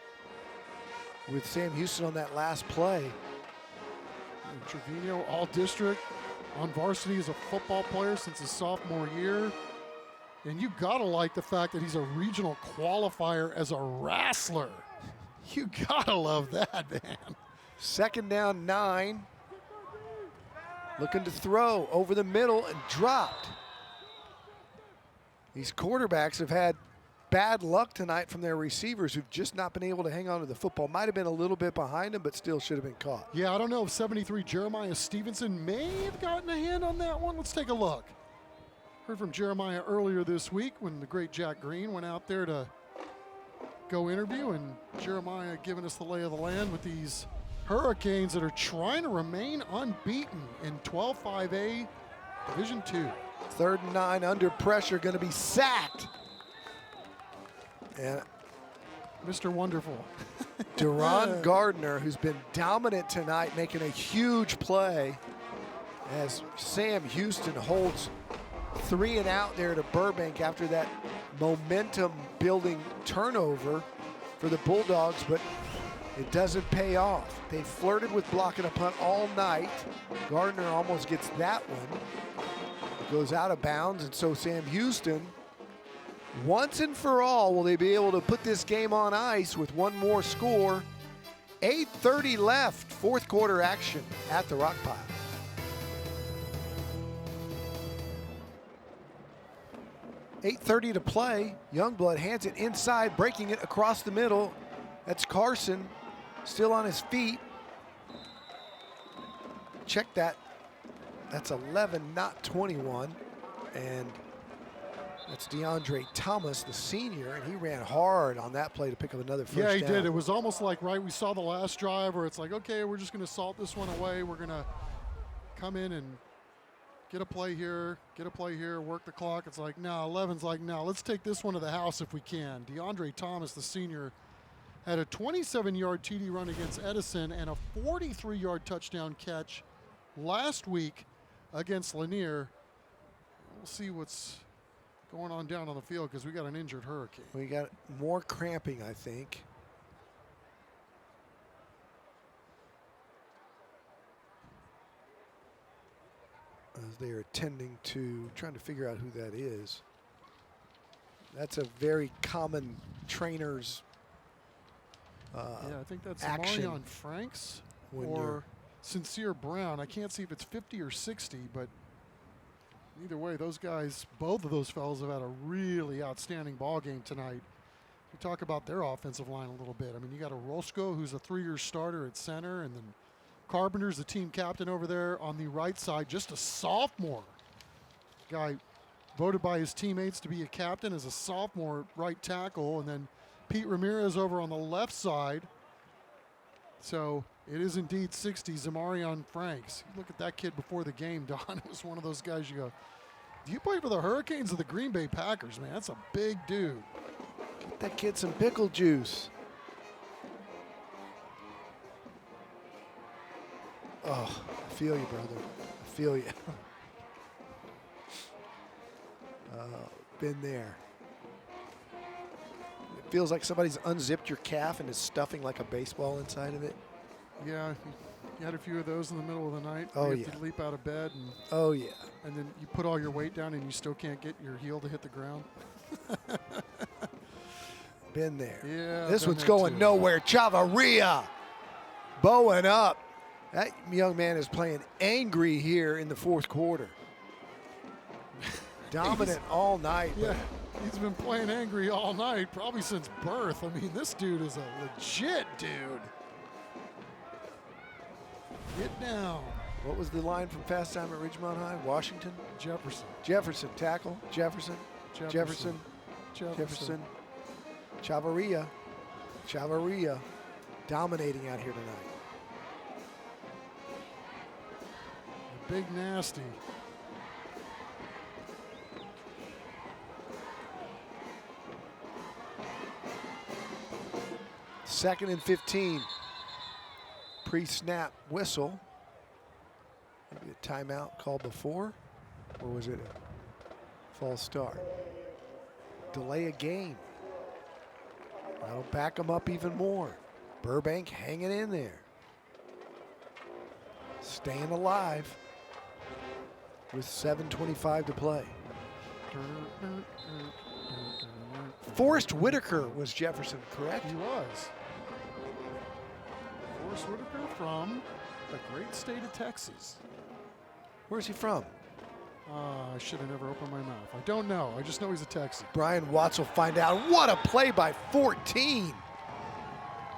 with Sam Houston on that last play. And Trevino, all district, on varsity as a football player since his sophomore year. And you gotta like the fact that he's a regional qualifier as a wrestler. You gotta love that, man. 2nd down, 9. Looking to throw over the middle and dropped. These quarterbacks have had bad luck tonight from their receivers who've just not been able to hang on to the football. Might have been a little bit behind them, but still should have been caught. Yeah, I don't know if 73 Jeremiah Stevenson may have gotten a hand on that one. Let's take a look. Heard from Jeremiah earlier this week when the great Jack Green went out there to go interview, and Jeremiah giving us the lay of the land with these Hurricanes that are trying to remain unbeaten in 12-5A Division II. 3rd and 9 under pressure, going to be sacked. And Mr. Wonderful. Deron Gardner, who's been dominant tonight, making a huge play as Sam Houston holds 3 and out there to Burbank after that momentum building turnover for the Bulldogs, but it doesn't pay off. They flirted with blocking a punt all night. Gardner almost gets that one. It goes out of bounds, and so Sam Houston, once and for all, will they be able to put this game on ice with one more score. 8:30 left, 4th quarter action at the Rock Pile. .8:30 to play. Youngblood hands it inside, breaking it across the middle. That's Carson, still on his feet. Check that. That's 11, not 21. And that's DeAndre Thomas, the senior, and he ran hard on that play to pick up another first down. Yeah, he did. It was almost like, right, we saw the last drive where it's like, okay, we're just going to salt this one away. We're going to come in and get a play here, work the clock. It's like, no, 11's like, no, let's take this one to the house if we can. DeAndre Thomas, the senior, had a 27-yard TD run against Edison and a 43-yard touchdown catch last week against Lanier. We'll see what's going on down on the field because we got an injured Hurricane. We got more cramping, I think. As they are attending to, trying to figure out who that is. That's a very common trainer's yeah, I think that's action Marion Franks when or Sincere Brown. I can't see if it's 50 or 60, but either way, those guys, both of those fellas have had a really outstanding ball game tonight. We talk about their offensive line a little bit. I mean, you got a Roscoe, who's a 3-year starter at center, and then Carpenter's the team captain over there on the right side, just a sophomore. Guy voted by his teammates to be a captain as a sophomore right tackle, and then Pete Ramirez over on the left side. So it is indeed 60, Zamarion Franks. You look at that kid before the game, Don. It was one of those guys you go, do you play for the Hurricanes or the Green Bay Packers, man? That's a big dude. Get that kid some pickle juice. Oh, I feel you, brother. I feel you. Been there. It feels like somebody's unzipped your calf and is stuffing like a baseball inside of it. Yeah, you had a few of those in the middle of the night. Oh, you yeah. have to leap out of bed. And, oh, yeah. And then you put all your weight down and you still can't get your heel to hit the ground. Been there. Yeah. This one's going nowhere. Chavarria bowing up. That young man is playing angry here in the 4th quarter. Dominant all night. Yeah, he's been playing angry all night, probably since birth. I mean, this dude is a legit dude. Get down. What was the line from Fast Time at Ridgemont High? Washington? Jefferson. Jefferson, tackle. Jefferson. Jefferson. Chavarria. Chavarria dominating out here tonight. Big nasty. Second and 15. Pre-snap whistle. Maybe a timeout called before, or was it a false start? Delay a game. That'll back them up even more. Burbank hanging in there. Staying alive with 7:25 to play. Forrest Whitaker was Jefferson, correct? He was. Forrest Whitaker from the great state of Texas. Where's he from? I should have never opened my mouth. I don't know. I just know he's a Texan. Brian Watts will find out. What a play by 14.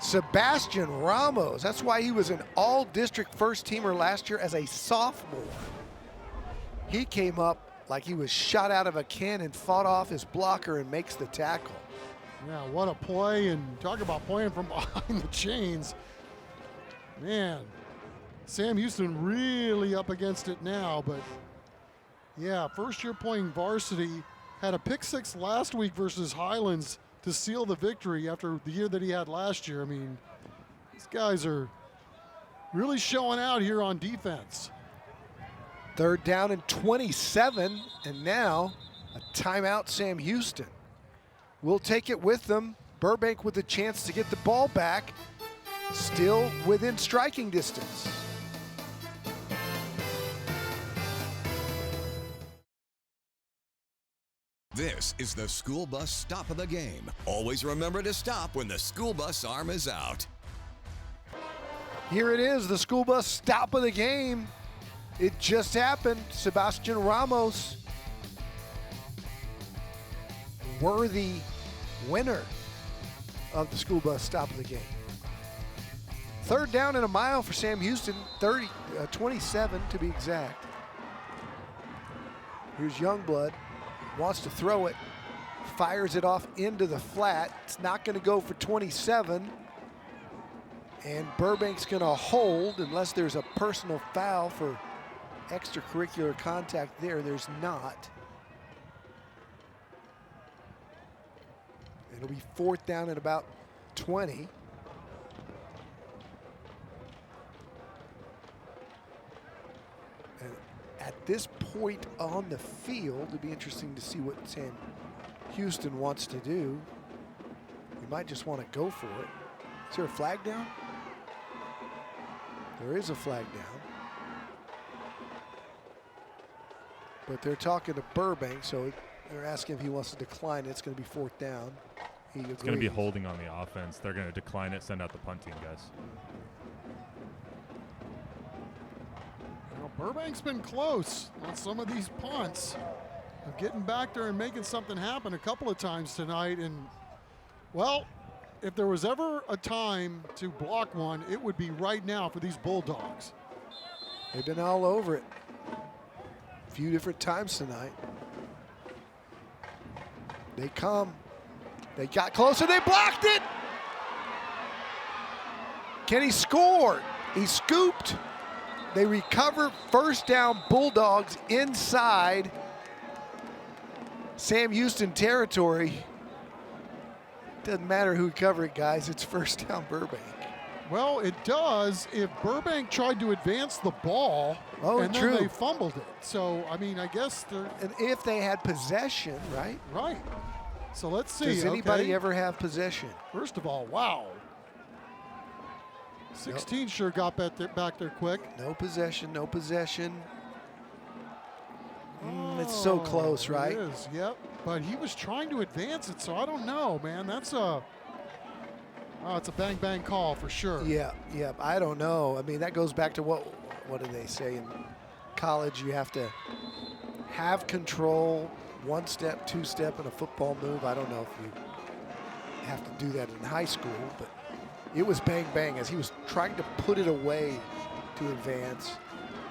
Sebastian Ramos. That's why he was an all-district first-teamer last year as a sophomore. He came up like he was shot out of a cannon, fought off his blocker, and makes the tackle. Yeah, what a play, and talk about playing from behind the chains. Man, Sam Houston really up against it now, but yeah, first year playing varsity, had a pick six last week versus Highlands to seal the victory after the year that he had last year. I mean, these guys are really showing out here on defense. 3rd down and 27, and now a timeout, Sam Houston. We'll take it with them. Burbank with a chance to get the ball back, still within striking distance. This is the school bus stop of the game. Always remember to stop when the school bus arm is out. Here it is, the school bus stop of the game. It just happened. Sebastian Ramos, worthy winner of the school bus stop of the game. 3rd down and a mile for Sam Houston, 27 to be exact. Here's Youngblood, wants to throw it, fires it off into the flat. It's not going to go for 27. And Burbank's going to hold unless there's a personal foul for extracurricular contact there. There's not. It'll be 4th down at about 20. And at this point on the field, it'll be interesting to see what Sam Houston wants to do. He might just want to go for it. Is there a flag down? There is a flag down. But they're talking to Burbank, so they're asking if he wants to decline it. It's going to be 4th down. It's going to be holding on the offense. They're going to decline it, send out the punt team, guys. Well, Burbank's been close on some of these punts of getting back there and making something happen a couple of times tonight. And, well, if there was ever a time to block one, it would be right now for these Bulldogs. They've been all over it a few different times tonight. They come. They got closer. They blocked it. Kenny scored. He scooped. They recover 1st down, Bulldogs inside Sam Houston territory. Doesn't matter who covered it, guys. It's 1st down Burbank. Well, it does if Burbank tried to advance the ball and then they fumbled it. So, I mean, I guess they're... And if they had possession, right? Right. So let's see. Does anybody ever have possession? First of all, wow. 16 sure got back there quick. No possession, no possession. It's so close, right? It is, yep. But he was trying to advance it, so I don't know, man. That's it's a bang-bang call for sure. Yeah, I don't know. I mean, that goes back to what do they say in college? You have to have control, 1 step, 2 step in a football move. I don't know if you have to do that in high school, but it was bang-bang as he was trying to put it away to advance.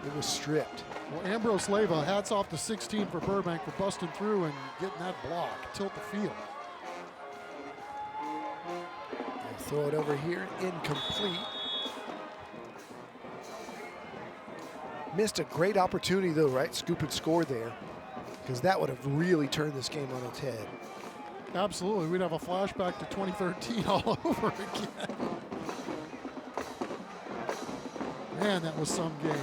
It was stripped. Well, Ambrose Leyva, hats off to 16 for Burbank for busting through and getting that block, tilt the field. They'll throw it over here, incomplete. Missed a great opportunity though, right? Scoop and score there, because that would have really turned this game on its head. Absolutely, we'd have a flashback to 2013 all over again. Man, that was some game.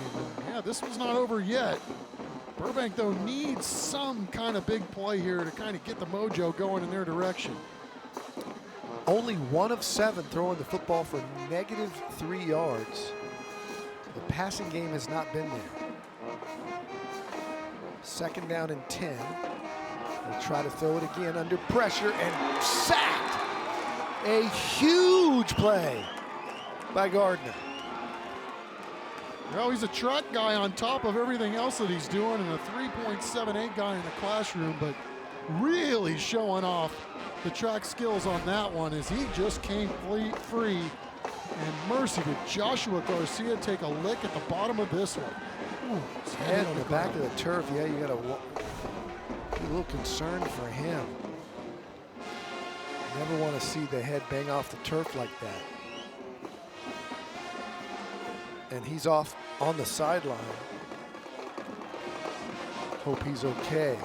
Yeah, this was not over yet. Burbank, though, needs some kind of big play here to kind of get the mojo going in their direction. Only 1 of 7 throwing the football for -3 yards. The passing game has not been there. 2nd down and 10. They'll try to throw it again under pressure and sacked. A huge play by Gardner. Well, he's a track guy on top of everything else that he's doing, and a 3.78 guy in the classroom, but really showing off the track skills on that one as he just came free. And mercy, did Joshua Garcia take a lick at the bottom of this one. Ooh, his head on the back of the turf. Yeah, you got to be a little concerned for him. Never want to see the head bang off the turf like that. And he's off on the sideline. Hope he's okay.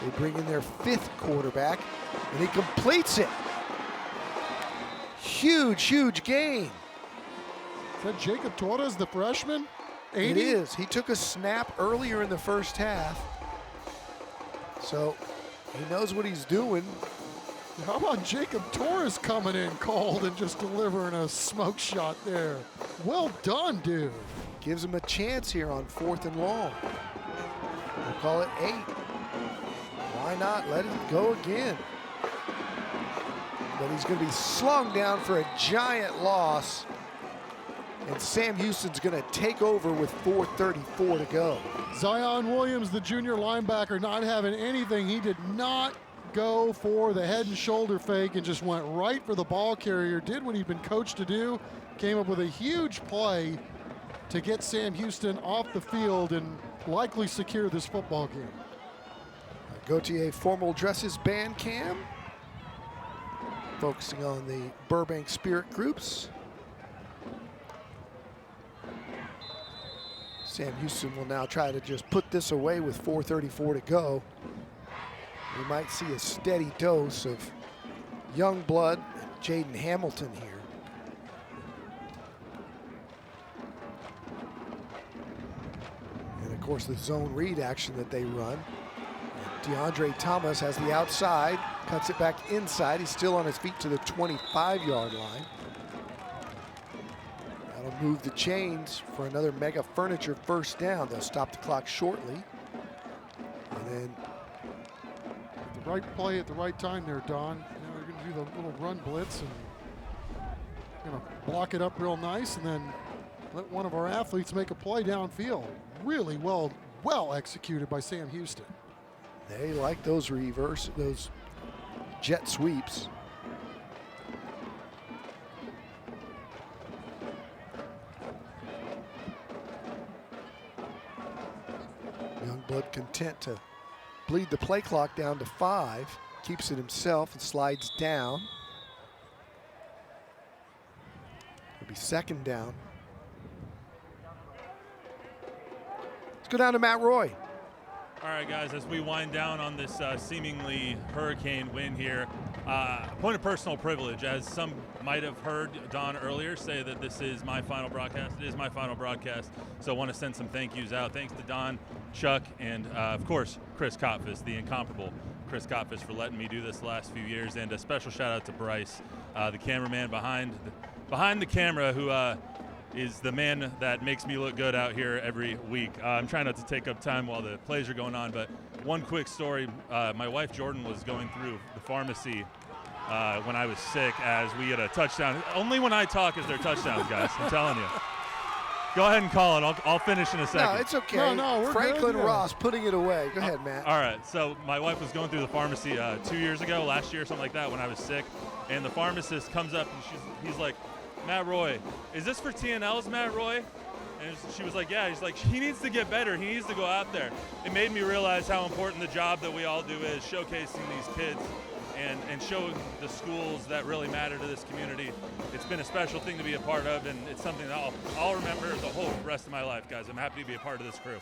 They bring in their 5th quarterback, and he completes it. Huge, huge gain. Is that Jacob Torres, the freshman? 80? It is. He took a snap earlier in the first half. So he knows what he's doing. How about Jacob Torres coming in cold and just delivering a smoke shot there? Well done, dude. Gives him a chance here on 4th and long. We'll call it 8. Why not? Let it go again. But he's going to be slung down for a giant loss. And Sam Houston's going to take over with 4:34 to go. Zion Williams, the junior linebacker, not having anything. He did not go for the head and shoulder fake and just went right for the ball carrier. Did what he'd been coached to do. Came up with a huge play to get Sam Houston off the field and likely secure this football game. Gautier Formal Dresses Band Cam. Focusing on the Burbank Spirit Groups. Sam Houston will now try to just put this away with 4:34 to go. We might see a steady dose of young blood, Jaden Hamilton here. And of course the zone read action that they run. DeAndre Thomas has the outside, cuts it back inside. He's still on his feet to the 25-yard line. That'll move the chains for another Mega Furniture first down. They'll stop the clock shortly. And then the right play at the right time there, Don. Now they're going to do the little run blitz and going to block it up real nice and then let one of our athletes make a play downfield. Really well executed by Sam Houston. They like those those jet sweeps. Youngblood content to bleed the play clock down to 5. Keeps it himself and slides down. It'll be 2nd down. Let's go down to Matt Roy. All right, guys, as we wind down on this seemingly hurricane win here, point of personal privilege, as some might have heard Don earlier say that this is my final broadcast. It is my final broadcast, so I want to send some thank yous out. Thanks to Don, Chuck, and of course, Chris Kotfis, the incomparable Chris Kotfis, for letting me do this the last few years, and a special shout out to Bryce, the cameraman behind the camera, who is the man that makes me look good out here every week. I'm trying not to take up time while the plays are going on, but one quick story. My wife Jordan was going through the pharmacy when I was sick as we had a touchdown. Only when I talk is there touchdowns, guys. I'm telling you. Go ahead and call it. I'll finish in a second. No, it's okay. No, we're Franklin good, yeah. Ross putting it away. Go ahead, Matt. All right. So my wife was going through the pharmacy 2 years ago, last year, something like that, when I was sick. And the pharmacist comes up and he's like, Matt Roy, is this for TNL's Matt Roy? And she was like, yeah. He's like, he needs to get better. He needs to go out there. It made me realize how important the job that we all do is, showcasing these kids and showing the schools that really matter to this community. It's been a special thing to be a part of, and it's something that I'll remember the whole rest of my life, guys. I'm happy to be a part of this crew.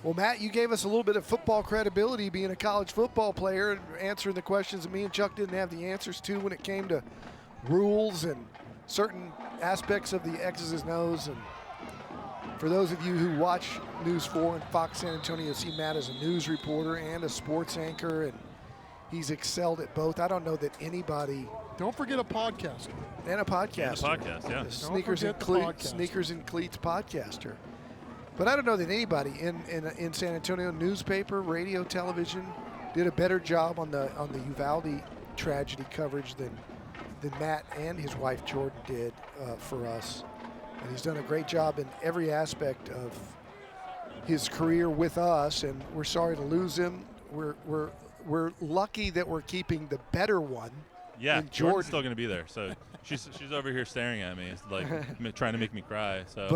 Well, Matt, you gave us a little bit of football credibility being a college football player and answering the questions that me and Chuck didn't have the answers to when it came to rules and certain aspects of the X's and O's. And for those of you who watch News 4 and Fox San Antonio, see Matt as a news reporter and a sports anchor, and he's excelled at both. I don't know that anybody... Don't forget a podcaster. And a podcaster. And a podcast, yeah. The Sneakers and Cleats podcaster. But I don't know that anybody in San Antonio, newspaper, radio, television, did a better job on the Uvalde tragedy coverage than Matt and his wife Jordan did for us. And he's done a great job in every aspect of his career with us, and we're sorry to lose him. We're lucky that we're keeping the better one. Yeah, in Jordan's Jordan. still going to be there. So she's over here staring at me, it's like trying to make me cry. So.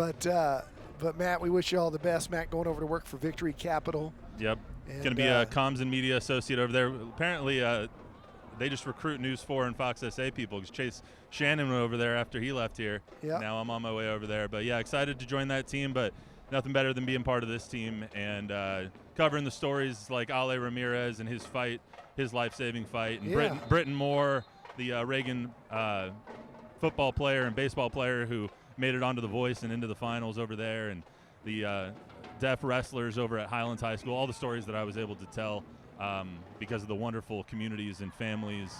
But Matt, we wish you all the best. Matt going over to work for Victory Capital. Yep. Going to be a comms and media associate over there. Apparently, they just recruit News 4 and Fox SA people because Chase Shannon went over there after he left here. Yep. Now I'm on my way over there. But, yeah, excited to join that team, but nothing better than being part of this team and covering the stories like Ale Ramirez and his fight, his life-saving fight, and Britton Moore, the Reagan football player and baseball player who made it onto The Voice and into the finals over there, and the deaf wrestlers over at Highlands High School, all the stories that I was able to tell because of the wonderful communities and families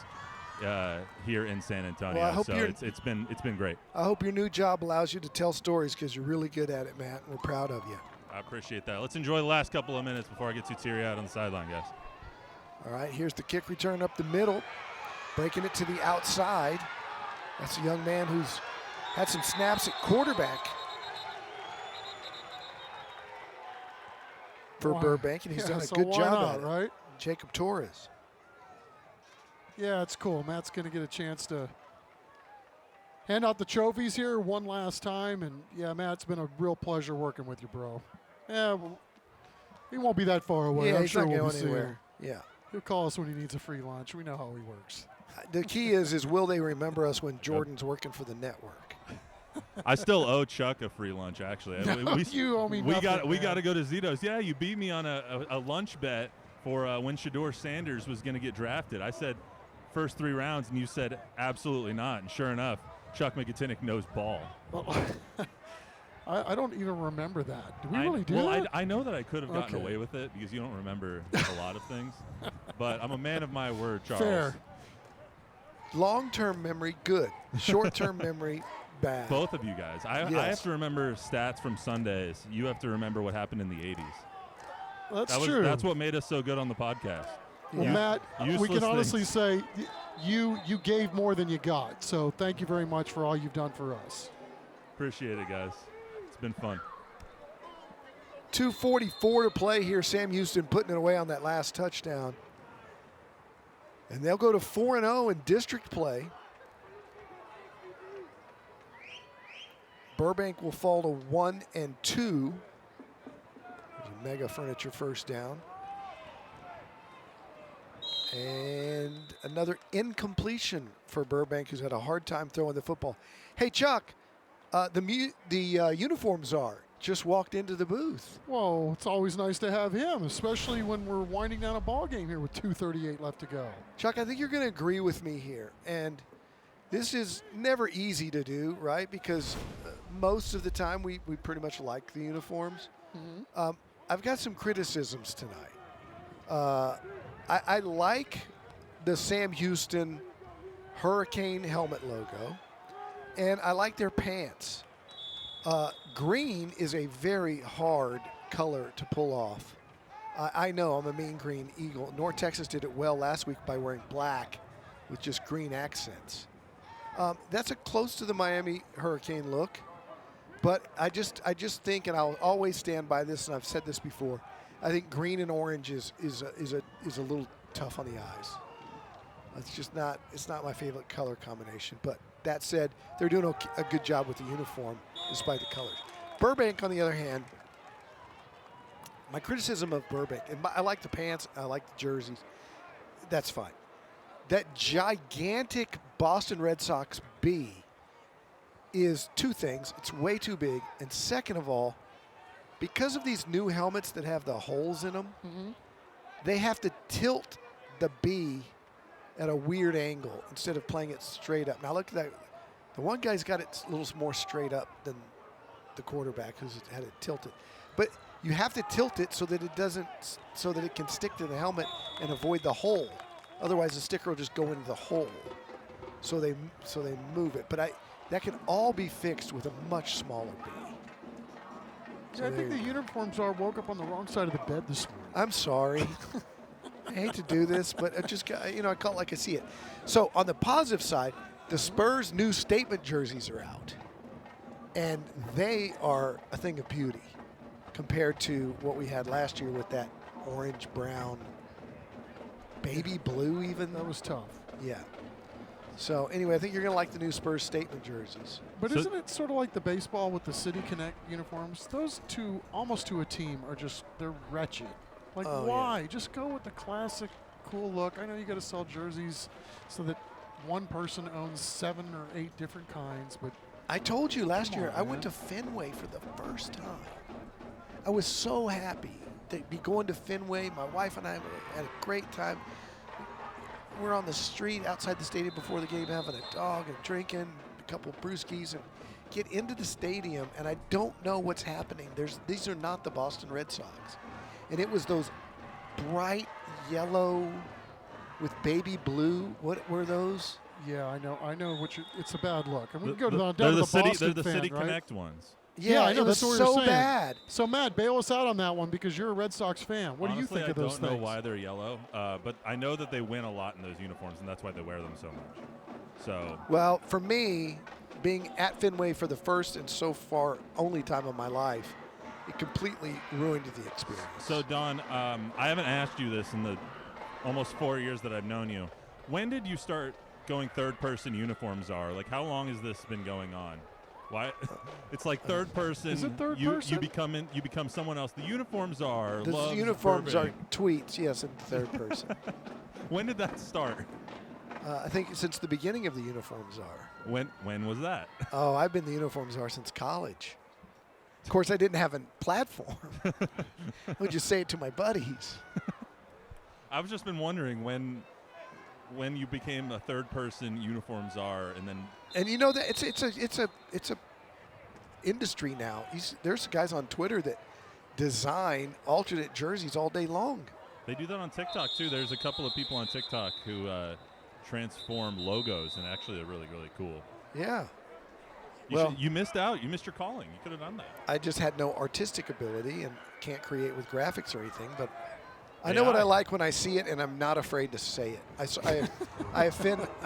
here in San Antonio. Well, I hope so it's been great. I hope your new job allows you to tell stories because you're really good at it, Matt, and we're proud of you. I appreciate that. Let's enjoy the last couple of minutes before I get too teary-eyed on the sideline, guys. All right, here's the kick return up the middle, breaking it to the outside. That's a young man who's had some snaps at quarterback for Burbank, and he's done a good job at it. Right? Jacob Torres. Yeah, it's cool. Matt's going to get a chance to hand out the trophies here one last time. And, yeah, Matt, it's been a real pleasure working with you, bro. Yeah, well, he won't be that far away. Yeah, I'm he's sure not we'll going be seeing anywhere. him. Yeah. He'll call us when he needs a free lunch. We know how he works. The key is will they remember us when Jordan's working for the network? I still owe Chuck a free lunch, actually. No, you owe me nothing, we got to go to Zito's. Yeah, you beat me on a lunch bet for when Shador Sanders was going to get drafted. I said first 3 rounds, and you said absolutely not. And sure enough, Chuck McGinnick knows ball. I don't even remember that. Do we really do that? I know that I could have gotten away with it because you don't remember a lot of things. But I'm a man of my word, Charles. Fair. Long-term memory, good. Short-term memory, bad. Both of you guys. I have to remember stats from Sundays. You have to remember what happened in the 80s. That's true. That's what made us so good on the podcast. Well, Matt, we can honestly say you gave more than you got. So thank you very much for all you've done for us. Appreciate it, guys. It's been fun. 2:44 to play here. Sam Houston putting it away on that last touchdown. And they'll go to 4-0 in district play. Burbank will fall to 1-2. Mega Furniture first down. And another incompletion for Burbank, who's had a hard time throwing the football. Hey, Chuck, the uniform czar just walked into the booth. Whoa, it's always nice to have him, especially when we're winding down a ball game here with 2:38 left to go. Chuck, I think you're going to agree with me here. And this is never easy to do, right? Because most of the time we pretty much like the uniforms. Mm-hmm. I've got some criticisms tonight. I like the Sam Houston Hurricane helmet logo, and I like their pants. Green is a very hard color to pull off. I know I'm a mean green eagle. North Texas did it well last week by wearing black with just green accents. That's a close to the Miami Hurricane look, but I just think, and I'll always stand by this, and I've said this before, I think green and orange is a little tough on the eyes. It's not my favorite color combination. But that said, they're doing a good job with the uniform despite the colors. Burbank, on the other hand, my criticism of Burbank, and I like the pants, I like the jerseys. That's fine. That gigantic Boston Red Sox B is two things. It's way too big. And second of all, because of these new helmets that have the holes in them, they have to tilt the B at a weird angle instead of playing it straight up. Now look at that. The one guy's got it a little more straight up than the quarterback who's had it tilted. But you have to tilt it so that it can stick to the helmet and avoid the hole. Otherwise the sticker will just go into the hole. So they move it. But that can all be fixed with a much smaller B. Yeah, I think the uniforms woke up on the wrong side of the bed this morning. I'm sorry. I hate to do this, but I just I call it like I see it. So on the positive side, the Spurs' new statement jerseys are out. And they are a thing of beauty compared to what we had last year with that orange, brown, baby blue even. That was tough. Yeah. So anyway, I think you're going to like the new Spurs statement jerseys. But isn't it sort of like the baseball with the City Connect uniforms? Those two, almost to a team, are just, they're wretched. Like, why? Yeah. Just go with the classic, cool look. I know you got to sell jerseys so that one person owns 7 or 8 different kinds, but I told you last year, I went to Fenway for the first time. I was so happy to be going to Fenway. My wife and I had a great time. We're on the street outside the stadium before the game having a dog and drinking, a couple of brewskis, and get into the stadium, and I don't know what's happening. These are not the Boston Red Sox. And it was those bright yellow with baby blue. What were those? Yeah, I know what it's a bad look. And we can go down to the Boston They're the fan, City right? Connect ones. Yeah, I know. It was That's what so we're saying. bad. So, Matt, bail us out on that one because you're a Red Sox fan. What Honestly, do you think of those things? I don't know why they're yellow, but I know that they win a lot in those uniforms, and that's why they wear them so much. So. Well, for me, being at Fenway for the first and so far only time of my life, it completely ruined the experience. So, Don, I haven't asked you this in the almost 4 years that I've known you. When did you start going third-person uniforms are? Like, how long has this been going on? Why? It's like third person. Is it third person? person? You become someone else. The uniforms are. The uniforms are tweets, yes, in third person. When did that start? I think since the beginning of the uniforms are. When was that? Oh, I've been the uniforms are since college. Of course, I didn't have a platform. I would just say it to my buddies. I've just been wondering when you became a third person uniforms are, and then. And you know that it's a industry now. There's guys on Twitter that design alternate jerseys all day long. They do that on TikTok too. There's a couple of people on TikTok who transform logos, and actually they're really, really cool. Yeah. You missed out. You missed your calling. You could have done that. I just had no artistic ability and can't create with graphics or anything, but I know what I like when I see it, and I'm not afraid to say it. I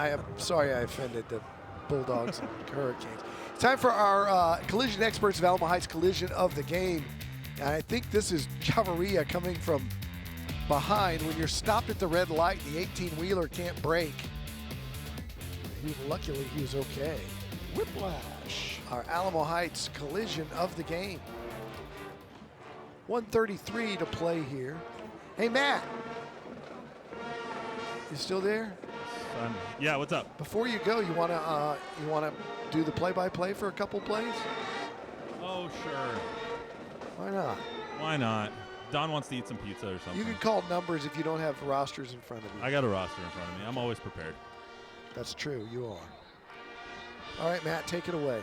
am sorry I offended the Bulldogs and Hurricanes. It's time for our collision experts of Alamo Heights collision of the game. And I think this is Chavarria coming from behind. When you're stopped at the red light, the 18-wheeler can't brake. Luckily, he was okay. Whiplash. Our Alamo Heights collision of the game. 1:33 to play here. Hey, Matt. You still there? Yeah, what's up? Before you go, you wanna do the play-by-play for a couple plays? Oh, sure. Why not? Why not? Don wants to eat some pizza or something. You can call numbers if you don't have rosters in front of you. I got a roster in front of me. I'm always prepared. That's true. You are. All right, Matt, take it away.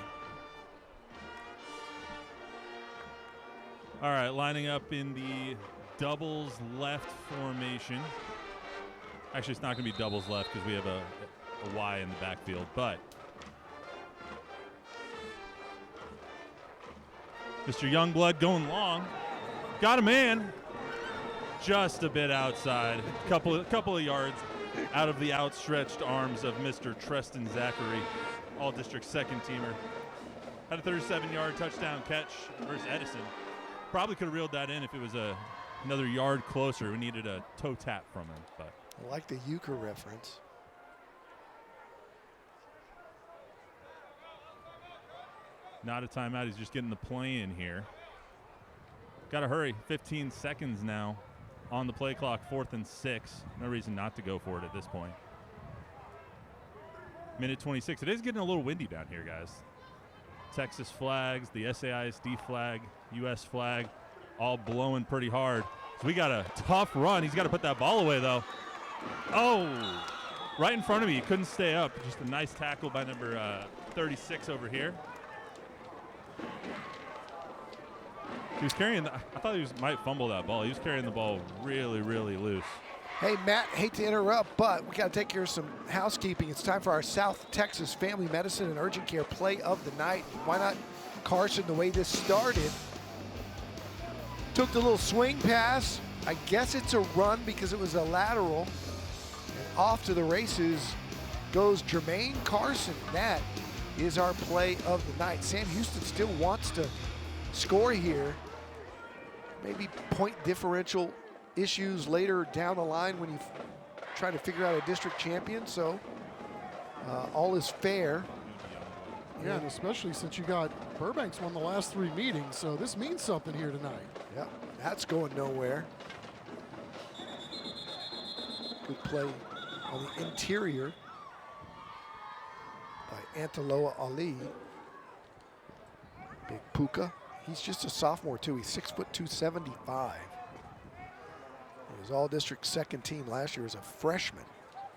All right, lining up in the doubles left formation. Actually, it's not going to be doubles left because we have a Y in the backfield, but Mr. Youngblood going long. Got a man. Just a bit outside. Couple of yards out of the outstretched arms of Mr. Treston Zachary, all-district second-teamer. Had a 37-yard touchdown catch versus Edison. Probably could have reeled that in if it was another yard closer. We needed a toe tap from him, but. I like the euchre reference. Not a timeout. He's just getting the play in here. Got to hurry. 15 seconds now on the play clock. 4th and 6. No reason not to go for it at this point. Minute 26. It is getting a little windy down here, guys. Texas flags, the SAISD flag, U.S. flag, all blowing pretty hard. So we got a tough run. He's got to put that ball away, though. Oh, right in front of me. He couldn't stay up. Just a nice tackle by number 36 over here. He was carrying I thought he might fumble that ball. He was carrying the ball really, really loose. Hey, Matt, hate to interrupt, but we got to take care of some housekeeping. It's time for our South Texas Family Medicine and Urgent Care play of the night. Why not Carson, the way this started? Took the little swing pass. I guess it's a run because it was a lateral. And off to the races goes Jermaine Carson. That is our play of the night. Sam Houston still wants to score here. Maybe point differential issues later down the line when you try to figure out a district champion. So all is fair. Yeah, and especially since you got Burbank's won the last 3 meetings, so this means something here tonight. Yep, that's going nowhere. Good play on the interior by Antaloa Ali. Big Puka. He's just a sophomore too. He's 6'2", 275. He was all-district second team last year as a freshman.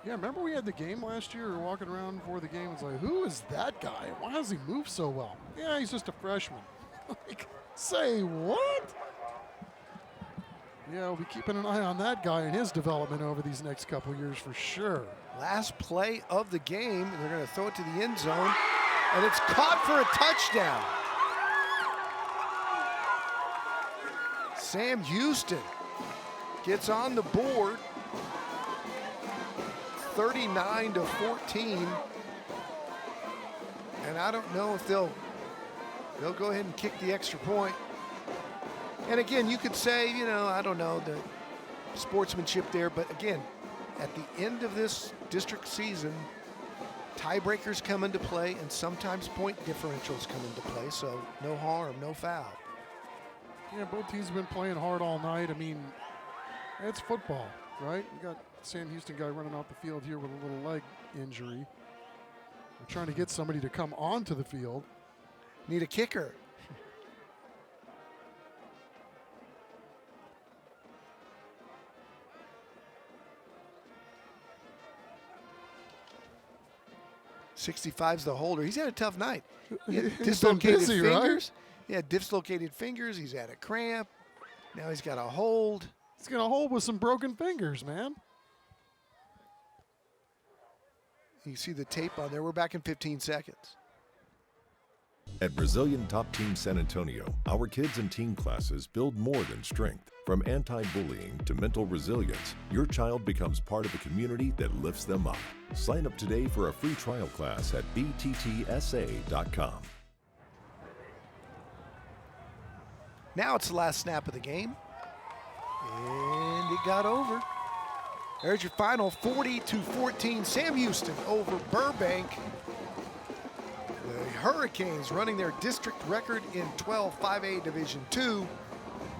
Yeah, remember we had the game last year? We were walking around before the game. It's like, who is that guy? Why does he move so well? Yeah, he's just a freshman. Like, say what? Yeah, we'll be keeping an eye on that guy and his development over these next couple years for sure. Last play of the game. They're going to throw it to the end zone, and it's caught for a touchdown. Sam Houston gets on the board. 39-14, and I don't know if they'll go ahead and kick the extra point. And again, you could say, you know, I don't know, the sportsmanship there, but again, at the end of this district season, tiebreakers come into play, and sometimes point differentials come into play, so no harm, no foul. Yeah, both teams have been playing hard all night. I mean, it's football, right? You got Sam Houston guy running off the field here with a little leg injury. We're trying to get somebody to come onto the field. Need a kicker. .65's the holder. He's had a tough night. Dislocated busy, fingers. right? Yeah, dislocated fingers. He's had a cramp. Now he's got a hold. He's got a hold with some broken fingers, man. You see the tape on there. We're back in 15 seconds. At Brazilian Top Team San Antonio, our kids and teen classes build more than strength. From anti-bullying to mental resilience, your child becomes part of a community that lifts them up. Sign up today for a free trial class at bttsa.com. Now it's the last snap of the game. And it got over. There's your final, 40-14. Sam Houston over Burbank. The Hurricanes running their district record in 12 5A Division II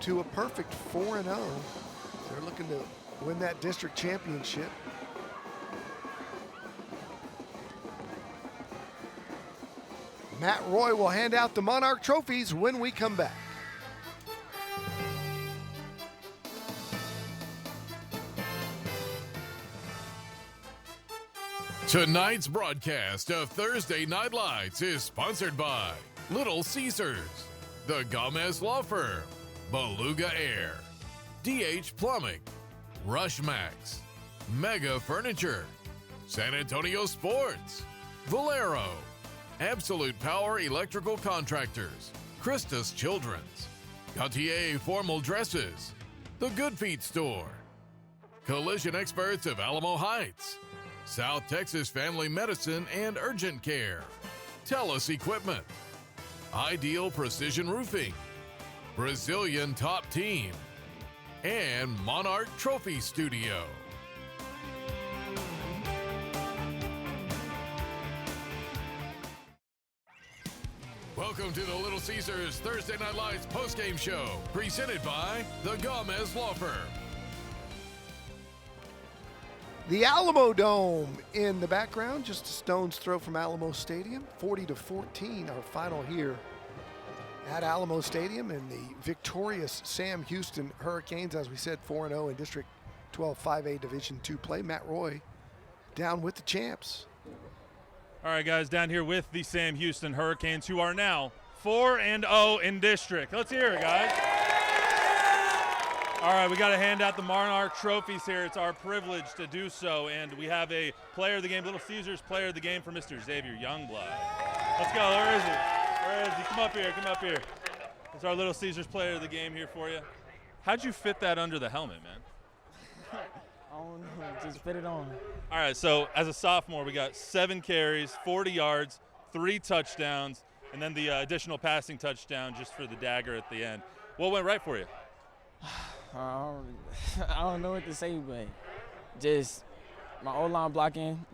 to a perfect 4-0. They're looking to win that district championship. Matt Roy will hand out the Monarch trophies when we come back. Tonight's broadcast of Thursday Night Lights is sponsored by Little Caesars, the Gomez Law Firm, Beluga Air, DH Plumbing, Rush Max, Mega Furniture, San Antonio Sports, Valero, Absolute Power Electrical Contractors, Christus Children's, Gautier Formal Dresses, The Good Feet Store, Collision Experts of Alamo Heights, South Texas Family Medicine and Urgent Care, TELUS Equipment, Ideal Precision Roofing, Brazilian Top Team, and Monarch Trophy Studio. Welcome to the Little Caesars Thursday Night Lights postgame show, presented by the Gomez Law Firm. The Alamo Dome in the background, just a stone's throw from Alamo Stadium. 40-14, our final here at Alamo Stadium, and the victorious Sam Houston Hurricanes, as we said, 4-0 in District 12 5A Division II play. Matt Roy down with the champs. All right, guys, down here with the Sam Houston Hurricanes, who are now 4-0 in district. Let's hear it, guys. All right, we got to hand out the Monarch trophies here. It's our privilege to do so, and we have a player of the game, Little Caesars player of the game for Mr. Xavier Youngblood. Let's go. Where is he? Where is he? Come up here. Come up here. It's our Little Caesars player of the game here for you. How'd you fit that under the helmet, man? I don't know, just fit it on. All right, so as a sophomore, we got 7 carries, 40 yards, 3 touchdowns, and then the additional passing touchdown just for the dagger at the end. What went right for you? I don't know what to say, but just my O-line blocking,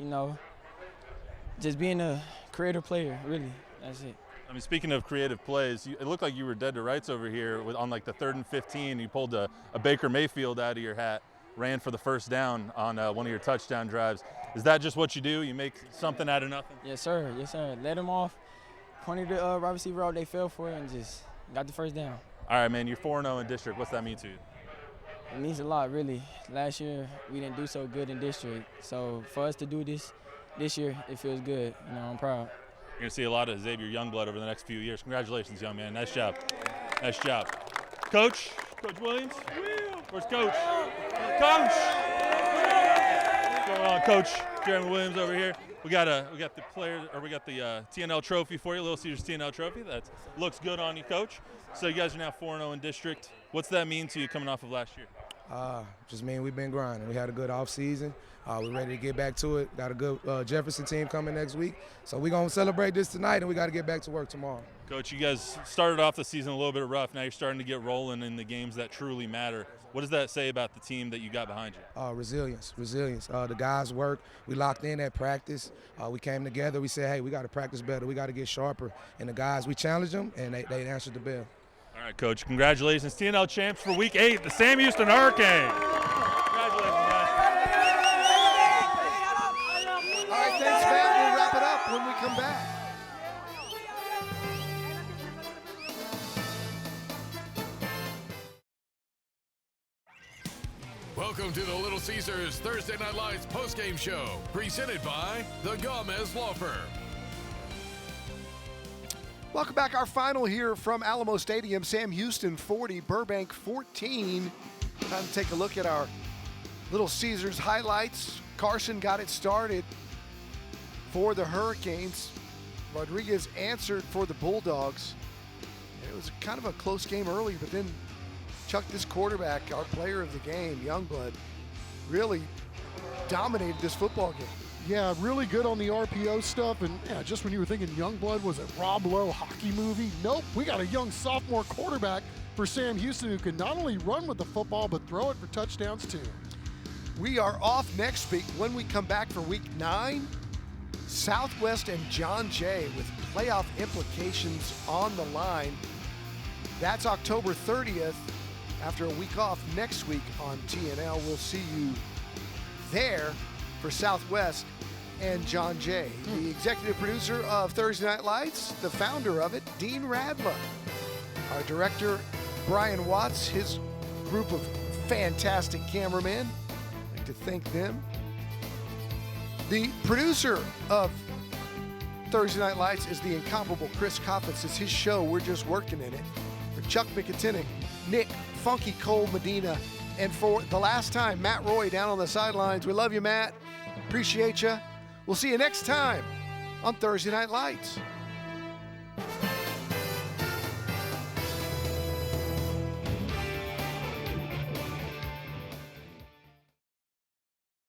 just being a creative player, really. That's it. I mean, speaking of creative plays, it looked like you were dead to rights over here on like the 3rd and 15. You pulled a Baker Mayfield out of your hat, ran for the first down on one of your touchdown drives. Is that just what you do? You make something out of nothing? Yes, sir. Yes, sir. Let them off, pointed the wide receiver out, they fell for it, and just got the first down. All right, man, you're 4-0 in district. What's that mean to you? It means a lot, really. Last year, we didn't do so good in district. So for us to do this year, it feels good. I'm proud. You're going to see a lot of Xavier Youngblood over the next few years. Congratulations, young man. Nice job. Nice job. Coach Williams? Where's Coach? Coach! What's going on, Coach? Jeremy Williams over here. We got the TNL trophy for you, Little Caesars TNL trophy. That looks good on you, Coach. So you guys are now 4-0 in district. What's that mean to you coming off of last year? Just mean we've been grinding. We had a good off season. We're ready to get back to it. Got a good Jefferson team coming next week. So we're going to celebrate this tonight, and we got to get back to work tomorrow. Coach, you guys started off the season a little bit rough. Now you're starting to get rolling in the games that truly matter. What does that say about the team that you got behind you? Resilience. The guys work. We locked in at practice. We came together. We said, hey, we got to practice better. We got to get sharper. And the guys, we challenged them, and they answered the bell. All right, Coach. Congratulations. TNL champs for Week 8, the Sam Houston Hurricanes. Congratulations, guys. All right, thanks, Matt. We'll wrap it up when we come back. Welcome to the Little Caesars Thursday Night Lights postgame show, presented by the Gomez Law Firm. Welcome back. Our final here from Alamo Stadium. Sam Houston 40, Burbank 14. Time to take a look at our Little Caesars highlights. Carson got it started for the Hurricanes. Rodriguez answered for the Bulldogs. It was kind of a close game early, but then Chuck, this quarterback, our player of the game, Youngblood, really dominated this football game. Yeah, really good on the RPO stuff. And yeah, just when you were thinking Youngblood was a Rob Lowe hockey movie, nope, we got a young sophomore quarterback for Sam Houston who can not only run with the football, but throw it for touchdowns too. We are off next week. When we come back for week 9, Southwest and John Jay with playoff implications on the line. That's October 30th. After a week off next week on TNL, we'll see you there for Southwest and John Jay. The executive producer of Thursday Night Lights, the founder of it, Dean Radla. Our director, Brian Watts, his group of fantastic cameramen. I'd like to thank them. The producer of Thursday Night Lights is the incomparable Chris Coffitz. It's his show. We're just working in it. For Chuck McIntyre, Nick Funky Cole Medina, and for the last time, Matt Roy down on the sidelines. We love you, Matt. Appreciate you. We'll see you next time on Thursday Night Lights.